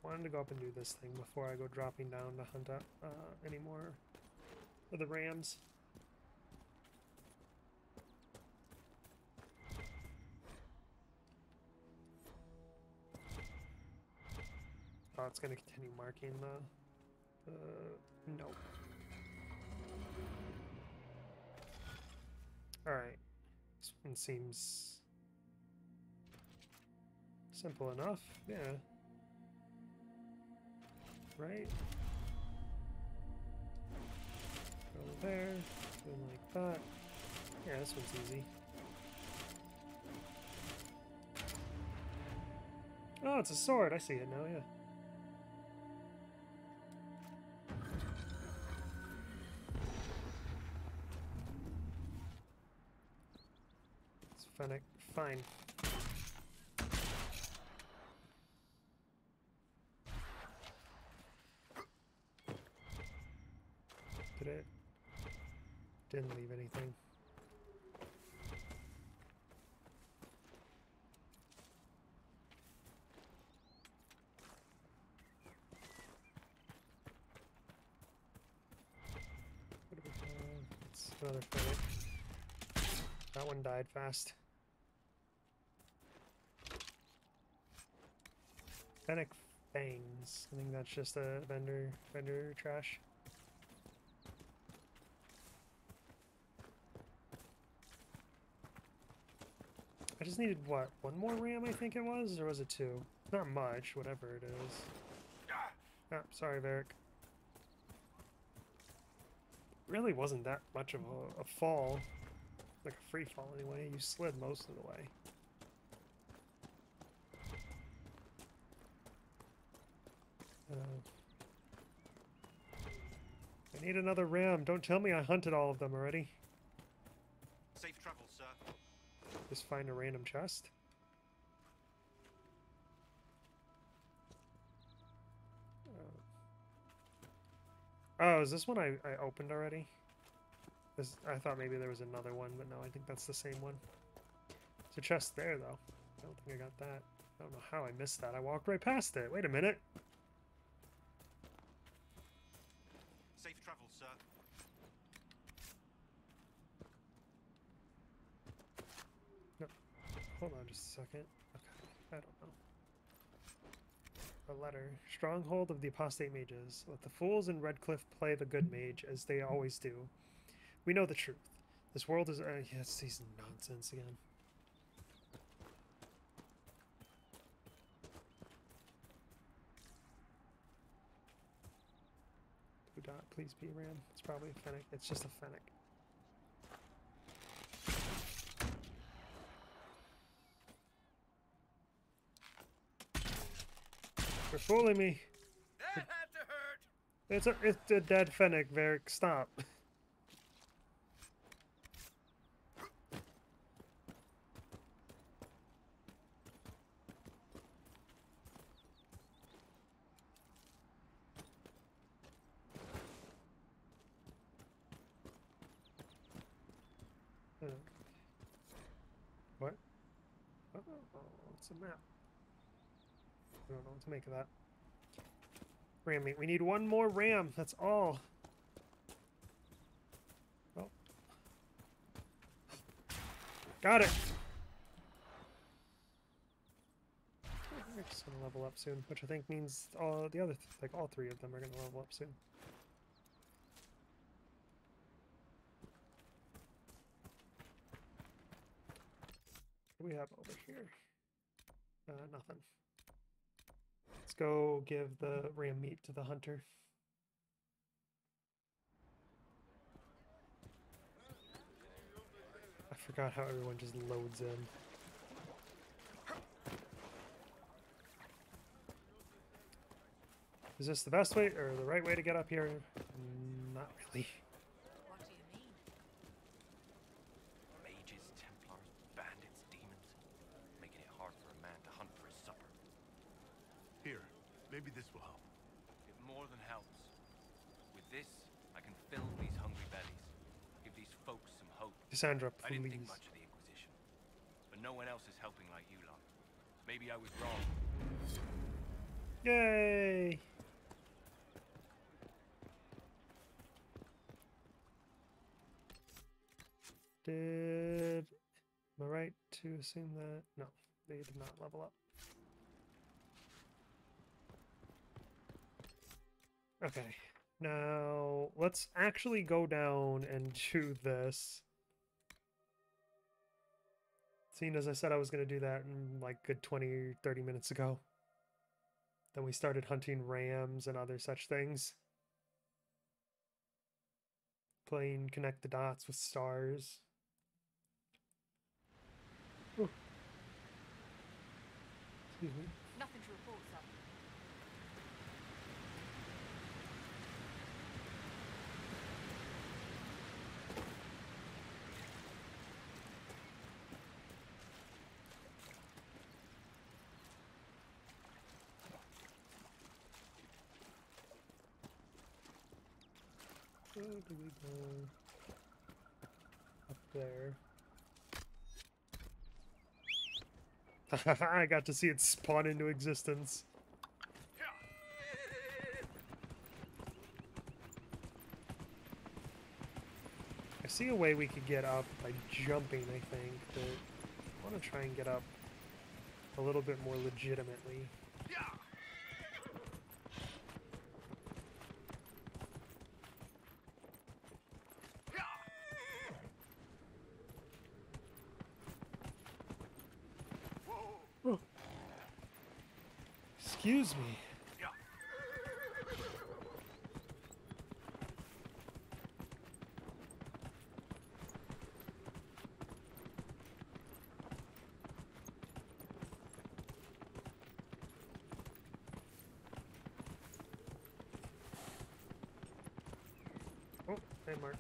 Speaker 1: I wanted to go up and do this thing before I go dropping down to hunt up any more of the rams. Oh, it's going to continue marking the... no. Alright. This one seems... simple enough, yeah. Right? Go there, something like that. Yeah, this one's easy. Oh, it's a sword. I see it now, yeah. It's Fennec. Fine. Did it? Didn't leave anything. What do we have? It's another Fennec. That one died fast. Fennec fangs. I think that's just a vendor trash. I just needed, what, one more ram I think it was? Or was it two? Not much, whatever it is. Ah, sorry, Varric. Really wasn't that much of a fall. Like a free fall anyway. You slid most of the way. I need another ram. Don't tell me I hunted all of them already.
Speaker 11: Safe travels, sir.
Speaker 1: Just find a random chest. Oh, is this one I opened already? I thought maybe there was another one, but no, I think that's the same one. There's a chest there, though. I don't think I got that. I don't know how I missed that. I walked right past it. Wait a minute.
Speaker 11: Safe travels, sir.
Speaker 1: No. Hold on just a second. Okay. I don't know. A letter. Stronghold of the apostate mages. Let the fools in Redcliffe play the good mage, as they always do. We know the truth. This world is... yeah, it's these nonsense again. Blue dot, please be ram. It's probably a Fennec. It's just a Fennec. You're fooling me.
Speaker 11: That had to hurt.
Speaker 1: It's a dead Fennec, Varric. Stop. What? Oh, it's a map. I don't know what to make of that. Ram meat. We need one more ram. That's all. Oh. Got it. They're just gonna level up soon, which I think means all the other, like all three of them are gonna level up soon. What do we have over here? Nothing. Let's go give the ram meat to the hunter. I forgot how everyone just loads in. Is this the best way or the right way to get up here? Not really.
Speaker 13: What do you mean? Mages, Templars, bandits, demons, making it hard for a man to hunt for his supper.
Speaker 17: Here, maybe this will help.
Speaker 13: It more than helps. With this, I can fill these hungry bellies, give these folks some hope.
Speaker 1: Cassandra,
Speaker 13: I didn't think
Speaker 1: please.
Speaker 13: much of the Inquisition, but no one else is helping like you lot. Maybe I was wrong.
Speaker 1: Yay! Am I right to assume that? No, they did not level up. Okay, now let's actually go down and do this. Seeing as I said I was going to do that in like good 20, 30 minutes ago. Then we started hunting rams and other such things. Playing Connect the Dots with stars. Ooh. Excuse me.
Speaker 3: Nothing to report, sir.
Speaker 1: Where do we go? Up there. I got to see it spawn into existence. I see a way we could get up by jumping, I think, but I want to try and get up a little bit more legitimately. Oh. Excuse me. Oh, hey, Mark.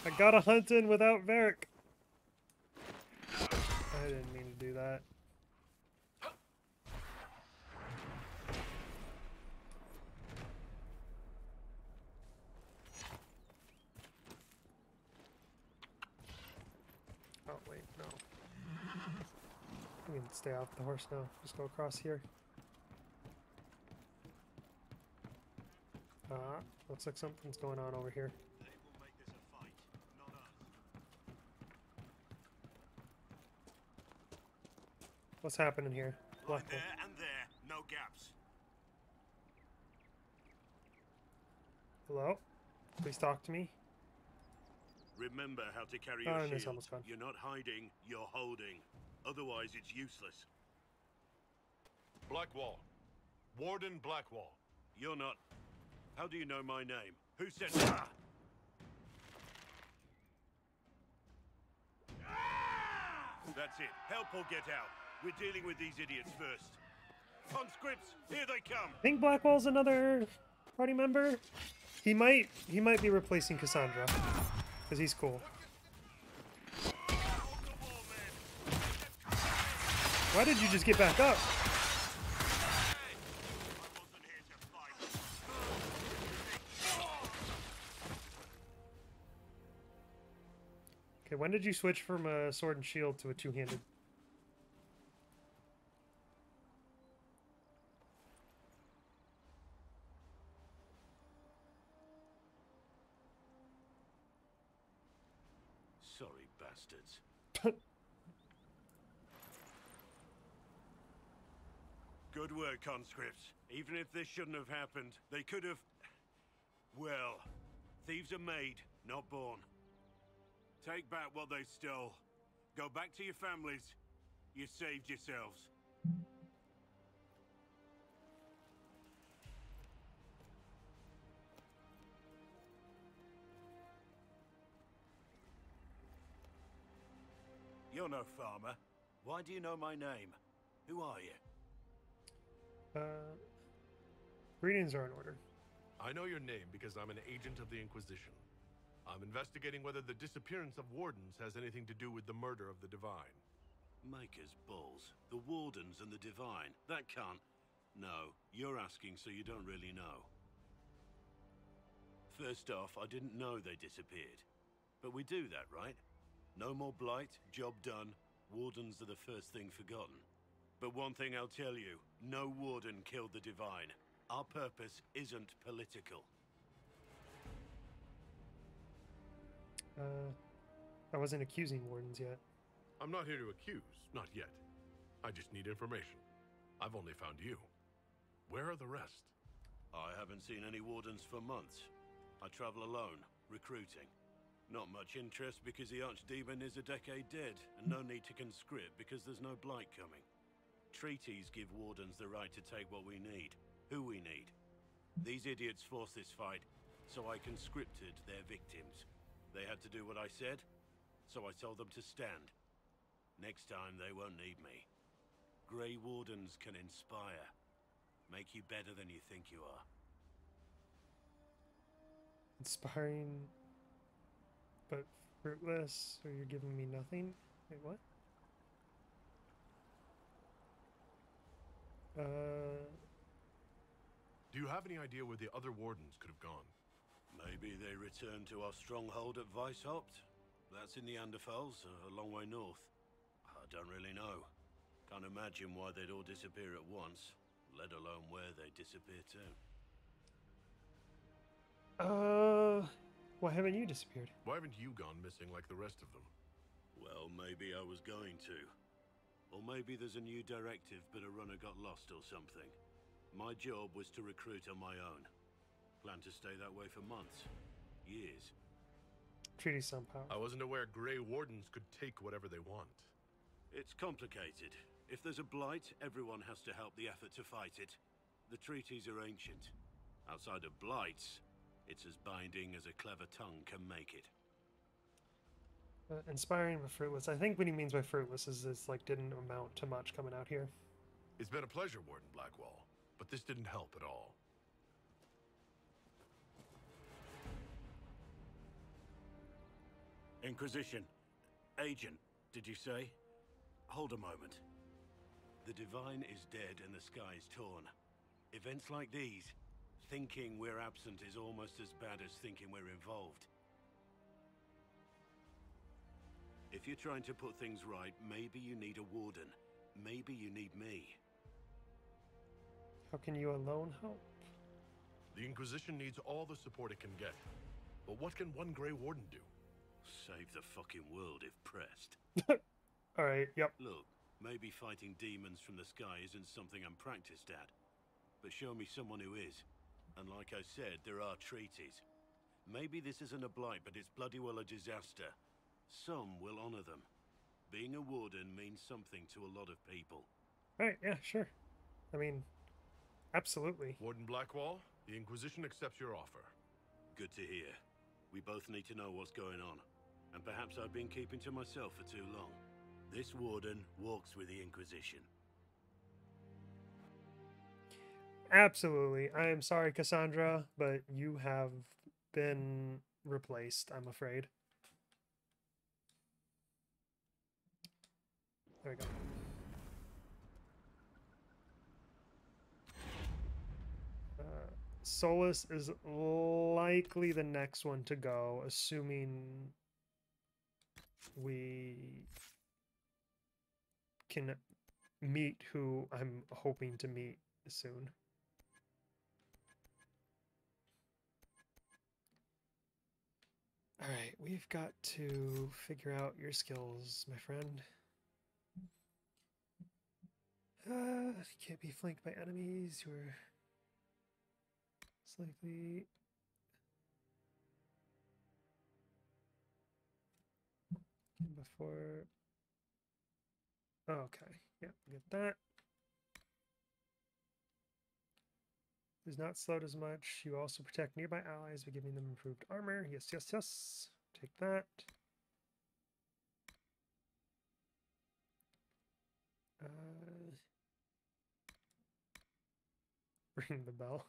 Speaker 1: I got a hunt in without Varric. I didn't mean to do that. Oh, wait, no. I can stay off the horse now. Just go across here. Looks like something's going on over here. What's happening here?
Speaker 14: Line there and there, no gaps.
Speaker 1: Hello? Please talk to me.
Speaker 14: Remember how to carry
Speaker 1: Oh,
Speaker 14: your
Speaker 1: and it's
Speaker 14: shield.
Speaker 1: almost gone.
Speaker 14: You're not hiding, you're holding. Otherwise, it's useless.
Speaker 17: Blackwall. Warden Blackwall.
Speaker 14: You're not. How do you know my name? Who said... That's it. Help or get out. We're dealing with these idiots first. Conscripts, here they come.
Speaker 1: I think Blackwall's another party member. He might be replacing Cassandra because he's cool. Why did you just get back up? Okay, when did you switch from a sword and shield to a two-handed?
Speaker 16: Sorry, bastards. Good work, conscripts. Even if this shouldn't have happened, they could have... Well, thieves are made, not born. Take back what they stole. Go back to your families. You saved yourselves. You're no farmer. Why do you know my name? Who are you?
Speaker 1: Greetings are in order.
Speaker 17: I know your name because I'm an agent of the Inquisition. I'm investigating whether the disappearance of Wardens has anything to do with the murder of the Divine.
Speaker 16: Maker's balls. The Wardens and the Divine. That can't... No, you're asking so you don't really know. First off, I didn't know they disappeared. But we do that, right? No more blight, job done. Wardens are the first thing forgotten. But one thing I'll tell you, no Warden killed the Divine. Our purpose isn't political.
Speaker 1: I wasn't accusing Wardens yet.
Speaker 17: I'm not here to accuse, not yet. I just need information. I've only found you. Where are the rest?
Speaker 16: I haven't seen any Wardens for months. I travel alone, recruiting. Not much interest because the Archdemon is a decade dead, and no need to conscript because there's no blight coming. Treaties give Wardens the right to take what we need, who we need. These idiots forced this fight, so I conscripted their victims. They had to do what I said, so I told them to stand. Next time they won't need me. Grey Wardens can inspire. Make you better than you think you are.
Speaker 1: Inspiring, but fruitless, or you're giving me nothing? Wait, what?
Speaker 17: Do you have any idea where the other Wardens could have gone?
Speaker 16: Maybe they returned to our stronghold at Weishaupt. That's in the Anderfels, a long way north. I don't really know. Can't imagine why they'd all disappear at once, let alone where they disappear to.
Speaker 1: Why haven't you disappeared?
Speaker 17: Why haven't you gone missing like the rest of them?
Speaker 16: Well, maybe I was going to. Or maybe there's a new directive, but a runner got lost or something. My job was to recruit on my own. Plan to stay that way for months. Years.
Speaker 1: Treaty somehow.
Speaker 17: I wasn't aware Grey Wardens could take whatever they want.
Speaker 16: It's complicated. If there's a blight, everyone has to help the effort to fight it. The treaties are ancient. Outside of blights, it's as binding as a clever tongue can make it.
Speaker 1: Inspiring but fruitless. I think what he means by fruitless is this like didn't amount to much coming out here.
Speaker 17: It's been a pleasure, Warden Blackwall, but this didn't help at all.
Speaker 16: Inquisition. Agent, did you say? Hold a moment. The Divine is dead and the sky is torn. Events like these, thinking we're absent is almost as bad as thinking we're involved. If you're trying to put things right, maybe you need a Warden. Maybe you need me.
Speaker 1: How can you alone help?
Speaker 17: The Inquisition needs all the support it can get. But what can one Grey Warden do?
Speaker 16: Save the fucking world if pressed.
Speaker 1: Alright, yep.
Speaker 16: Look, maybe fighting demons from the sky isn't something I'm practiced at. But show me someone who is. And like I said, there are treaties. Maybe this isn't a blight, but it's bloody well a disaster. Some will honor them. Being a Warden means something to a lot of people.
Speaker 1: Alright, yeah, sure. I mean, absolutely.
Speaker 17: Warden Blackwall, the Inquisition accepts your offer.
Speaker 16: Good to hear. We both need to know what's going on. And perhaps I've been keeping to myself for too long. This Warden walks with the Inquisition.
Speaker 1: Absolutely. I am sorry, Cassandra, but you have been replaced, I'm afraid. There we go. Solus is likely the next one to go, assuming we can meet who I'm hoping to meet soon. Alright, we've got to figure out your skills, my friend. Can't be flanked by enemies who are slightly... before... Okay, yeah, get that. Is not slowed as much. You also protect nearby allies by giving them improved armor. Yes, yes, yes. Take that. Ring the bell.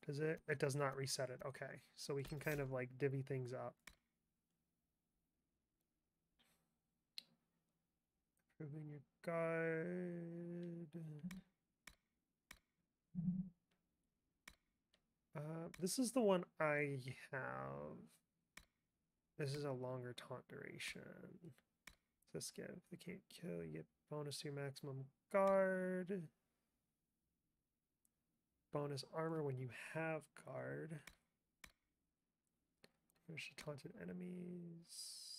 Speaker 1: Does it? It does not reset it. Okay, so we can kind of like divvy things up. Improving your guard. This is the one I have. This is a longer taunt duration. This give they can't kill, you get bonus to your maximum guard. Bonus armor when you have guard. There's taunted enemies.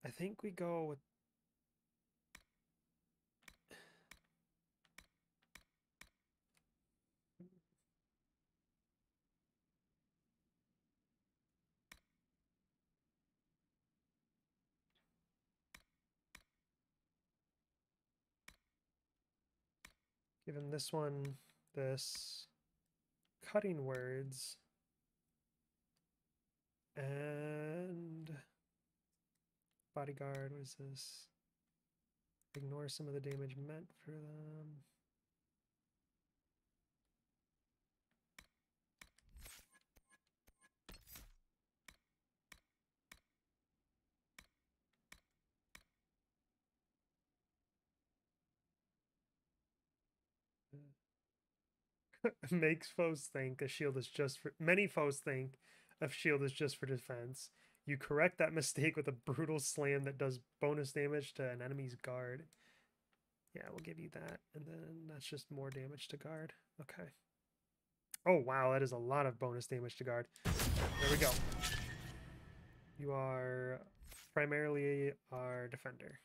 Speaker 1: I think we go with given this one this cutting words and bodyguard. What is this? Ignore some of the damage meant for them. Makes foes think a shield is just for... Many foes think a shield is just for defense. You correct that mistake with a brutal slam that does bonus damage to an enemy's guard. Yeah, we'll give you that. And then that's just more damage to guard. Okay. Oh, wow, that is a lot of bonus damage to guard. There we go. You are primarily our defender.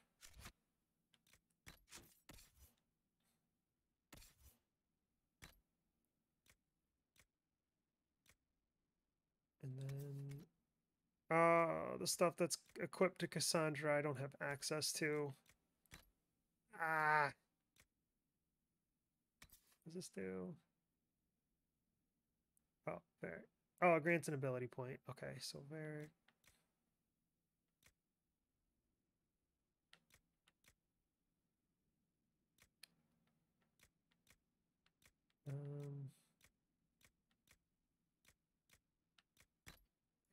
Speaker 1: And then the stuff that's equipped to Cassandra I don't have access to. Ah. What does this do? Oh, there. Oh, it grants an ability point. Okay, so there.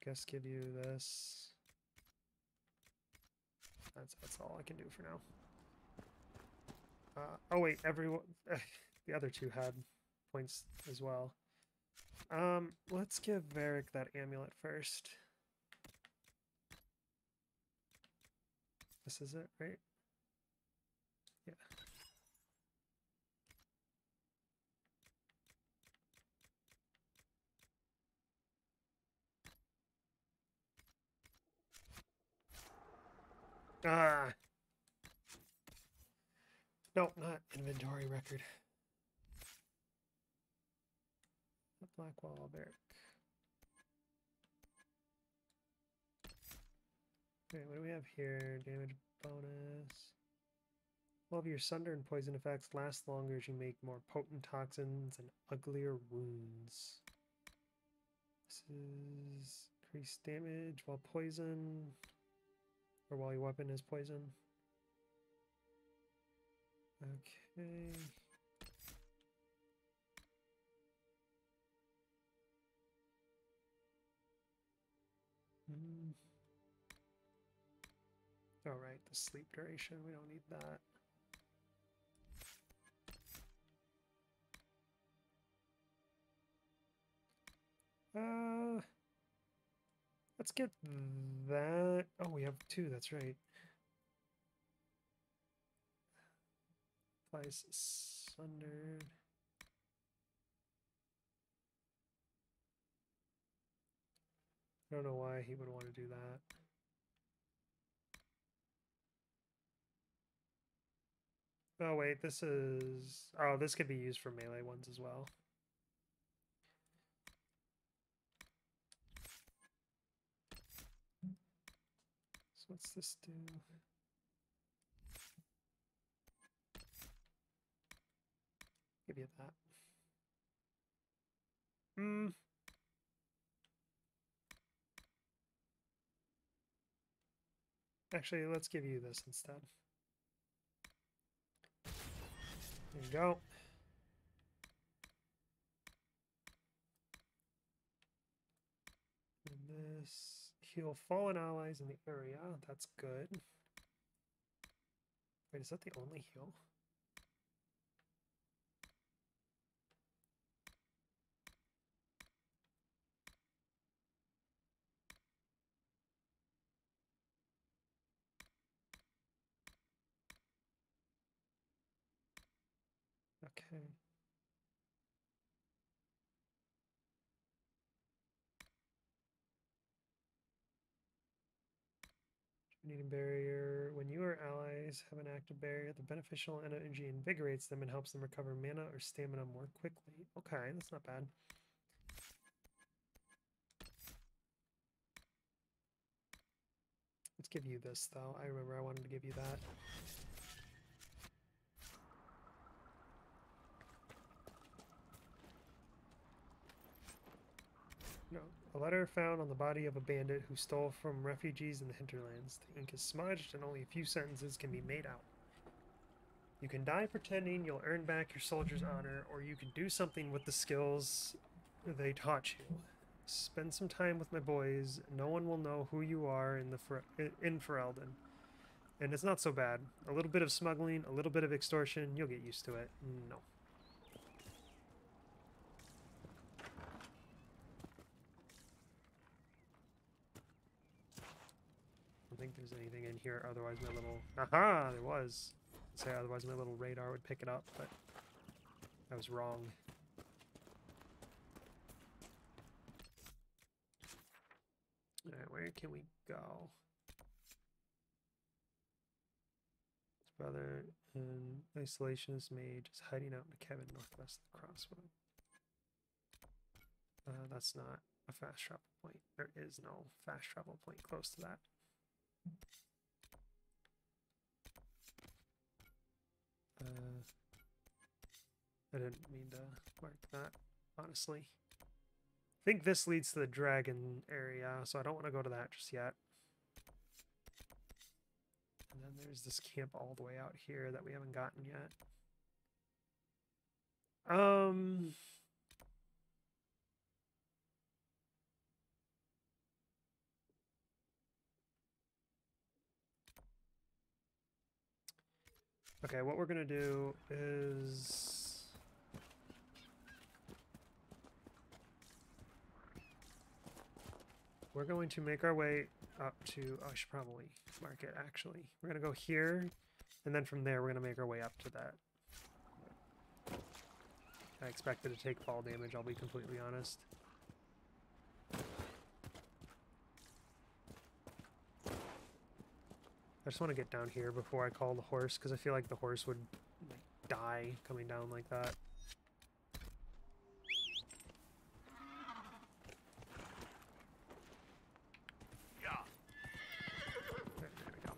Speaker 1: Guess give you this. That's all I can do for now. Oh wait, everyone. The other two had points as well. Let's give Varric that amulet first. This is it, right? Yeah. Ah. No, not inventory record. The Black Wall Varric. Okay, what do we have here? Damage bonus. All of your sunder and poison effects last longer as you make more potent toxins and uglier wounds. This is increased damage while poison, or while your weapon is poison. Okay. All right, the sleep duration, we don't need that. Let's get that. Oh, we have 2, that's right. Applies sundered. I don't know why he would want to do that. Oh wait, this is... Oh, this could be used for melee ones as well. So what's this do? Give you that. Actually, let's give you this instead. There you go. And this heal fallen allies in the area. That's good. Wait, is that the only heal? Okay. Needing barrier. When you or allies have an active barrier, the beneficial energy invigorates them and helps them recover mana or stamina more quickly. Okay, that's not bad. Let's give you this, though. I remember I wanted to give you that. No. A letter found on the body of a bandit who stole from refugees in the hinterlands. The ink is smudged and only a few sentences can be made out. You can die pretending you'll earn back your soldier's honor, or you can do something with the skills they taught you. Spend some time with my boys. No one will know who you are in Ferelden. And it's not so bad. A little bit of smuggling, a little bit of extortion, you'll get used to it. No. I don't think there's anything in here, otherwise my little... Aha! There was. I'd say otherwise my little radar would pick it up, but I was wrong. Alright, where can we go? His brother, an isolationist mage, is hiding out in a cabin northwest of the crossroad. That's not a fast travel point. There is no fast travel point close to that. I didn't mean to mark that, honestly. I think this leads to the dragon area, so I don't want to go to that just yet. And then there's this camp all the way out here that we haven't gotten yet. Okay, what we're gonna do is we're going to make our way up to, oh, I should probably mark it actually. We're gonna go here, and then from there we're gonna make our way up to that. I expected to take fall damage, I'll be completely honest. I just want to get down here before I call the horse, because I feel like the horse would like die coming down like that.
Speaker 11: Yeah.
Speaker 1: There we go.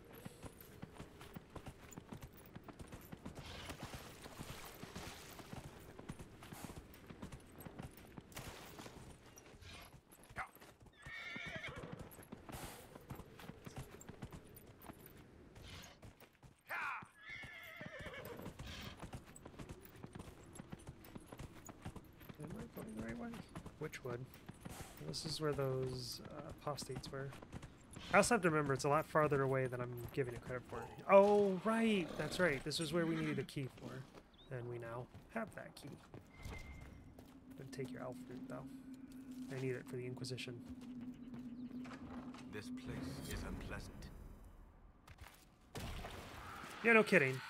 Speaker 1: Am I going the right way? Which wood? This is where those apostates were. I also have to remember it's a lot farther away than I'm giving it credit for. Oh, right. That's right. This was where we needed a key for. And we now have that key. I'm going to take your elf fruit, though. I need it for the Inquisition.
Speaker 4: This place is unpleasant.
Speaker 1: Yeah, no kidding.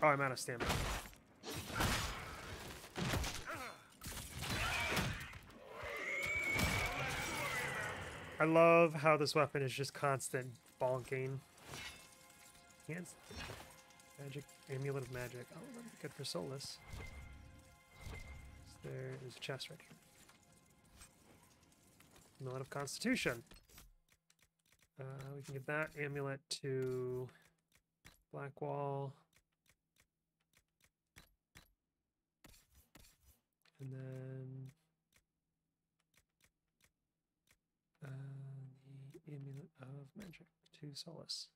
Speaker 1: Oh, I'm out of stamina. I love how this weapon is just constant bonking. Hands. Magic. Amulet of Magic. Oh, that'd be good for Solus. There is a chest right here. Amulet of Constitution. We can give that amulet to Blackwall. And then the Amulet of Magic to Solus.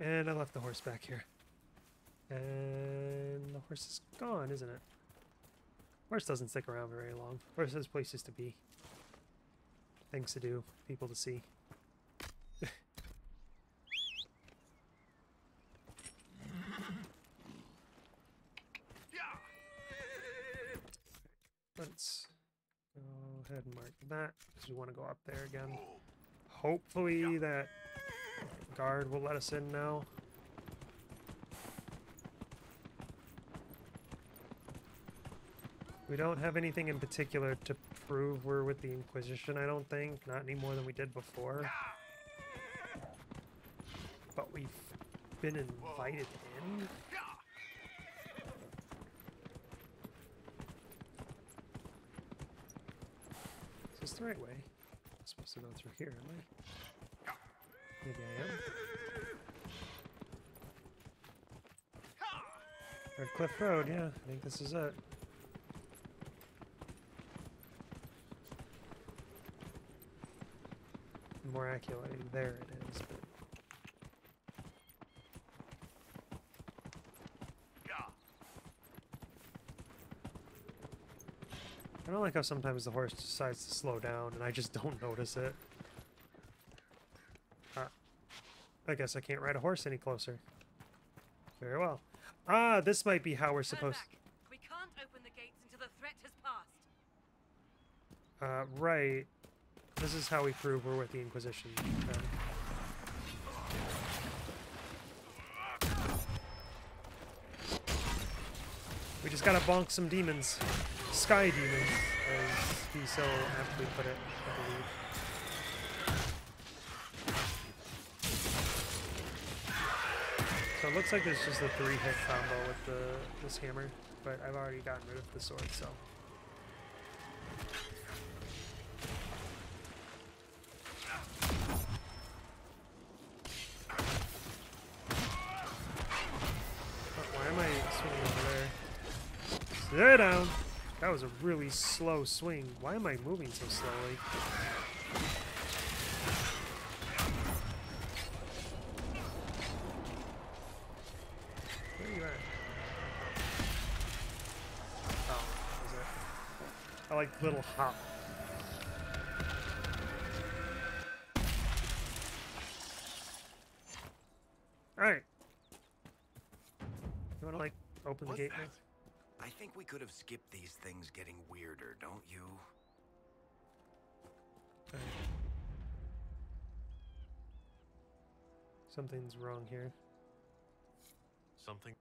Speaker 1: And I left the horse back here. And the horse is gone, isn't it? Horse doesn't stick around very long. Horse has places to be. Things to do. People to see. Let's go ahead and mark that because we want to go up there again. Hopefully that guard will let us in now. We don't have anything in particular to prove we're with the Inquisition, I don't think. Not any more than we did before. But we've been invited in. Is this the right way? I'm supposed to go through here, am I? Maybe I am. Red Cliff Road, yeah, I think this is it. More accurately, there it is. But... I don't like how sometimes the horse decides to slow down and I just don't notice it. I guess I can't ride a horse any closer. Very well. Ah, this might be how we're supposed to...
Speaker 5: We can't open the gates until the threat has passed.
Speaker 1: Right. This is how we prove we're with the Inquisition. We just gotta bonk some demons. Sky demons, as he so aptly put it, I believe. So it looks like there's just a 3-hit combo with this hammer, but I've already gotten rid of the sword, so... Sit down. That was a really slow swing. Why am I moving so slowly? Where are you at? Oh, is it? I like little hop. Alright. You wanna like open the gate now?
Speaker 14: I think we could have skipped these things getting weirder, don't you?
Speaker 1: Okay. Something's wrong here.
Speaker 17: Something?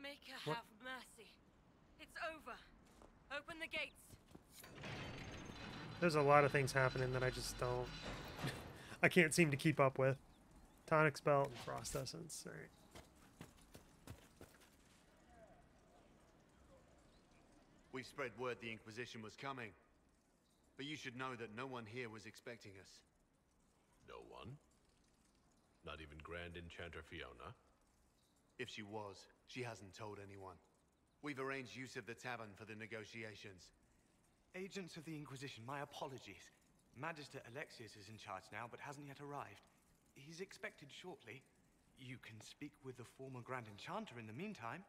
Speaker 5: Maker,
Speaker 1: What?
Speaker 5: have mercy. It's over. Open the gates.
Speaker 1: There's a lot of things happening that I just don't... I can't seem to keep up with. Tonic Belt and Frost Essence. Alright.
Speaker 6: We spread word the Inquisition was coming. But you should know that no one here was expecting us.
Speaker 17: No one? Not even Grand Enchanter Fiona?
Speaker 6: If she was, she hasn't told anyone. We've arranged use of the tavern for the negotiations.
Speaker 18: Agents of the Inquisition, my apologies. Magister Alexius is in charge now, but hasn't yet arrived. He's expected shortly. You can speak with the former Grand Enchanter in the meantime.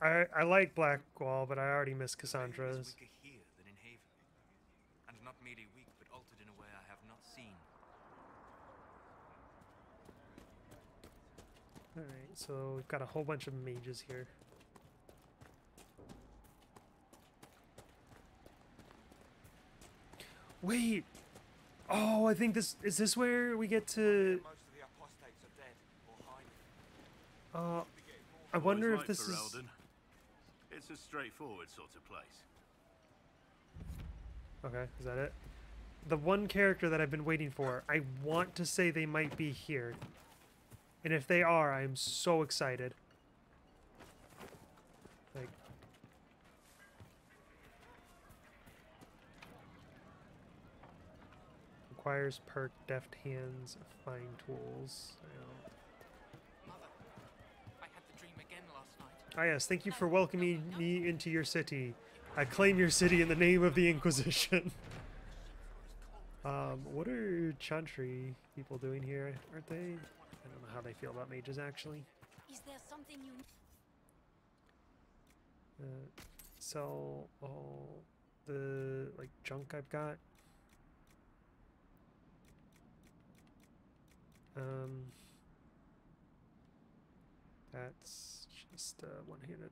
Speaker 1: I like Blackwall, but I already miss Cassandra's.
Speaker 4: Weaker here than in Haven, and not merely weak, but altered in a way I have not seen.
Speaker 1: All right, so we've got a whole bunch of mages here. Wait. Oh, I think this is this where we get to. I wonder if this is.
Speaker 16: Elden. It's a straightforward sort of place.
Speaker 1: Okay, is that it? The one character that I've been waiting for. I want to say they might be here. And if they are, I am so excited. Like, requires perk, deft hands, fine tools.
Speaker 19: Mother, I had the dream again last night.
Speaker 1: Ah yes, thank you for welcoming me into your city. I claim your city in the name of the Inquisition. What are Chantry people doing here? Aren't they? I don't know how they feel about mages, actually.
Speaker 21: Is there something you...
Speaker 1: Sell all the, like, junk I've got. That's just one-handed.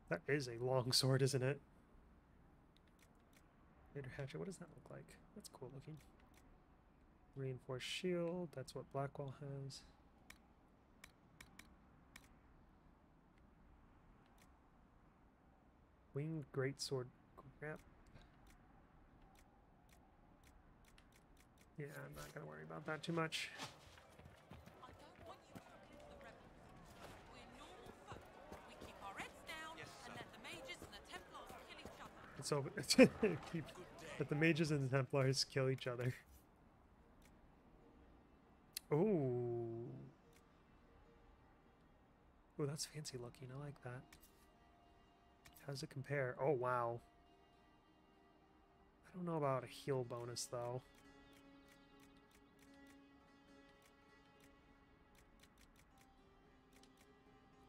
Speaker 1: That is a long sword, isn't it? Later hatchet, what does that look like? That's cool looking. Reinforced shield, that's what Blackwall has. Winged greatsword grip. Yeah, I'm not gonna worry about that too much. So keep let the mages and the Templars kill each other. Ooh. Oh, that's fancy looking. I like that. How does it compare? Oh, wow. I don't know about a heal bonus, though.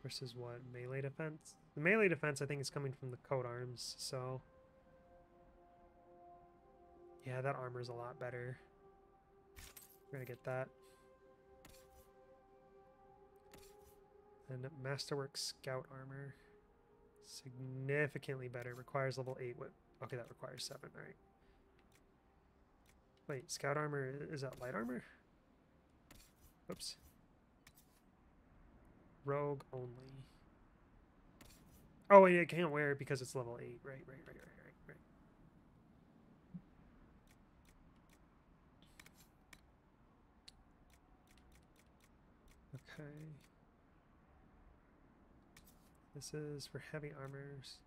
Speaker 1: Versus what? Melee defense? The melee defense, I think, is coming from the coat arms, so... Yeah, that armor's a lot better. We're gonna get that. And Masterworks Scout Armor. Significantly better. Requires level 8 whip. Okay, that requires 7, alright. Wait, Scout Armor, is that light armor? Oops. Rogue only. Oh, wait, I can't wear it because it's level 8. Right. Okay. This is for heavy armors.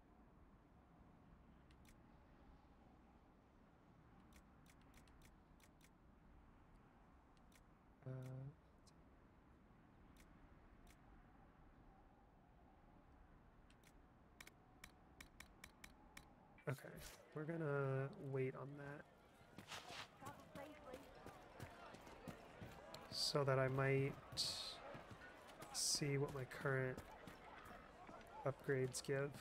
Speaker 1: Okay, we're gonna wait on that. So that I might see what my current upgrades give.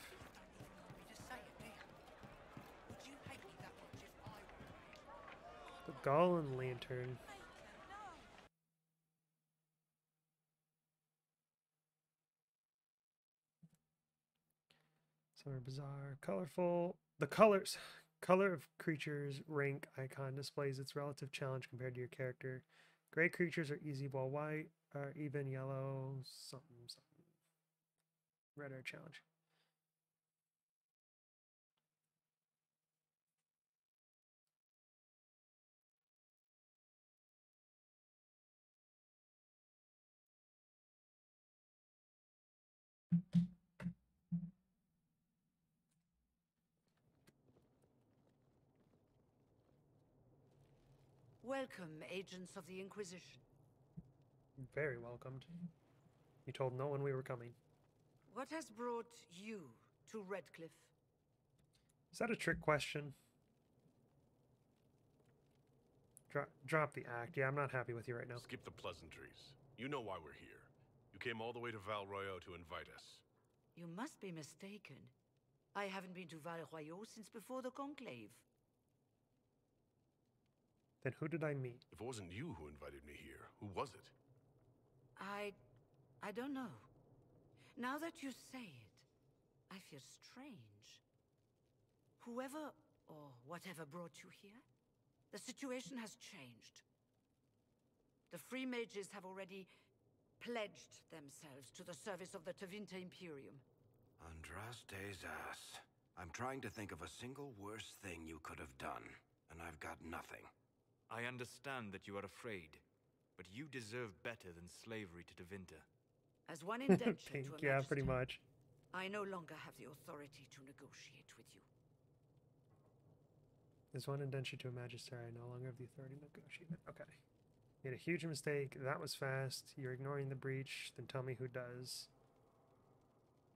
Speaker 1: The Gull and Lantern. Summer Bazaar. Colorful. The color of creatures rank icon displays its relative challenge compared to your character. Gray creatures are easy, while white are even, yellow, something. Red are challenge.
Speaker 23: Welcome, agents of the Inquisition.
Speaker 1: Very welcomed. You told no one we were coming.
Speaker 10: What has brought you to Redcliffe?
Speaker 1: Is that a trick question? Drop the act. Yeah, I'm not happy with you right now.
Speaker 17: Skip the pleasantries. You know why we're here. You came all the way to Val Royeaux to invite us.
Speaker 10: You must be mistaken. I haven't been to Val Royeaux since before the Conclave.
Speaker 1: Then who did I meet?
Speaker 17: If it wasn't you who invited me here, who was it?
Speaker 10: I don't know. Now that you say it, I feel strange. Whoever or whatever brought you here, the situation has changed. The Free Mages have already pledged themselves to the service of the Tevinter Imperium.
Speaker 14: Andraste's ass. I'm trying to think of a single worse thing you could have done, and I've got nothing.
Speaker 4: I understand that you are afraid, but you deserve better than slavery to Tevinter.
Speaker 10: As one indentured to a
Speaker 1: Pink, yeah, pretty
Speaker 10: magister,
Speaker 1: much.
Speaker 10: I no longer have the authority to negotiate with you.
Speaker 1: There's one indenture to a magister. I no longer have the authority to negotiate. Okay. Made a huge mistake. That was fast. You're ignoring the breach. Then tell me who does.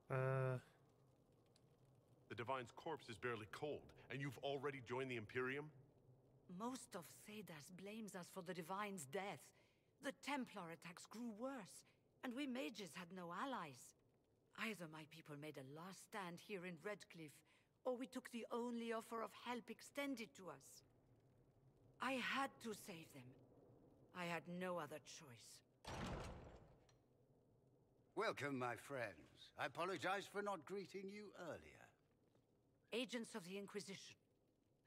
Speaker 17: The Divine's corpse is barely cold, and you've already joined the Imperium?
Speaker 10: Most of Thedas blames us for the Divine's death. The Templar attacks grew worse, and we mages had no allies. Either my people made a last stand here in Redcliffe, or we took the only offer of help extended to us. I had to save them. I had no other choice.
Speaker 20: Welcome, my friends. I apologize for not greeting you earlier.
Speaker 10: Agents of the Inquisition,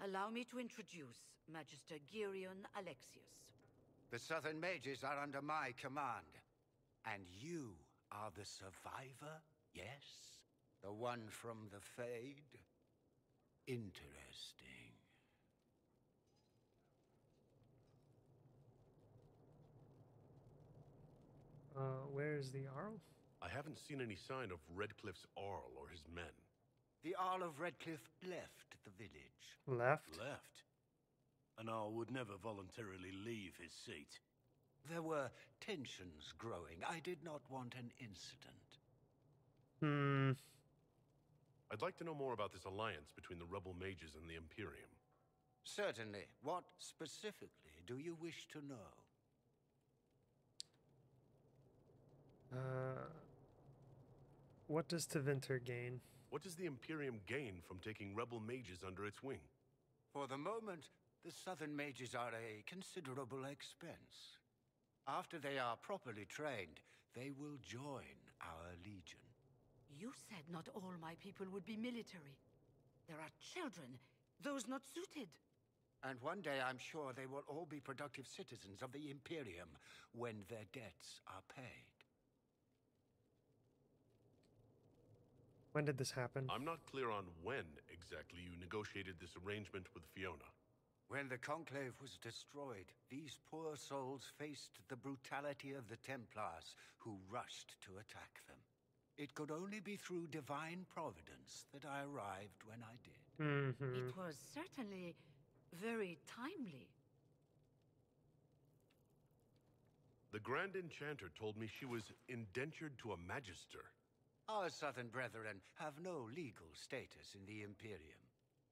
Speaker 10: allow me to introduce Magister Girion Alexius.
Speaker 20: The Southern Mages are under my command. And you are the survivor, yes? The one from the Fade? Interesting.
Speaker 1: Where's the Arl?
Speaker 17: I haven't seen any sign of Redcliffe's Arl or his men.
Speaker 20: The Arl of Redcliffe left the village.
Speaker 1: Left?
Speaker 16: Left? An Arl would never voluntarily leave his seat.
Speaker 20: There were tensions growing. I did not want an incident.
Speaker 17: I'd like to know more about this alliance between the rebel mages and the Imperium.
Speaker 20: Certainly. What specifically do you wish to know?
Speaker 1: What does Tevinter gain?
Speaker 17: What does the Imperium gain from taking rebel mages under its wing?
Speaker 20: For the moment, the Southern Mages are a considerable expense. After they are properly trained, they will join our legion.
Speaker 10: You said not all my people would be military. There are children, those not suited.
Speaker 20: And one day I'm sure they will all be productive citizens of the Imperium when their debts are paid.
Speaker 1: When did this happen?
Speaker 17: I'm not clear on when exactly you negotiated this arrangement with Fiona.
Speaker 20: When the Conclave was destroyed, these poor souls faced the brutality of the Templars, who rushed to attack them. It could only be through divine providence that I arrived when I did.
Speaker 10: It was certainly very timely.
Speaker 17: The Grand Enchanter told me she was indentured to a magister.
Speaker 20: Our southern brethren have no legal status in the Imperium.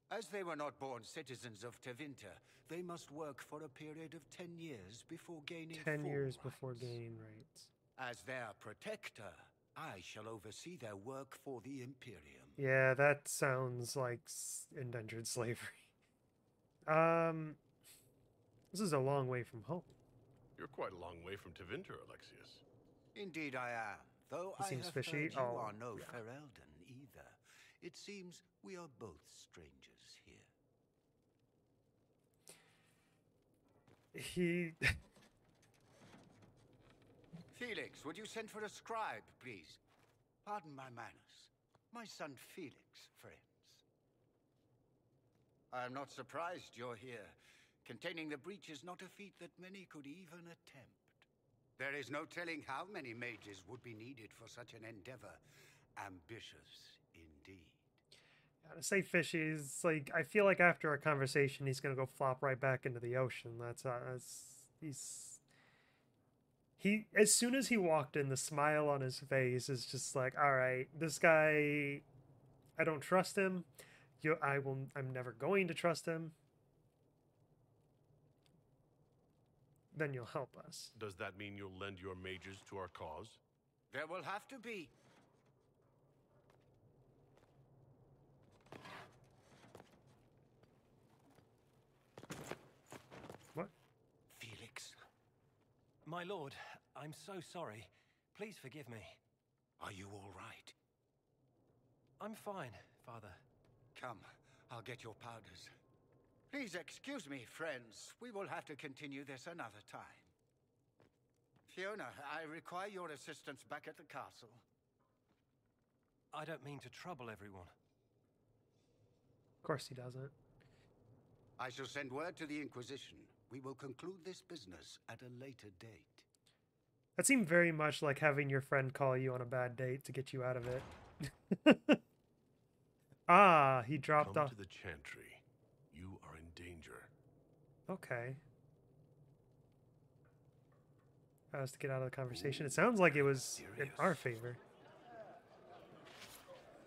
Speaker 20: As they were not born citizens of Tevinter, they must work for a period of 10 years before gaining
Speaker 1: 10
Speaker 20: full
Speaker 1: years
Speaker 20: rights.
Speaker 1: before gaining rights.
Speaker 20: As their protector, I shall oversee their work for the Imperium.
Speaker 1: Yeah, that sounds like indentured slavery. This is a long way from home.
Speaker 17: You're quite a long way from Tevinter, Alexius.
Speaker 20: Indeed I am, though
Speaker 1: He
Speaker 20: I
Speaker 1: seems
Speaker 20: have
Speaker 1: fishy.
Speaker 20: heard you
Speaker 1: Oh,
Speaker 20: are no
Speaker 1: yeah.
Speaker 20: Ferelden either. It seems we are both strangers here.
Speaker 1: He...
Speaker 20: Felix, would you send for a scribe, please? Pardon my manners. My son Felix, friends. I am not surprised you're here. Containing the breach is not a feat that many could even attempt. There is no telling how many mages would be needed for such an endeavor. Ambitious, indeed.
Speaker 1: To say fishy is like, I feel like after a conversation he's gonna go flop right back into the ocean. That's he's As soon as he walked in, the smile on his face is just like, all right, this guy, I don't trust him. I'm never going to trust him. Then you'll help us.
Speaker 17: Does that mean you'll lend your mages to our cause?
Speaker 20: There will have to be.
Speaker 1: What?
Speaker 20: Felix.
Speaker 13: My lord, I'm so sorry. Please forgive me.
Speaker 20: Are you all right?
Speaker 13: I'm fine, Father.
Speaker 20: Come, I'll get your powders. Please excuse me, friends. We will have to continue this another time. Fiona, I require your assistance back at the castle.
Speaker 13: I don't mean to trouble everyone.
Speaker 1: Of course he doesn't.
Speaker 20: I shall send word to the Inquisition. We will conclude this business at a later date.
Speaker 1: That seemed very much like having your friend call you on a bad date to get you out of it. Ah, he dropped off.
Speaker 17: Come to the Chantry. You are in danger.
Speaker 1: Okay. I was to get out of the conversation. It sounds like it was in our favor.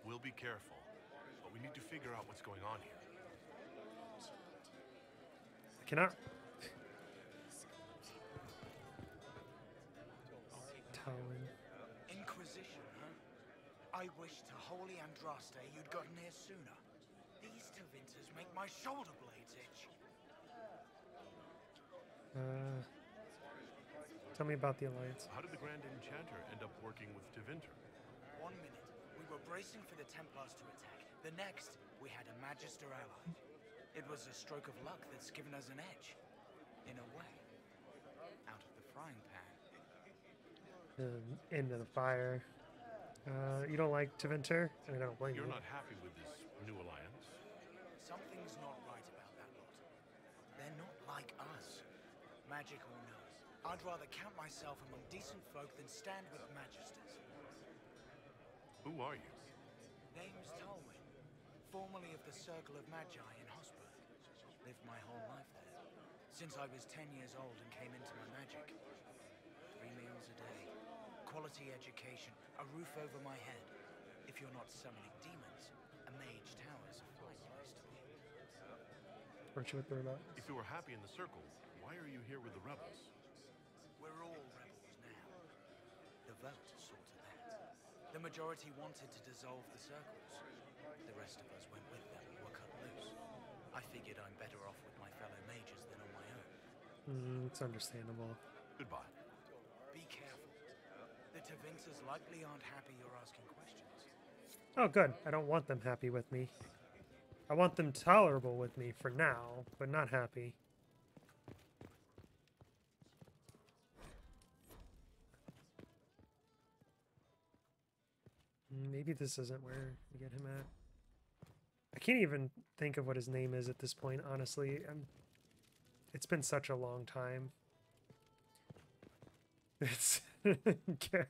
Speaker 17: We'll be careful, but we need to figure out what's going on here.
Speaker 1: I cannot. Talon.
Speaker 8: Inquisition, huh? I wish to holy Andraste you'd gotten here sooner. These Tevinters make my shoulder blades itch.
Speaker 1: Tell me about the Alliance.
Speaker 17: How did the Grand Enchanter end up working with Tevinter?
Speaker 8: 1 minute, we were bracing for the Templars to attack. The next, we had a Magister ally. It was a stroke of luck that's given us an edge. In a way. Out of the frying pan.
Speaker 1: Into the fire. You don't like Tevinter? I mean, I don't blame you.
Speaker 17: You're not happy with this new alliance?
Speaker 8: Something's not right about that lot. They're not like us. Magic or no. I'd rather count myself among decent folk than stand with magisters.
Speaker 17: Who are you?
Speaker 8: Name's Tolwyn, formerly of the Circle of Magi in Hosberg. Lived my whole life there. Since I was 10 years old and came into my magic. 3 meals a day. Quality education. A roof over my head. If you're not summoning demons, a mage tower's a fine place to be.
Speaker 1: Aren't you with the rebels?
Speaker 17: If you were happy in the Circle, why are you here with the rebels?
Speaker 8: We're all rebels now. The vote saw to that. The majority wanted to dissolve the circles. The rest of us went with them and were cut loose. I figured I'm better off with my fellow mages than on my own.
Speaker 1: It's understandable.
Speaker 17: Goodbye.
Speaker 8: Be careful. The Tevinters likely aren't happy you're asking questions.
Speaker 1: Oh, good. I don't want them happy with me. I want them tolerable with me for now, but not happy. Maybe this isn't where we get him at. I can't even think of what his name is at this point, honestly. It's been such a long time. It's... okay.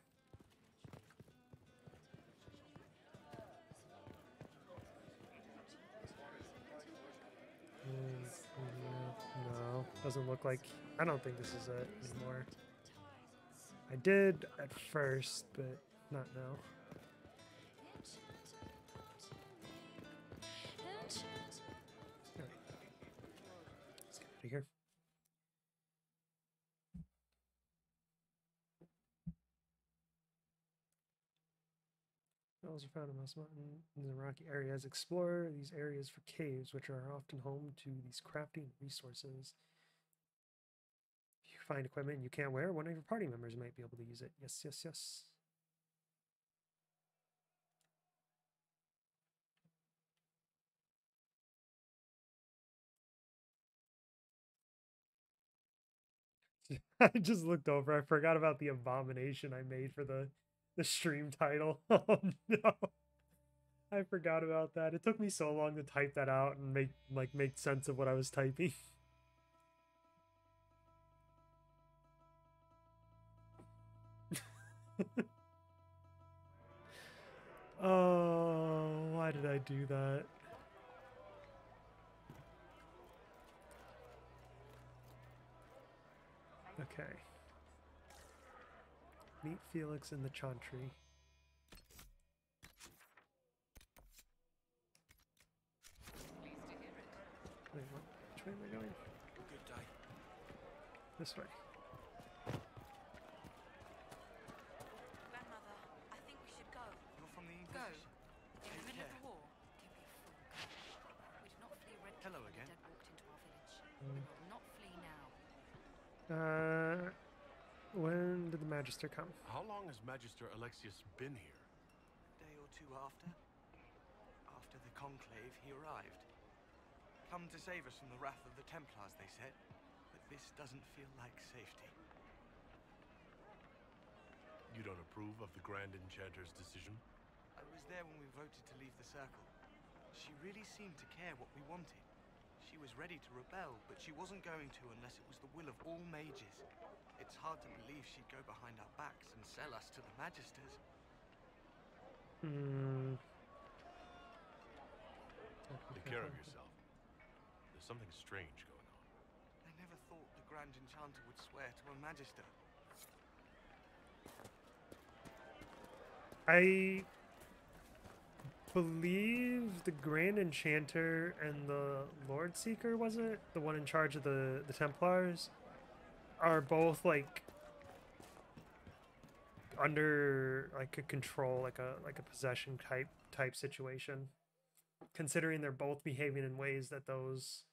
Speaker 1: No, doesn't look like... I don't think this is it anymore. I did at first, but not now. Let's get out of here. Metals are found in most mountains and rocky areas. Explore these areas for caves, which are often home to these crafting resources. If you find equipment you can't wear, one of your party members might be able to use it. Yes, yes, yes. I just looked over. I forgot about the abomination I made for the stream title. Oh no. I forgot about that. It took me so long to type that out and make sense of what I was typing. Oh, why did I do that? Okay. Meet Felix in the Chantry. Wait, what? Which way am I going?
Speaker 8: Good day.
Speaker 1: This way.
Speaker 15: Grandmother, I think we should go.
Speaker 18: You're from the
Speaker 15: Go.
Speaker 18: Inquisition.
Speaker 15: In the
Speaker 18: Take
Speaker 15: middle of
Speaker 18: care.
Speaker 15: the war. Give me a fool. We did not flee Red
Speaker 18: Hello
Speaker 15: when the
Speaker 18: again.
Speaker 15: dead walked into our village. We will not flee now.
Speaker 1: When did the Magister come?
Speaker 17: How long has Magister Alexius been here?
Speaker 18: A day or two after. After the conclave, he arrived. Come to save us from the wrath of the Templars, they said. But this doesn't feel like safety.
Speaker 17: You don't approve of the Grand Enchanter's decision?
Speaker 18: I was there when we voted to leave the Circle. She really seemed to care what we wanted. She was ready to rebel, but she wasn't going to unless it was the will of all mages. It's hard to believe she'd go behind our backs and sell us to the Magisters.
Speaker 17: Take care of yourself. There's something strange going on.
Speaker 18: I never thought the Grand Enchanter would swear to a Magister.
Speaker 1: I believe the Grand Enchanter and the Lord Seeker, was it? The one in charge of the Templars? Are both like under like a control, like a possession type situation. Considering they're both behaving in ways that those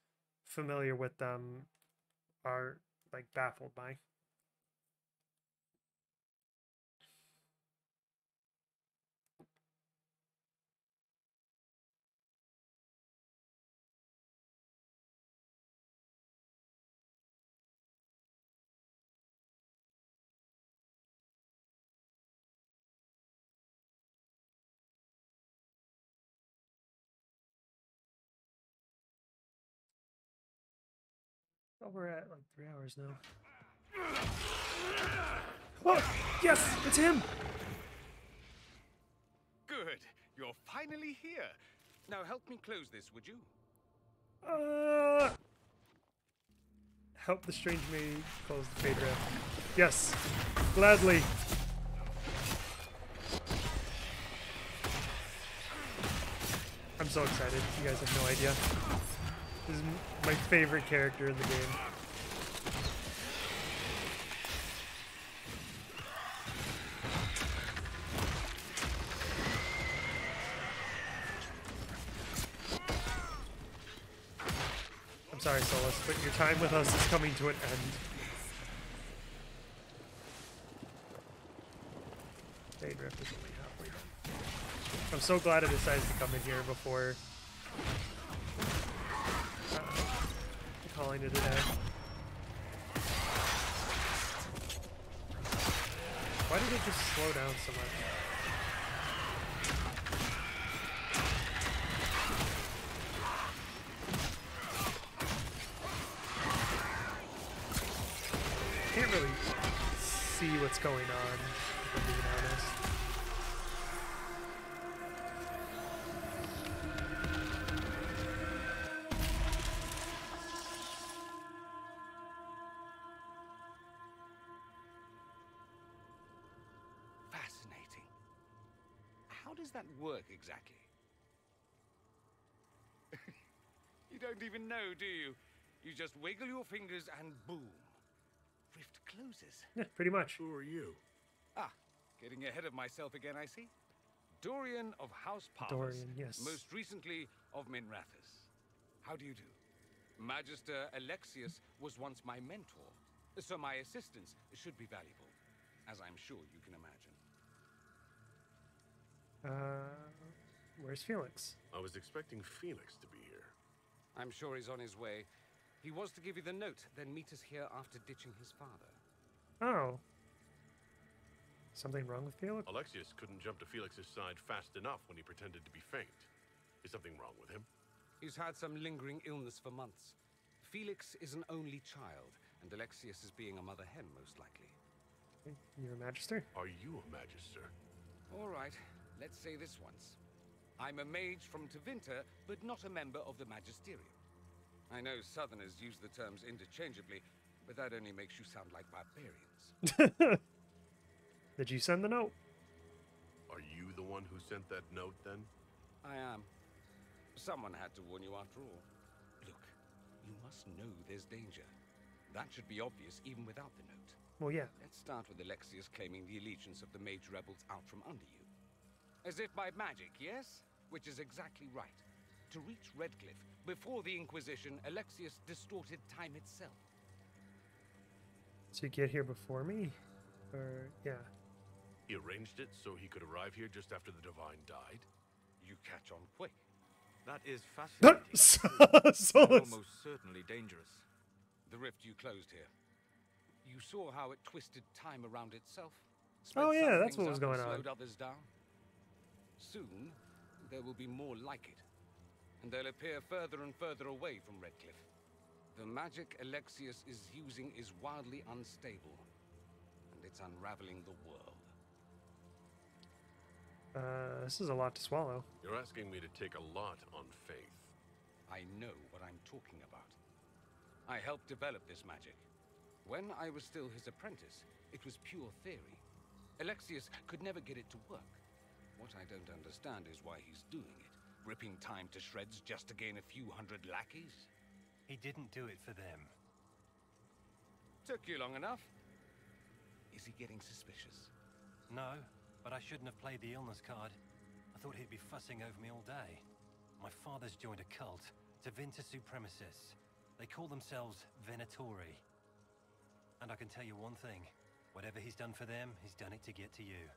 Speaker 1: familiar with them are like baffled by. Oh, we're at like 3 hours now. Oh, yes, it's him.
Speaker 13: Good. You're finally here. Now help me close this, would you?
Speaker 1: Help the strange maid close the fade rift. Yes, gladly. I'm so excited. You guys have no idea. This is my favorite character in the game. I'm sorry, Solus, but your time with us is coming to an end. Fade rift is only halfway done. I'm so glad I decided to come in here before calling it a day. Why did it just slow down so much? Can't really see what's going on, if I'm being honest.
Speaker 13: Fascinating. How does that work exactly? You don't even know, do you? You just wiggle your fingers and boom. Rift closes.
Speaker 1: Yeah, pretty much.
Speaker 17: Who are you?
Speaker 13: Ah, getting ahead of myself again, I see. Dorian of House Parvus.
Speaker 1: Dorian, yes.
Speaker 13: Most recently of Minrathous. How do you do? Magister Alexius was once my mentor, so my assistance should be valuable, as I'm sure you can imagine.
Speaker 1: Where's Felix?
Speaker 17: I was expecting Felix to be here.
Speaker 13: I'm sure he's on his way. He was to give you the note, then meet us here after ditching his father.
Speaker 1: Oh. Something wrong with Felix?
Speaker 17: Alexius couldn't jump to Felix's side fast enough when he pretended to be faint. Is something wrong with him?
Speaker 13: He's had some lingering illness for months. Felix is an only child, and Alexius is being a mother hen, most likely.
Speaker 1: You're a Magister?
Speaker 17: Are you a Magister?
Speaker 13: All right, let's say this once. I'm a mage from Tevinter, but not a member of the Magisterium. I know Southerners use the terms interchangeably, but that only makes you sound like barbarians.
Speaker 1: Did you send the note?
Speaker 17: Are you the one who sent that note, then?
Speaker 12: I am. Someone had to warn you after all. Look, you must know there's danger. That should be obvious even without the note.
Speaker 1: Well, yeah.
Speaker 12: Let's start with Alexius claiming the allegiance of the mage rebels out from under you. As if by magic, yes? Which is exactly right. To reach Redcliffe, before the Inquisition, Alexius distorted time itself.
Speaker 1: So you get here before me? Or, yeah.
Speaker 17: He arranged it so he could arrive here just after the Divine died?
Speaker 12: You catch on quick.
Speaker 4: That is fascinating.
Speaker 1: So
Speaker 4: almost certainly dangerous.
Speaker 12: The rift you closed here. You saw how it twisted time around itself?
Speaker 1: Oh yeah,
Speaker 12: some
Speaker 1: that's what
Speaker 12: things
Speaker 1: was
Speaker 12: up
Speaker 1: going
Speaker 12: and
Speaker 1: on.
Speaker 12: slowed others down. Soon, there will be more like it. And they'll appear further and further away from Redcliffe. The magic Alexius is using is wildly unstable. And it's unraveling the world.
Speaker 1: This is a lot to swallow.
Speaker 17: You're asking me to take a lot on faith.
Speaker 12: I know what I'm talking about. I helped develop this magic. When I was still his apprentice, it was pure theory. Alexius could never get it to work. What I don't understand is why he's doing it. Ripping time to shreds just to gain a few hundred lackeys?
Speaker 13: He didn't do it for them.
Speaker 12: Took you long enough. Is he getting suspicious?
Speaker 13: No, but I shouldn't have played the illness card. I thought he'd be fussing over me all day. My father's joined a cult, to Vinter Supremacists. They call themselves Venatori. And I can tell you one thing. Whatever he's done for them, he's done it to get to you.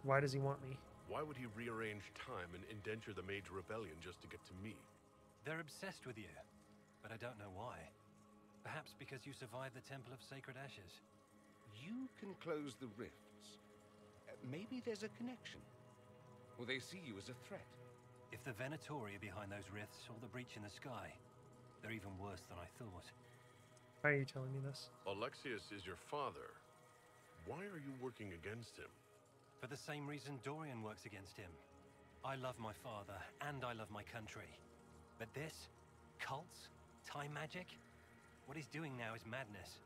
Speaker 1: Why does he want me?
Speaker 17: Why would he rearrange time and indenture the Mage Rebellion just to get to me?
Speaker 13: They're obsessed with you, but I don't know why. Perhaps because you survived the Temple of Sacred Ashes.
Speaker 12: You can close the rifts. Maybe there's a connection. Or they see you as a threat.
Speaker 13: If the Venatori are behind those rifts or the breach in the sky, they're even worse than I thought.
Speaker 1: Why are you telling me this?
Speaker 17: Alexius is your father. Why are you working against him?
Speaker 13: For the same reason Dorian works against him. I love my father, and I love my country. But this? Cults? Time magic? What he's doing now is madness.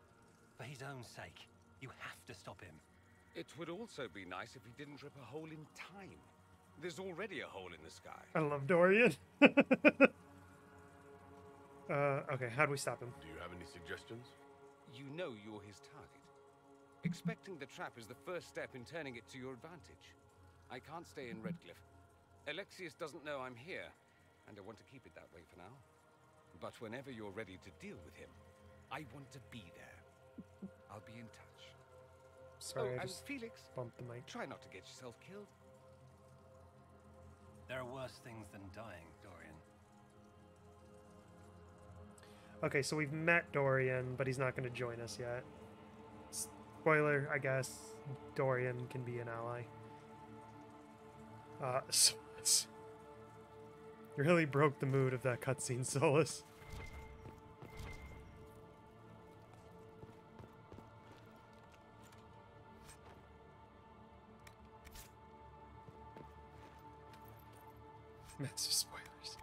Speaker 13: For his own sake, you have to stop him.
Speaker 12: It would also be nice if he didn't rip a hole in time. There's already a hole in the sky.
Speaker 1: I love Dorian. Okay, how do we stop him?
Speaker 17: Do you have any suggestions?
Speaker 12: You know you're his target. Expecting the trap is the first step in turning it to your advantage. I can't stay in Redcliffe. Alexius doesn't know I'm here, and I want to keep it that way for now. But whenever you're ready to deal with him, I want to be there. I'll be in touch.
Speaker 1: Sorry, I
Speaker 12: and
Speaker 1: just
Speaker 12: Felix,
Speaker 1: bumped the mic.
Speaker 12: try not to get yourself killed.
Speaker 13: There are worse things than dying, Dorian.
Speaker 1: Okay, so we've met Dorian, but he's not going to join us yet. Spoiler, I guess. Dorian can be an ally. So it's... You really broke the mood of that cutscene, Solus. Massive spoilers.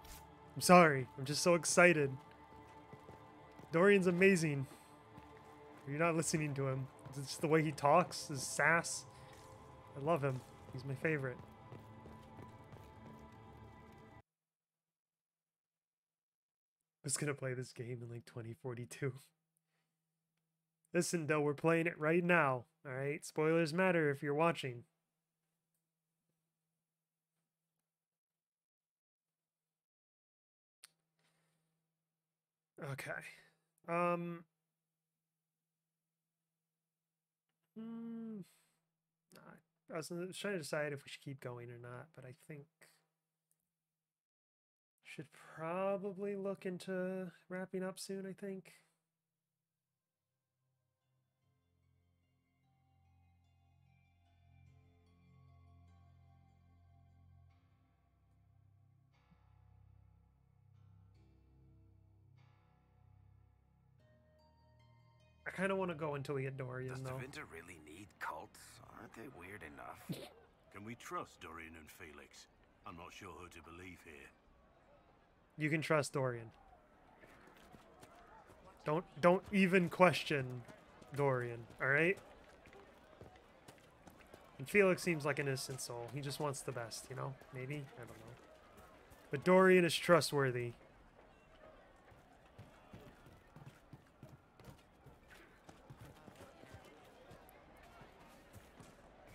Speaker 1: I'm sorry. I'm just so excited. Dorian's amazing. You're not listening to him. It's just the way he talks, his sass. I love him. He's my favorite. I was gonna play this game in like 2042. Listen, though, we're playing it right now. Alright? Spoilers matter if you're watching. Okay. I was trying to decide if we should keep going or not, but I think should probably look into wrapping up soon, I think. I kind of want to go until we get Dorian,
Speaker 14: Does
Speaker 1: though.
Speaker 14: Winter really need cults? Aren't they weird enough?
Speaker 16: Can we trust Dorian and Felix? I'm not sure who to believe here.
Speaker 1: You can trust Dorian. Don't even question Dorian, alright? And Felix seems like an innocent soul. He just wants the best, you know? Maybe? I don't know. But Dorian is trustworthy.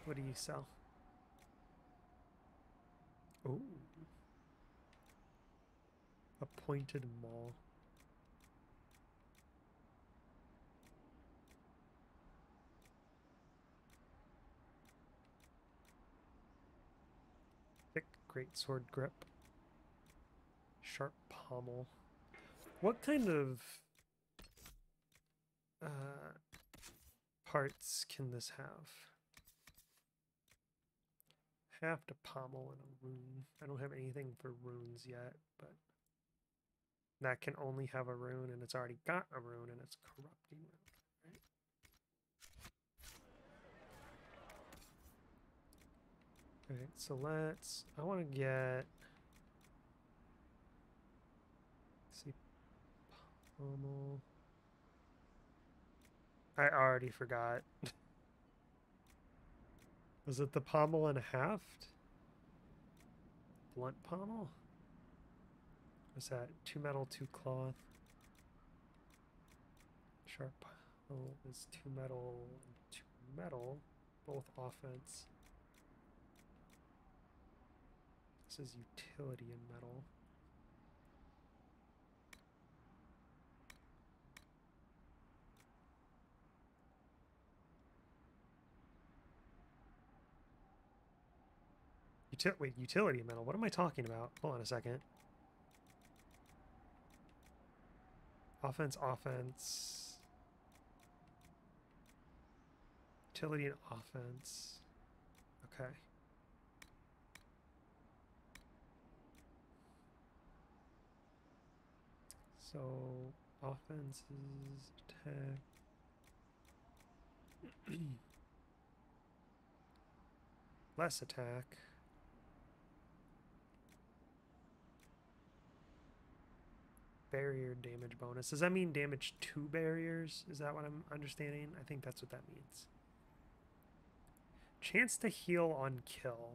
Speaker 1: What do you sell? Oh. A pointed maul. Thick greatsword grip. Sharp pommel. What kind of parts can this have? Have to pommel and a rune. I don't have anything for runes yet, but that can only have a rune, and it's already got a rune, and it's corrupting rune. Right? Alright, so I want to get, let's see, pommel. I already forgot. Was it the pommel and a haft? Blunt pommel? What's that? 2 metal, 2 cloth. Sharp pommel is 2 metal and 2 metal. Both offense. This is utility in metal. Wait, utility metal. What am I talking about? Hold on a second. Offense, offense. Utility and offense. Okay. So, offense is attack. Less attack. Barrier damage bonus. Does that mean damage to barriers? Is that what I'm understanding? I think that's what that means. Chance to heal on kill.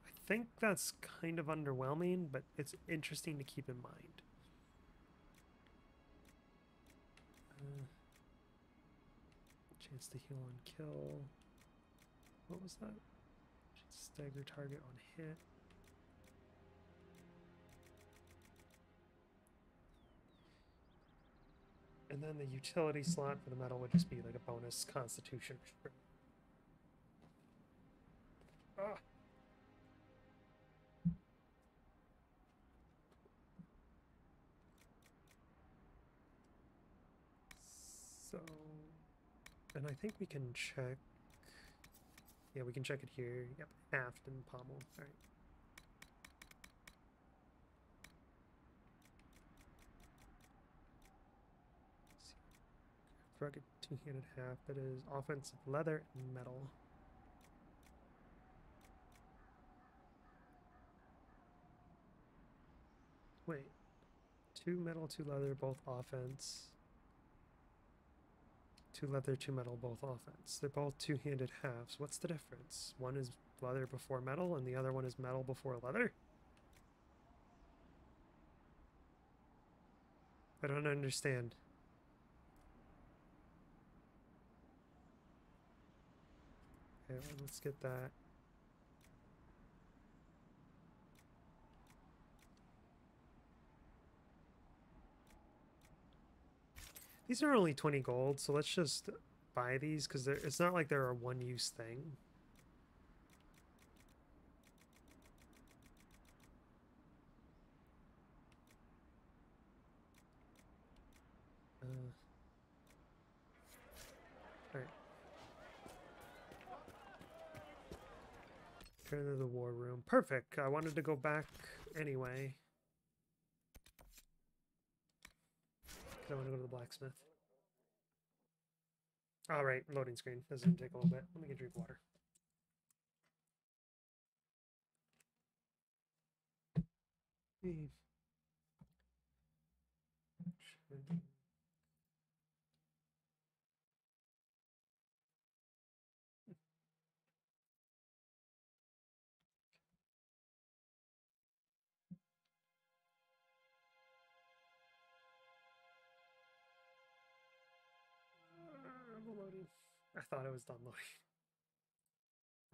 Speaker 1: I think that's kind of underwhelming, but it's interesting to keep in mind. Chance to heal on kill. What was that? Stagger target on hit. And then the utility slot for the metal would just be like a bonus constitution. Ah. So, and I think we can check. Yeah, we can check it here. Yep, haft and pommel. All right. Rugged two-handed haft. That is offensive leather and metal. Wait. 2 metal, 2 leather, both offense. 2 leather, 2 metal, both offense. They're both two-handed halves. What's the difference? One is leather before metal, and the other one is metal before leather? I don't understand. Okay, well, let's get that. These are only 20 gold, so let's just buy these because it's not like they're a one-use thing. Alright. Turn to the war room. Perfect. I wanted to go back anyway. Because I want to go to the blacksmith. Alright, loading screen. This is going to take a little bit. Let me get a drink of water. loading. I thought it was done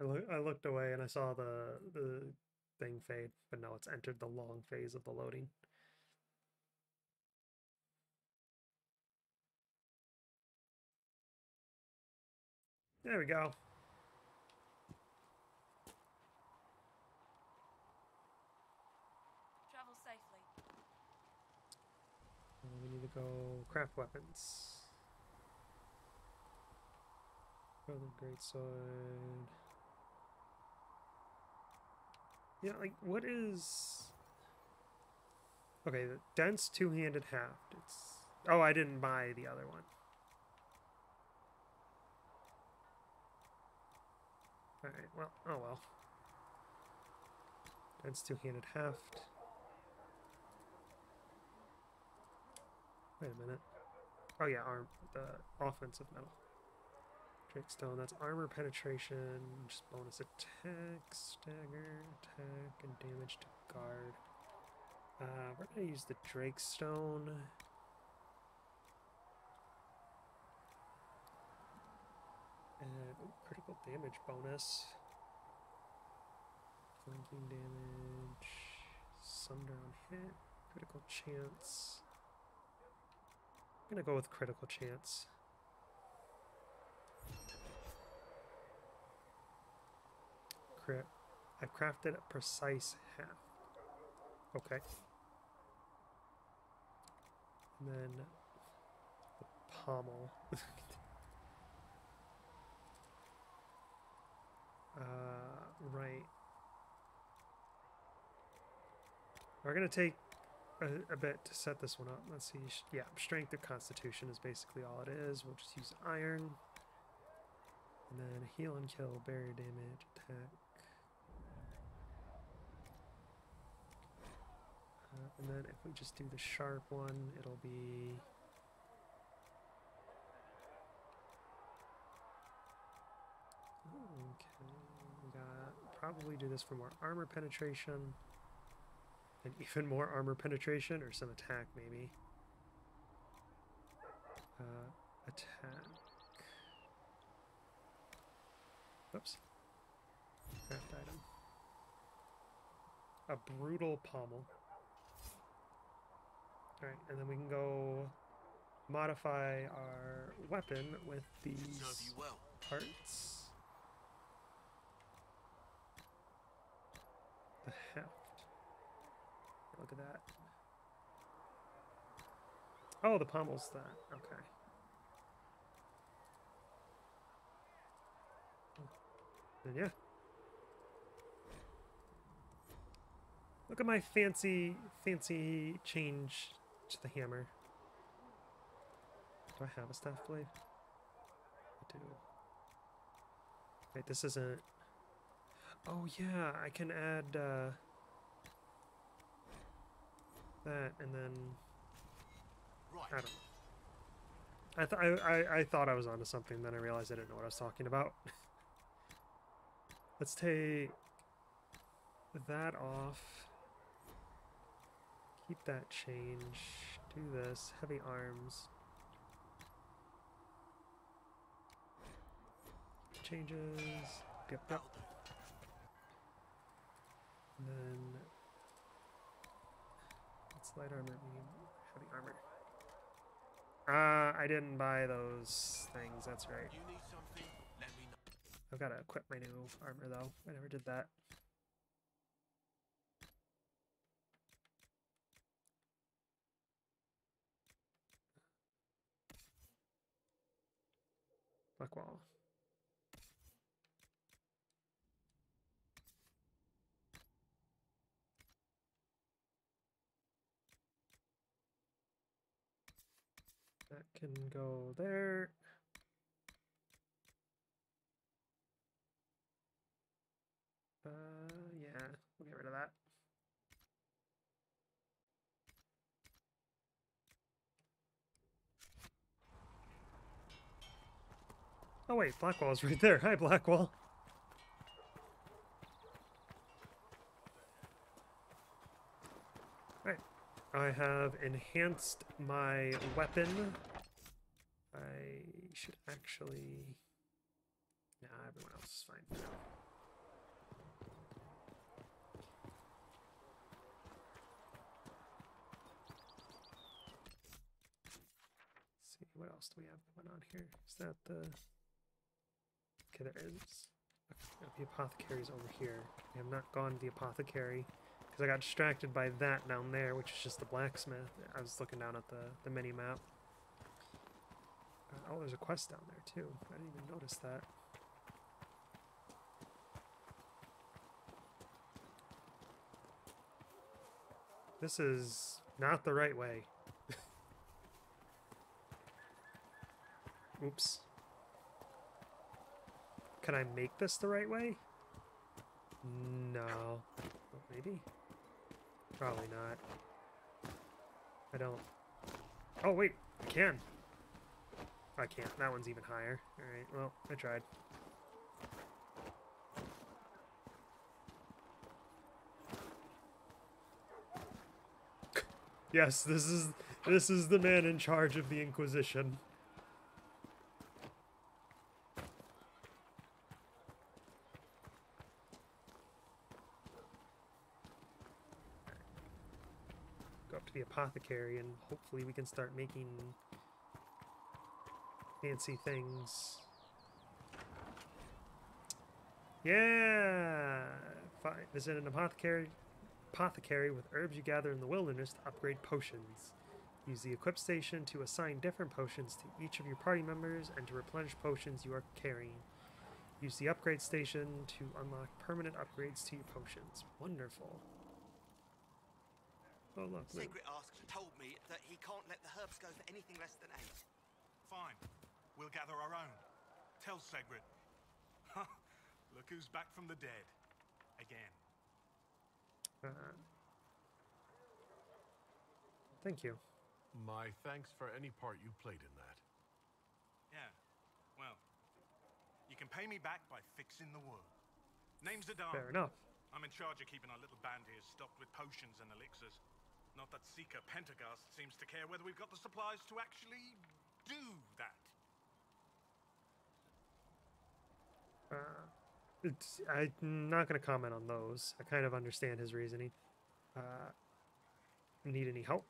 Speaker 1: loading. I looked away and I saw the thing fade, but no, it's entered the long phase of the loading. There we go.
Speaker 5: Travel safely.
Speaker 1: We need to go craft weapons. Further greatsword. Yeah, like what is? Okay, the dense two-handed haft. It's oh, I didn't buy the other one. All right, well, oh well. Dense two-handed haft. Wait a minute. Oh yeah, the offensive metal. Drakestone, that's armor penetration, just bonus attack, stagger, attack, and damage to guard. We're gonna use the Drakestone. And critical damage bonus. Flanking damage, sunder on hit, critical chance. I'm gonna go with critical chance. Crit. I crafted a precise half. Okay. And then the pommel. Right. We're gonna take a bit to set this one up. Let's see. Yeah, strength or constitution is basically all it is. We'll just use iron. And then heal and kill, barrier damage, attack. And then if we just do the sharp one, it'll be... Okay, we got... Probably do this for more armor penetration. And even more armor penetration, or some attack maybe. Attack. Oops. Craft item. A brutal pommel. Alright, and then we can go modify our weapon with these parts. The heft. Look at that. Oh, the pommel's that. Okay. And yeah. Look at my fancy change to the hammer. Do I have a staff blade? I do. Wait, this isn't... Oh yeah, I can add that and then... I don't know. I thought I was onto something, then I realized I didn't know what I was talking about. Let's take that off. Keep that change. Do this. Heavy arms. Changes. Yep. And then it's light armor, medium, heavy armor. I didn't buy those things, that's right.
Speaker 2: You need something? Let me know.
Speaker 1: I've got to equip my new armor though. I never did that. Black wall. That can go there. Yeah, we'll get rid of that. Oh wait, Blackwall's right there. Hi, Blackwall. Alright. I have enhanced my weapon. We should actually... Nah, everyone else is fine for now. Let's see, what else do we have going on here? Is that the... Okay, there is. The apothecary's over here. I have not gone to the apothecary because I got distracted by that down there, which is just the blacksmith. I was looking down at the mini-map. Oh, there's a quest down there too. I didn't even notice that. This is not the right way. Oops. Can I make this the right way? No. Well, maybe? Probably not. I don't... Oh, wait. I can. I can't. That one's even higher. Alright, well, I tried. Yes, this is the man in charge of the Inquisition. Go up to the apothecary and hopefully we can start making fancy things. Yeah! Fine. Visit an apothecary with herbs you gather in the wilderness to upgrade potions. Use the equip station to assign different potions to each of your party members and to replenish potions you are carrying. Use the upgrade station to unlock permanent upgrades to your potions. Wonderful. Oh look.
Speaker 9: Sigrid told me that he can't let the herbs go for anything less than 8.
Speaker 22: Fine. We'll gather our own. Tell Sigrid. Look who's back from the dead. Again.
Speaker 1: Thank you.
Speaker 17: My thanks for any part you played in that.
Speaker 22: Yeah, well, you can pay me back by fixing the wood. Name's Adam.
Speaker 1: Fair enough.
Speaker 22: I'm in charge of keeping our little band here stocked with potions and elixirs. Not that Seeker Pentagast seems to care whether we've got the supplies to actually do that.
Speaker 1: I'm not going to comment on those. I kind of understand his reasoning. Need any help?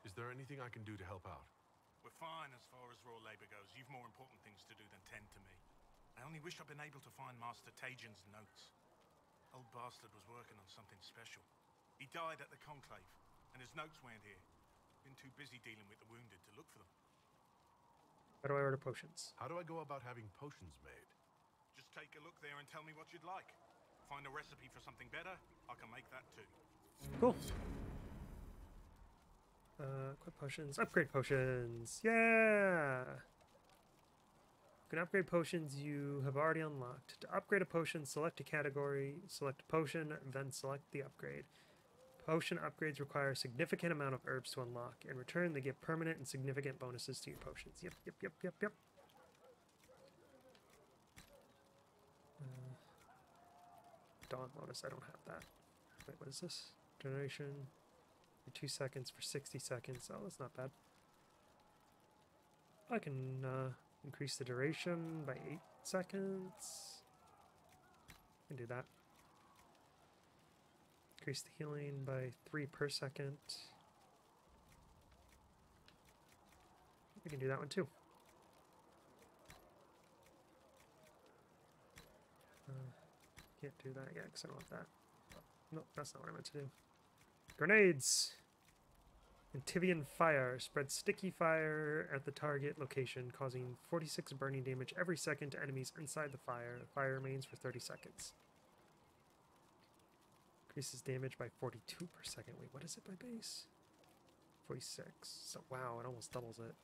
Speaker 17: Is there anything I can do to help out?
Speaker 22: We're fine as far as raw labor goes. You've more important things to do than tend to me. I only wish I'd been able to find Master Tajan's notes. Old bastard was working on something special. He died at the Conclave, and his notes weren't here. Been too busy dealing with the wounded to look for them.
Speaker 1: How do I order potions?
Speaker 17: How do I go about having potions made?
Speaker 22: Just take a look there and tell me what you'd like. Find a recipe for something better, I can make that too.
Speaker 1: Cool. Equip potions, upgrade potions, yeah! You can upgrade potions you have already unlocked. To upgrade a potion, select a category, select a potion, then select the upgrade. Potion upgrades require a significant amount of herbs to unlock. In return, they give permanent and significant bonuses to your potions. Yep. Dawn bonus, I don't have that. Wait, what is this? Generation... 2 seconds for 60 seconds. Oh, that's not bad. I can increase the duration by 8 seconds. I can do that. Increase the healing by 3 per second. We can do that one too. Can't do that yet because I don't want that. Nope, that's not what I meant to do. Grenades! Antivian fire. Spread sticky fire at the target location, causing 46 burning damage every second to enemies inside the fire. The fire remains for 30 seconds. Increases damage by 42 per second. Wait, what is it by base? 46. So, wow, it almost doubles it.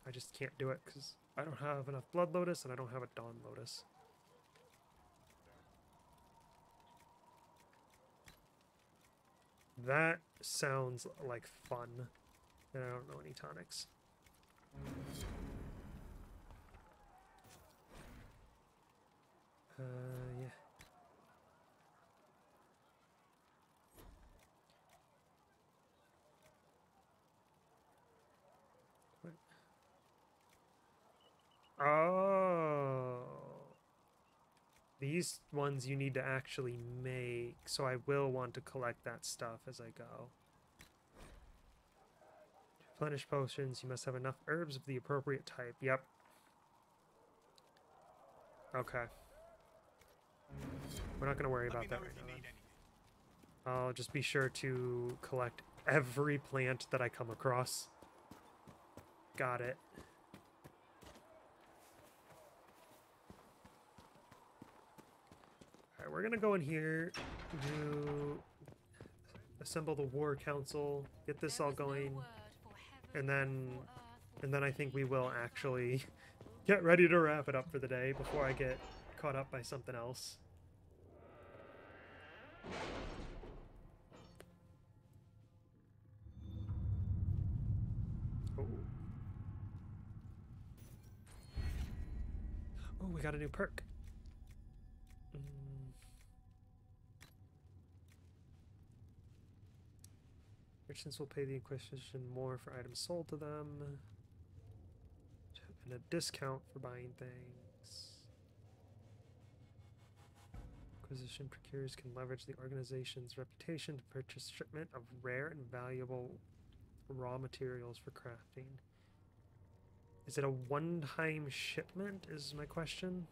Speaker 1: I just can't do it because I don't have enough Blood Lotus and I don't have a Dawn Lotus. That sounds like fun, and I don't know any tonics. Yeah. What? Oh. These ones you need to actually make, so I will want to collect that stuff as I go. To replenish potions, you must have enough herbs of the appropriate type. Yep. Okay. We're not going to worry about that right now. I'll just be sure to collect every plant that I come across. Got it. Alright, we're gonna go in here, assemble the war council, get this all going, and then I think we will actually get ready to wrap it up for the day before I get caught up by something else. Oh, we got a new perk. Merchants will pay the Inquisition more for items sold to them, and a discount for buying things. Inquisition procurers can leverage the organization's reputation to purchase shipment of rare and valuable raw materials for crafting. Is it a one-time shipment, is my question?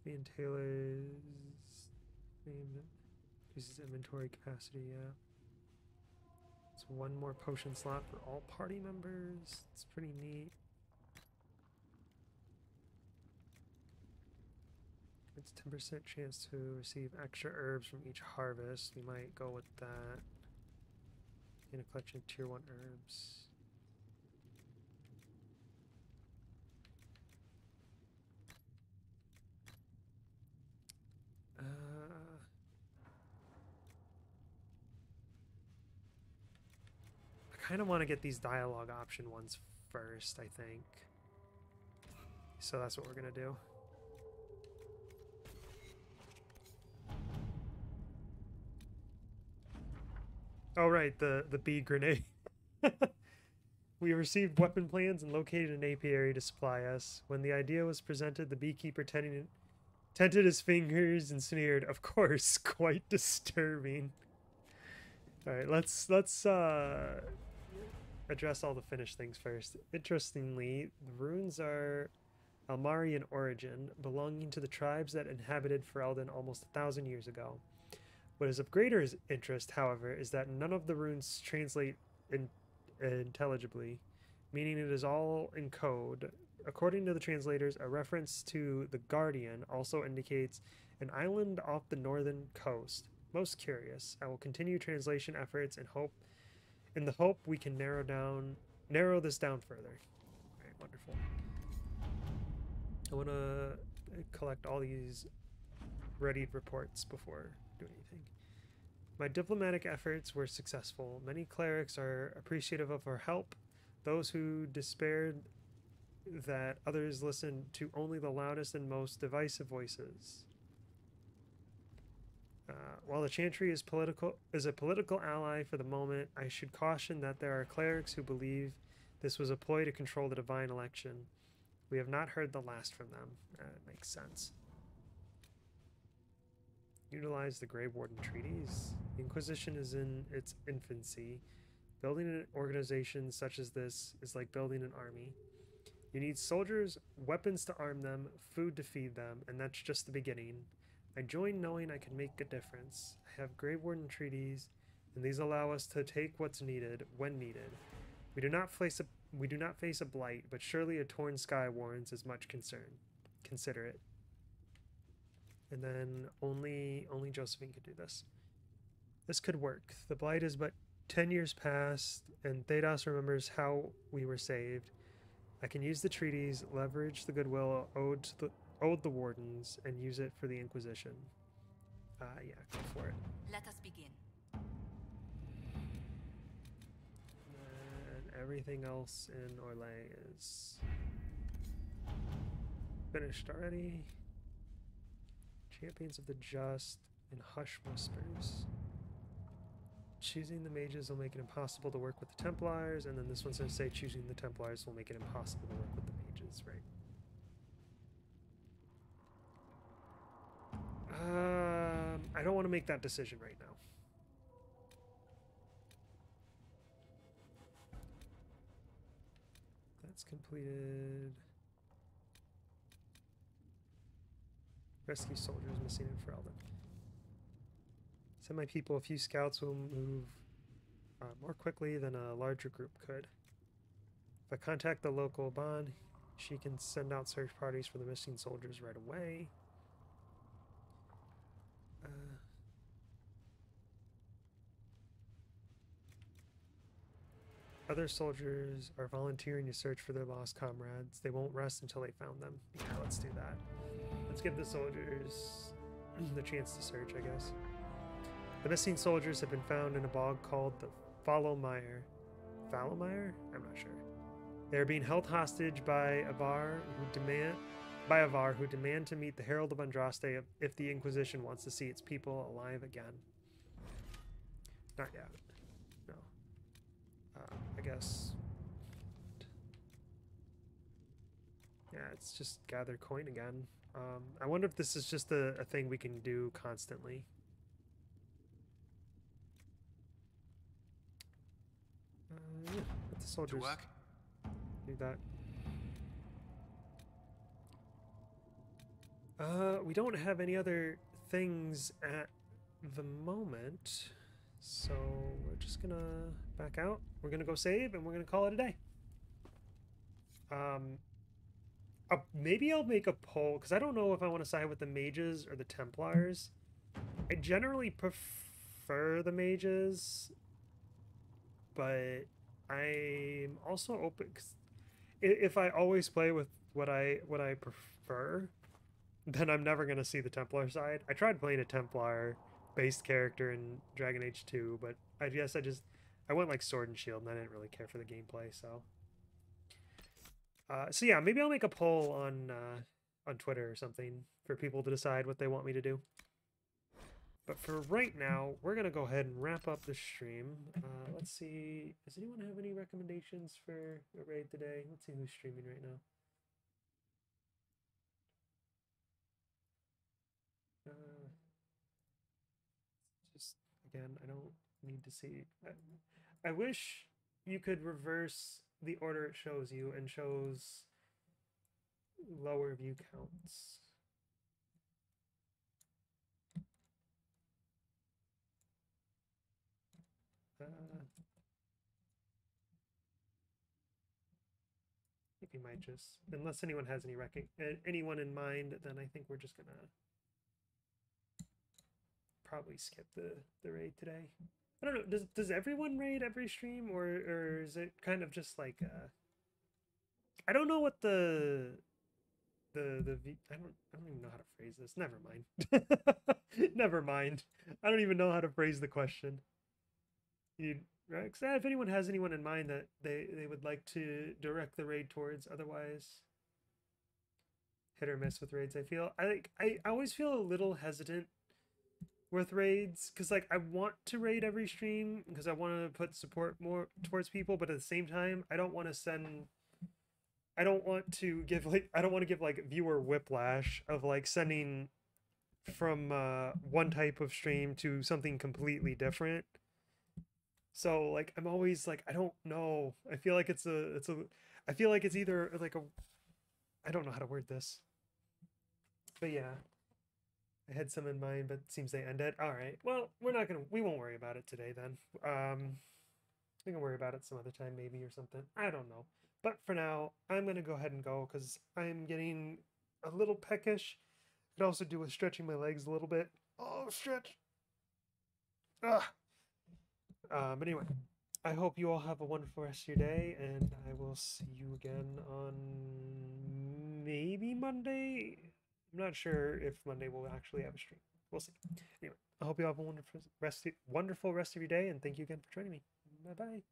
Speaker 1: And Taylor's name increases inventory capacity, yeah. It's one more potion slot for all party members. It's pretty neat. It's 10% chance to receive extra herbs from each harvest. We might go with that. In a collection of tier 1 herbs. I kind of want to get these dialogue option ones first, I think. So that's what we're going to do. Oh, right, the bee grenade. We received weapon plans and located an apiary to supply us. When the idea was presented, the beekeeper tented his fingers and sneered, "Of course, quite disturbing." All right, let's address all the finished things first. Interestingly, the runes are Almari in origin, belonging to the tribes that inhabited Ferelden almost 1,000 years ago. What is of greater interest, however, is that none of the runes translate intelligibly, meaning it is all in code. According to the translators, a reference to the Guardian also indicates an island off the northern coast. Most curious. I will continue translation efforts in the hope we can narrow this down further. Alright, wonderful. I want to collect all these readied reports before doing anything. My diplomatic efforts were successful. Many clerics are appreciative of our help. Those who despaired that others listen to only the loudest and most divisive voices. While the Chantry is a political ally for the moment, I should caution that there are clerics who believe this was a ploy to control the divine election. We have not heard the last from them. That makes sense. Utilize the Grey Warden treaties. The Inquisition is in its infancy. Building an organization such as this is like building an army. You need soldiers, weapons to arm them, food to feed them, and that's just the beginning. I join knowing I can make a difference. I have Grey Warden treaties, and these allow us to take what's needed when needed. We do not face a blight, but surely a torn sky warrants as much concern. Consider it. And then only Josephine could do this. This could work. The blight is but 10 years past, and Thedas remembers how we were saved. I can use the treaties, leverage the goodwill owed the wardens, and use it for the Inquisition. Yeah, go for it.
Speaker 5: Let us begin.
Speaker 1: And everything else in Orlais is finished already. Champions of the Just and Hush Whispers. choosing the mages will make it impossible to work with the Templars, and then this one's going to say choosing the Templars will make it impossible to work with the mages, right? I don't want to make that decision right now. That's completed. Rescue soldiers missing in Ferelden. Send my people. A few scouts will move more quickly than a larger group could. If I contact the local bond, she can send out search parties for the missing soldiers right away. Other soldiers are volunteering to search for their lost comrades. They won't rest until they found them. Yeah, let's do that. Let's give the soldiers the chance to search, I guess. The missing soldiers have been found in a bog called the Followmire. Followmire? I'm not sure. They are being held hostage by Avar, who demand to meet the Herald of Andraste if the Inquisition wants to see its people alive again. Not yet. No. I guess. Yeah, it's just gather coin again. I wonder if this is just a thing we can do constantly. Yeah, let the soldiers do that. We don't have any other things at the moment, so we're just gonna back out. We're gonna go save, and we're gonna call it a day. Maybe I'll make a poll, because I don't know if I want to side with the mages or the Templars. I generally prefer the mages, but I'm also open, cause if I always play with what I prefer, then I'm never gonna see the Templar side. I tried playing a Templar based character in Dragon Age 2, but I guess I went like Sword and Shield, and I didn't really care for the gameplay. So yeah, maybe I'll make a poll on Twitter or something for people to decide what they want me to do. But for right now, we're gonna go ahead and wrap up the stream. Let's see. Does anyone have any recommendations for a raid today? Let's see who's streaming right now. Just again, I don't need to see. I wish you could reverse the order it shows you and shows lower view counts. I think we might just, unless anyone has anyone in mind, then I think we're just gonna probably skip the raid today. I don't know. Does everyone raid every stream, or is it kind of just like I don't know what I don't even know how to phrase this. Never mind. Never mind. I don't even know how to phrase the question. Right? 'Cause if anyone has anyone in mind that they would like to direct the raid towards, otherwise hit or miss with raids. I always feel a little hesitant with raids, because like I want to raid every stream because I want to put support more towards people, but at the same time I don't want to give like viewer whiplash of like sending from one type of stream to something completely different. So like I'm always like, I don't know. I feel like I feel like it's either like I don't know how to word this. But yeah. I had some in mind, but it seems they ended. All right. Well, we won't worry about it today then. We can worry about it some other time maybe or something. I don't know. But for now, I'm going to go ahead and go because I'm getting a little peckish. Could also do with stretching my legs a little bit. Oh, stretch. But anyway, I hope you all have a wonderful rest of your day, and I will see you again on maybe Monday. I'm not sure if Monday will actually have a stream. We'll see. Anyway, I hope you have a wonderful rest of your day, and thank you again for joining me. Bye-bye.